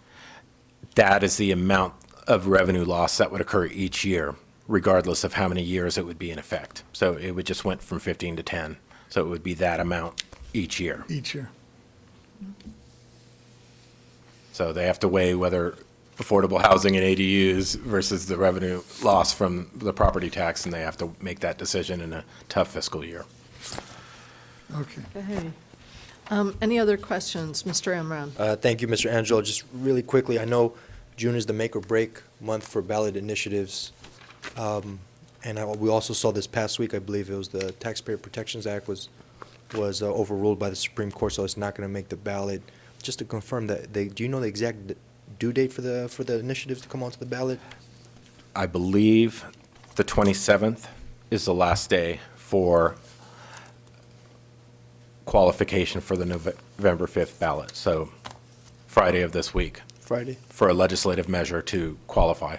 that is the amount of revenue loss that would occur each year, regardless of how many years it would be in effect. So it would just went from 15 to 10. So it would be that amount each year. Each year. So they have to weigh whether affordable housing and ADUs versus the revenue loss from the property tax, and they have to make that decision in a tough fiscal year. Okay. Okay. Any other questions? Mr. Amram? Thank you, Mr. Angelo. Just really quickly, I know June is the make or break month for ballot initiatives. We also saw this past week, I believe it was the Taxpayer Protections Act was overruled by the Supreme Court, so it's not going to make the ballot. Just to confirm that, do you know the exact due date for the initiatives to come onto the ballot? I believe the 27th is the last day for qualification for the November 5th ballot, so Friday of this week, Friday? for a legislative measure to qualify,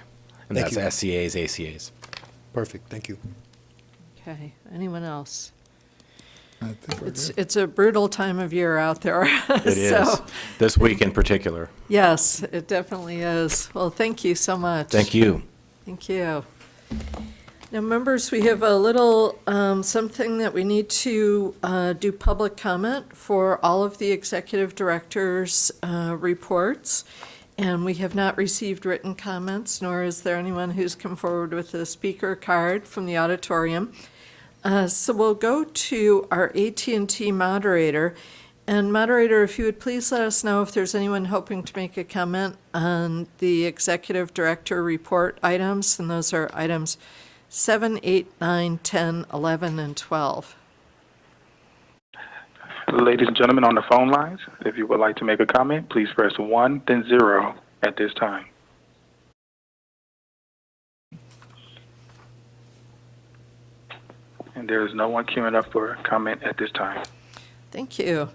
and Thank that's you. SCAs, ACAs. Perfect, thank you. Okay, anyone else? I think we're good. It's a brutal time of year out there. It is, this week in particular. Yes, it definitely is. Well, thank you so much. Thank you. Thank you. Now, members, we have a little something that we need to do public comment for all of the executive directors' reports. And we have not received written comments, nor is there anyone who's come forward with a speaker card from the auditorium. So we'll go to our AT&T moderator. And moderator, if you would please let us know if there's anyone hoping to make a comment on the executive director report items, and those are items 7, 8, 9, 10, 11, and 12. Ladies and gentlemen on the phone lines, if you would like to make a comment, please press 1, then 0 at this time. And there is no one queuing up for comment at this time. Thank you.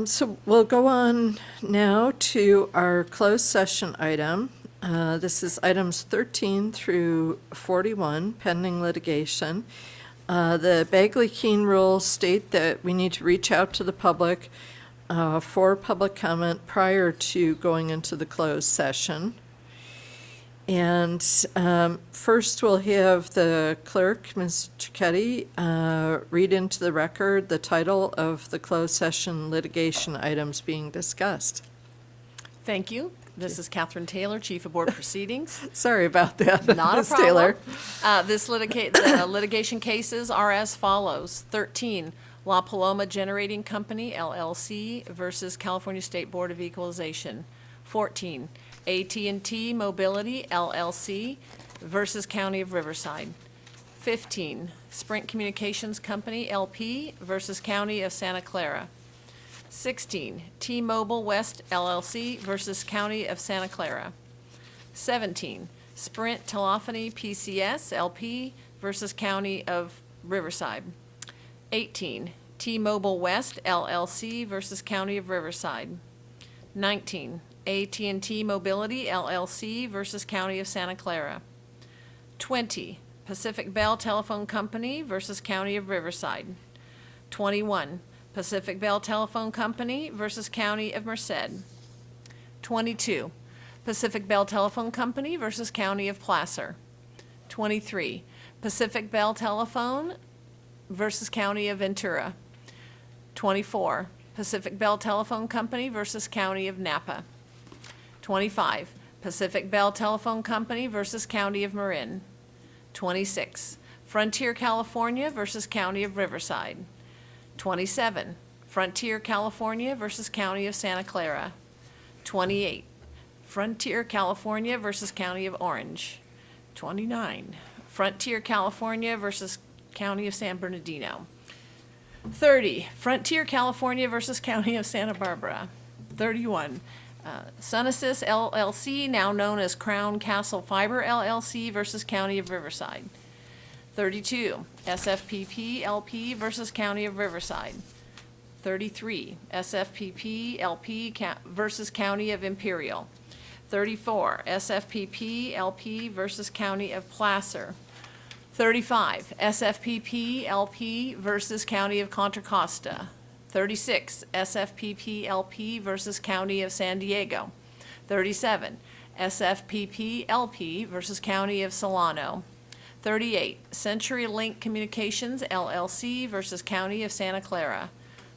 So we'll go on now to our closed session item. This is items 13 through 41, pending litigation. The Bagley-Keene rules state that we need to reach out to the public for public comment prior to going into the closed session. And first, we'll have the clerk, Ms. Cicchetti, read into the record the title of the closed session litigation items being discussed. Thank you. This is Catherine Taylor, Chief of Board Proceedings. Sorry about that, Not a Ms. problem. Taylor. The litigation cases are as follows. 13, La Paloma Generating Company, LLC versus California State Board of Equalization. 14, AT&T Mobility, LLC versus County of Riverside. 15, Sprint Communications Company, LP versus County of Santa Clara. 16, T-Mobile West, LLC versus County of Santa Clara. 17, Sprint Telephony, PCS, LP versus County of Riverside. 18, T-Mobile West, LLC versus County of Riverside. 19, AT&T Mobility, LLC versus County of Santa Clara. 20, Pacific Bell Telephone Company versus County of Riverside. 21, Pacific Bell Telephone Company versus County of Merced. 22, Pacific Bell Telephone Company versus County of Placer. 23, Pacific Bell Telephone versus County of Ventura. 24, Pacific Bell Telephone Company versus County of Napa. 25, Pacific Bell Telephone Company versus County of Marin. 26, Frontier California versus County of Riverside. 27, Frontier California versus County of Santa Clara. 28, Frontier California versus County of Orange. 29, Frontier California versus County of San Bernardino. 30, Frontier California versus County of Santa Barbara. 31, Sunasis LLC, now known as Crown Castle Fiber LLC versus County of Riverside. 32, SFPP LP versus County of Riverside. 33, SFPP LP versus County of Imperial. 34, SFPP LP versus County of Placer. 35, SFPP LP versus County of Contra Costa. 36, SFPP LP versus County of San Diego. 37, SFPP LP versus County of Solano. 38, CenturyLink Communications LLC versus County of Santa Clara.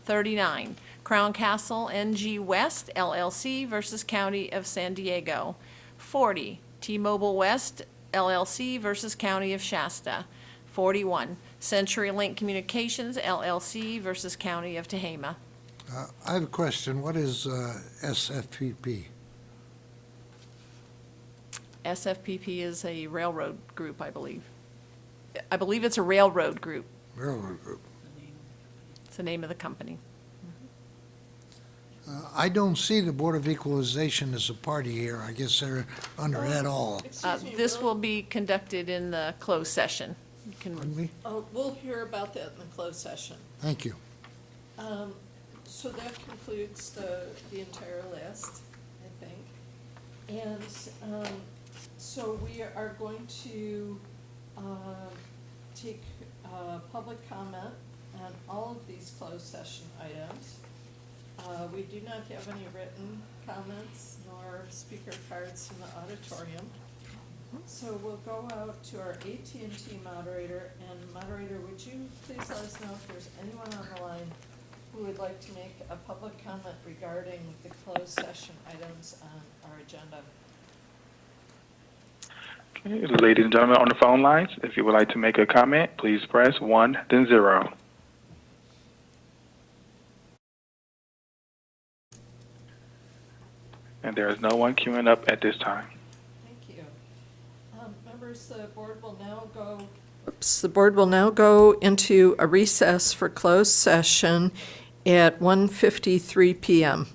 39, Crown Castle NG West LLC versus County of San Diego. 40, T-Mobile West LLC versus County of Shasta. 41, CenturyLink Communications LLC versus County of Tehama. I have a question. What is SFPP? SFPP is a railroad group, I believe. I believe it's a railroad group. Railroad group. It's the name of the company. I don't see the Board of Equalization as a party here. I guess they're under et al. This will be conducted in the closed session. You can- Pardon me? We'll hear about that in the closed session. Thank you. So that concludes the entire list, I think. And so we are going to take public comment on all of these closed session items. We do not have any written comments nor speaker cards in the auditorium. So we'll go out to our AT&T moderator, and moderator, would you please let us know if there's anyone on the line who would like to make a public comment regarding the closed session items on our agenda? Okay, ladies and gentlemen on the phone lines, if you would like to make a comment, please press 1, then 0. And there is no one queuing up at this time. Thank you. Members, the board will now go into a recess for closed session at 1:53 p.m.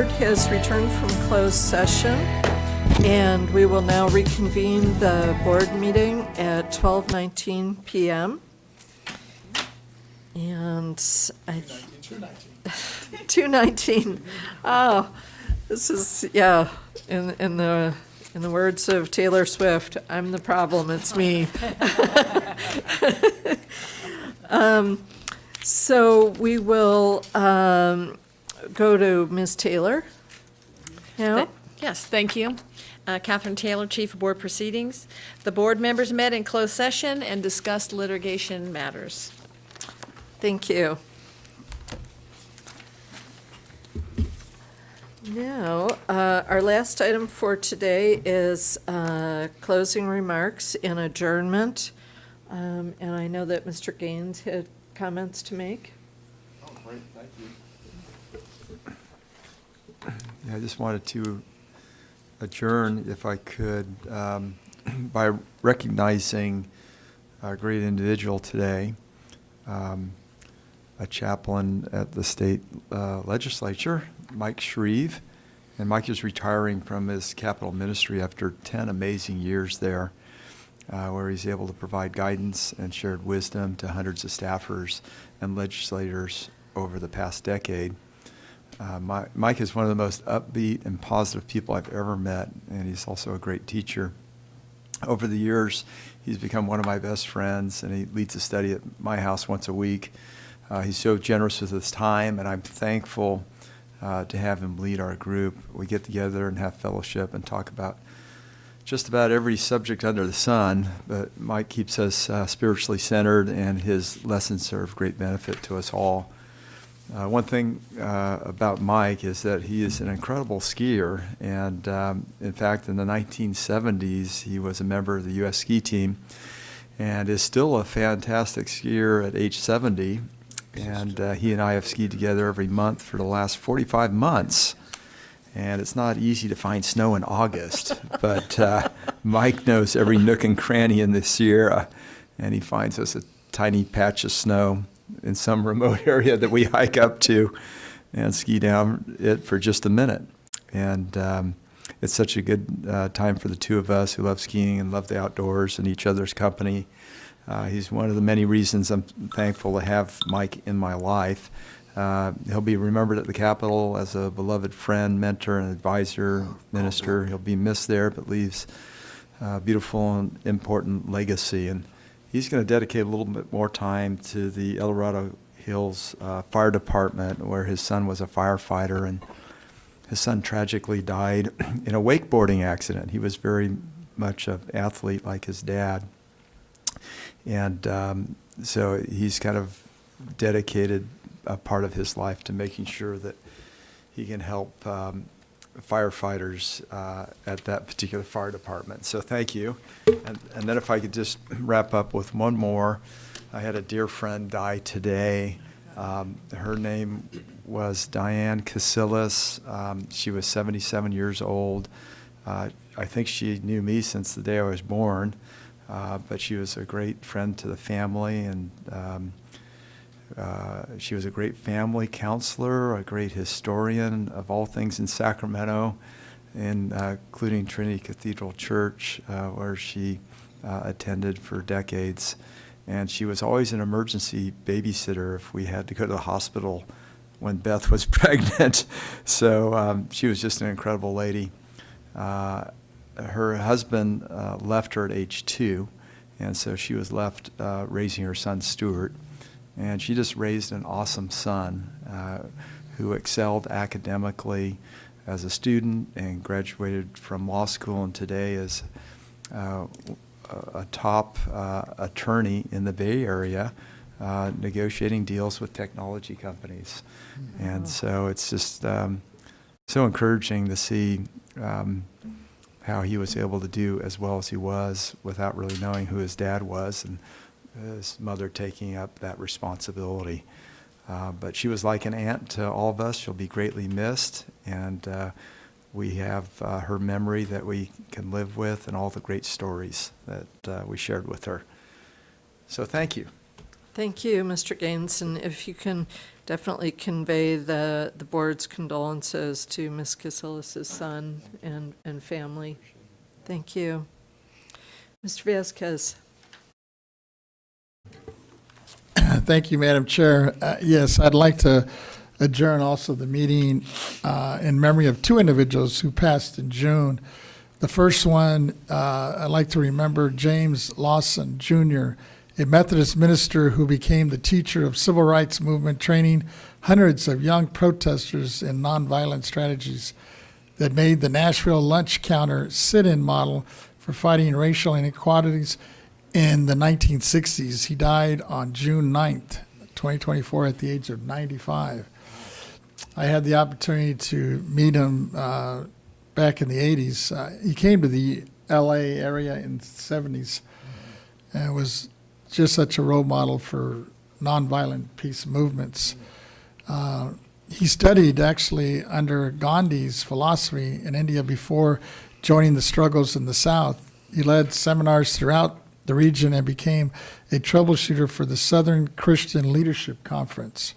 board has returned from closed session, and we will now reconvene the board meeting at 12:19 p.m. And 2:19. Oh, this is, yeah, in the words of Taylor Swift, I'm the problem, it's me. So we will go to Ms. Taylor now. Yes, thank you. Catherine Taylor, Chief of Board Proceedings. The board members met in closed session and discussed litigation matters. Thank you. Now, our last item for today is closing remarks and adjournment. And I know that Mr. Gaines had comments to make. Oh, great, thank you. Yeah, I just wanted to adjourn, if I could, by recognizing a great individual today, a chaplain at the state legislature, Mike Shreve. And Mike is retiring from his Capitol ministry after 10 amazing years there, where he's able to provide guidance and shared wisdom to hundreds of staffers and legislators over the past decade. Mike is one of the most upbeat and positive people I've ever met, and he's also a great teacher. Over the years, he's become one of my best friends, and he leads a study at my house once a week. He's so generous with his time, and I'm thankful to have him lead our group. We get together and have fellowship and talk about just about every subject under the sun, but Mike keeps us spiritually centered, and his lessons are of great benefit to us all. One thing about Mike is that he is an incredible skier, and in fact, in the 1970s, he was a member of the U.S. ski team and is still a fantastic skier at age 70, and he and I have skied together every month for the last 45 months. And it's not easy to find snow in August, but Mike knows every nook and cranny in the Sierra, and he finds us a tiny patch of snow in some remote area that we hike up to and ski down it for just a minute. And it's such a good time for the two of us who love skiing and love the outdoors and each other's company. He's one of the many reasons I'm thankful to have Mike in my life. He'll be remembered at the Capitol as a beloved friend, mentor, and advisor, minister. He'll be missed there, but leaves a beautiful and important legacy. And he's going to dedicate a little bit more time to the El Dorado Hills Fire Department, where his son was a firefighter, and his son tragically died in a wakeboarding accident. He was very much an athlete like his dad. And so he's kind of dedicated a part of his life to making sure that he can help firefighters at that particular fire department. So thank you. And then if I could just wrap up with one more. I had a dear friend die today. Her name was Diane Casillas. She was 77 years old. I think she knew me since the day I was born, but she was a great friend to the family, and she was a great family counselor, a great historian of all things in Sacramento, including Trinity Cathedral Church, where she attended for decades. And she was always an emergency babysitter if we had to go to the hospital when Beth was pregnant. So she was just an incredible lady. Her husband left her at age 2, and so she was left raising her son, Stuart. And she just raised an awesome son who excelled academically as a student and graduated from law school, and today is a top attorney in the Bay Area negotiating deals with technology companies. Mm-hmm. And so it's just so encouraging to see how he was able to do as well as he was without really knowing who his dad was, and his mother taking up that responsibility. But she was like an aunt to all of us. She'll be greatly missed, and we have her memory that we can live with and all the great stories that we shared with her. So thank you. Thank you, Mr. Gaines, and if you can definitely convey the board's condolences to Ms. Casillas' son and family. Thank you. Mr. Vasquez. Thank you, Madam Chair. Yes, I'd like to adjourn also the meeting in memory of two individuals who passed in June. The first one, I'd like to remember James Lawson, Jr., a Methodist minister who became the teacher of civil rights movement, training hundreds of young protesters in nonviolent strategies that made the Nashville lunch counter sit-in model for fighting racial inequalities in the 1960s. He died on June 9th, 2024, at the age of 95. I had the opportunity to meet him back in the 80s. He came to the LA area in the 70s and was just such a role model for nonviolent peace movements. He studied actually under Gandhi's philosophy in India before joining the struggles in the South. He led seminars throughout the region and became a troubleshooter for the Southern Christian Leadership Conference.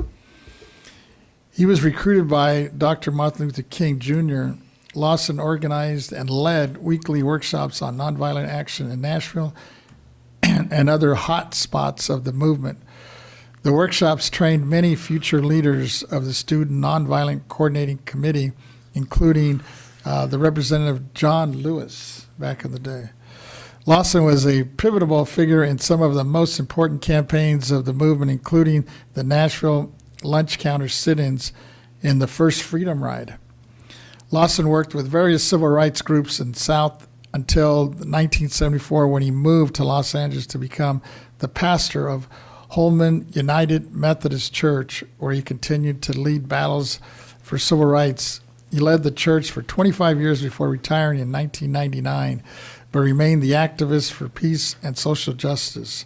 He was recruited by Dr. Martin Luther King Jr. Lawson organized and led weekly workshops on nonviolent action in Nashville and other hot spots of the movement. The workshops trained many future leaders of the Student Nonviolent Coordinating Committee, including the Representative John Lewis back in the day. Lawson was a pivotal figure in some of the most important campaigns of the movement, including the Nashville lunch counter sit-ins in the first Freedom Ride. Lawson worked with various civil rights groups in South until 1974, when he moved to Los Angeles to become the pastor of Holman United Methodist Church, where he continued to lead battles for civil rights. He led the church for 25 years before retiring in 1999, but remained the activist for peace and social justice.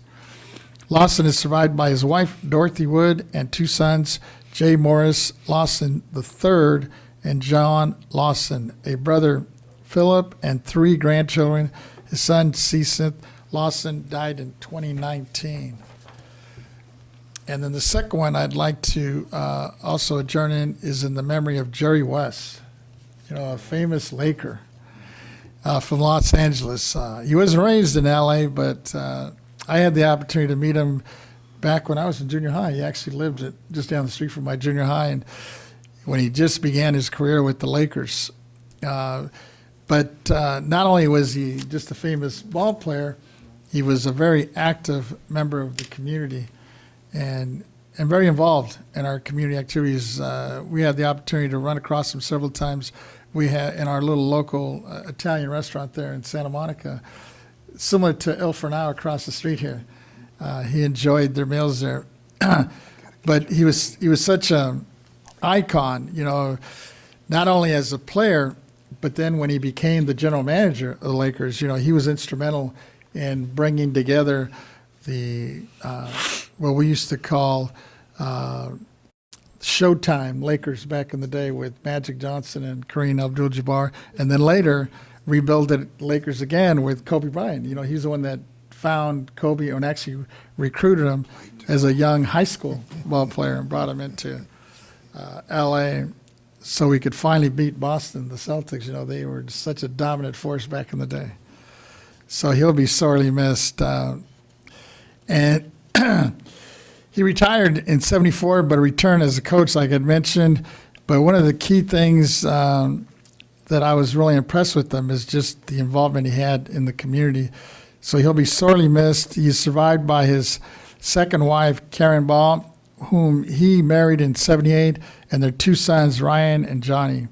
Lawson is survived by his wife, Dorothy Wood, and two sons, Jay Morris Lawson III and John Lawson, a brother, Philip, and three grandchildren. His son, Cecil Lawson, died in 2019. And then the second one I'd like to also adjourn in is in the memory of Jerry West, a famous Laker from Los Angeles. He wasn't raised in LA, but I had the opportunity to meet him back when I was in junior high. He actually lived just down the street from my junior high, and when he just began his career with the Lakers. But not only was he just a famous ball player, he was a very active member of the community and very involved in our community activities. We had the opportunity to run across him several times. We had in our little local Italian restaurant there in Santa Monica, similar to Il Fornao across the street here. He enjoyed their meals there. But he was such an icon, not only as a player, but then when he became the general manager of the Lakers, he was instrumental in bringing together the what we used to call Showtime Lakers back in the day with Magic Johnson and Kareem Abdul-Jabbar, and then later rebuilt the Lakers again with Kobe Bryant. He's the one that found Kobe and actually recruited him as a young high school ball player and brought him into L.A. so we could finally beat Boston, the Celtics. They were such a dominant force back in the day. So he'll be sorely missed. And he retired in 74, but returned as a coach, like I'd mentioned. But one of the key things that I was really impressed with him is just the involvement he had in the community. So he'll be sorely missed. He's survived by his second wife, Karen Ball, whom he married in 78, and their two sons, Ryan and Johnny.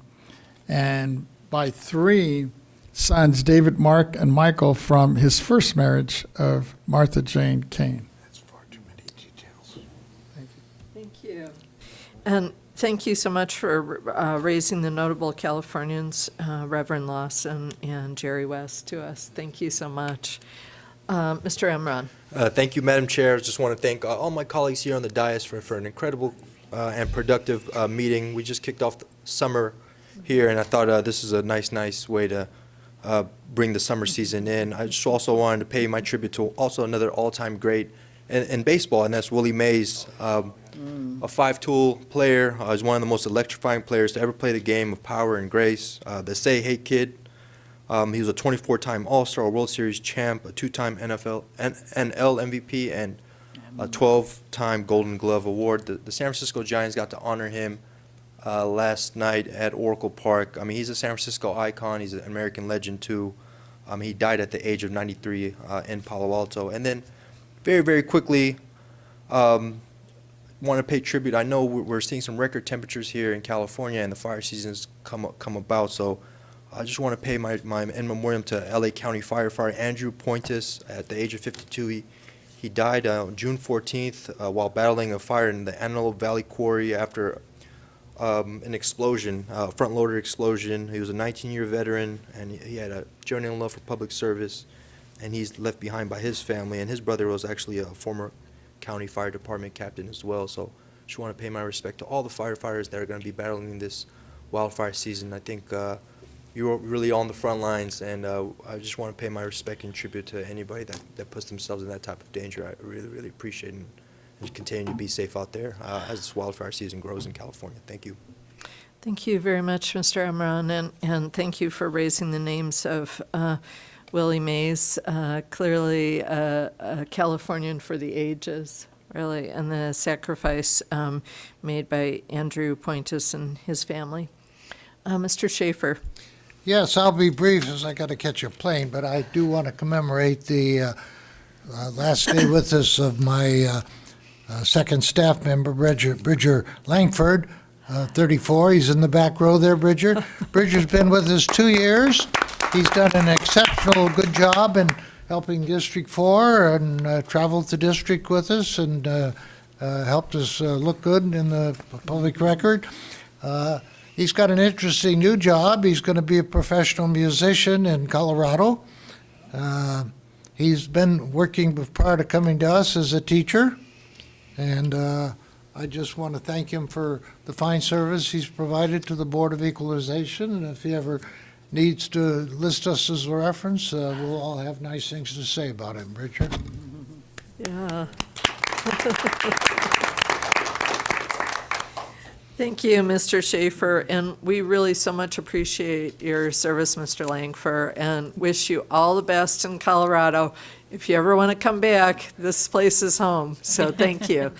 And by three sons, David, Mark, and Michael, from his first marriage of Martha Jane Kane. That's far too many details. Thank you. And thank you so much for raising the notable Californians, Reverend Lawson and Jerry West, to us. Thank you so much. Mr. Emron. Thank you, Madam Chair. I just want to thank all my colleagues here on the dais for an incredible and productive meeting. We just kicked off the summer here, and I thought this is a nice way to bring the summer season in. I just also wanted to pay my tribute to also another all-time great, in baseball, and that's Willie Mays, a five-tool player. He's one of the most electrifying players to ever play the game of power and grace. The Say Hey Kid. He was a 24-time All-Star, a World Series champ, a 2-time NL MVP, and a 12-time Golden Glove Award. The San Francisco Giants got to honor him last night at Oracle Park. I mean, he's a San Francisco icon. He's an American legend, too. He died at the age of 93 in Palo Alto. And then very, very quickly, want to pay tribute. I know we're seeing some record temperatures here in California, and the fire season's come about, so I just want to pay my in memoriam to LA County firefighter Andrew Pointis at the age of 52. He died June 14th while battling a fire in the Antelope Valley Quarry after an explosion, front-loader explosion. He was a 19-year veteran, and he had a genuine love for public service, and he's left behind by his family, and his brother was actually a former county fire department captain as well. So just want to pay my respect to all the firefighters that are going to be battling this wildfire season. I think you're really on the front lines, and I just want to pay my respect and tribute to anybody that puts themselves in that type of danger. I really, really appreciate it, and continue to be safe out there as this wildfire season grows in California. Thank you. Thank you very much, Mr. Amron, and thank you for raising the names of Willie Mays, clearly a Californian for the ages, really, and the sacrifice made by Andrew Pointis and his family. Mr. Schaefer. Yes, I'll be brief as I got to catch a plane, but I do want to commemorate the last day with us of my second staff member, Bridger Langford, 34. He's in the back row there, Bridger. Bridger's been with us 2 years. He's done an exceptional good job in helping District 4 and traveled the district with us and helped us look good in the public record. He's got an interesting new job. He's going to be a professional musician in Colorado. He's been working prior to coming to us as a teacher, and I just want to thank him for the fine service he's provided to the Board of Equalization, and if he ever needs to list us as a reference, we'll all have nice things to say about him. Richard? Yeah. Thank you, Mr. Schaefer, and we really so much appreciate your service, Mr. Langford, and wish you all the best in Colorado. If you ever want to come back, this place is home, so thank you.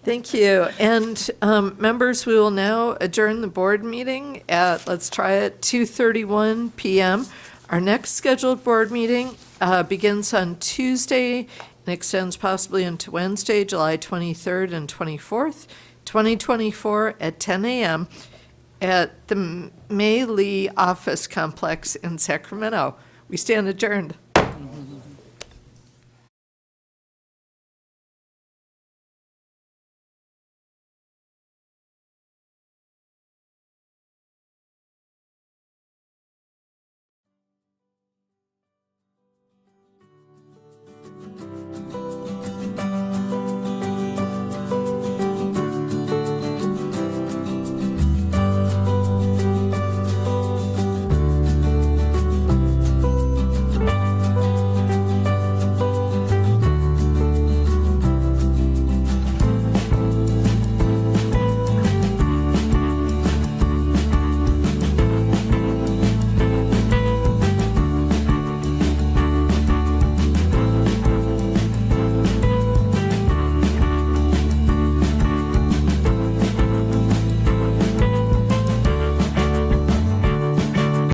Thank you. And members, we will now adjourn the board meeting at, let's try it, 2:31 p.m. Our next scheduled board meeting begins on Tuesday and extends possibly into Wednesday, July 23rd and 24th, 2024 at 10 a.m. at the May Lee Office Complex in Sacramento. We stand adjourned.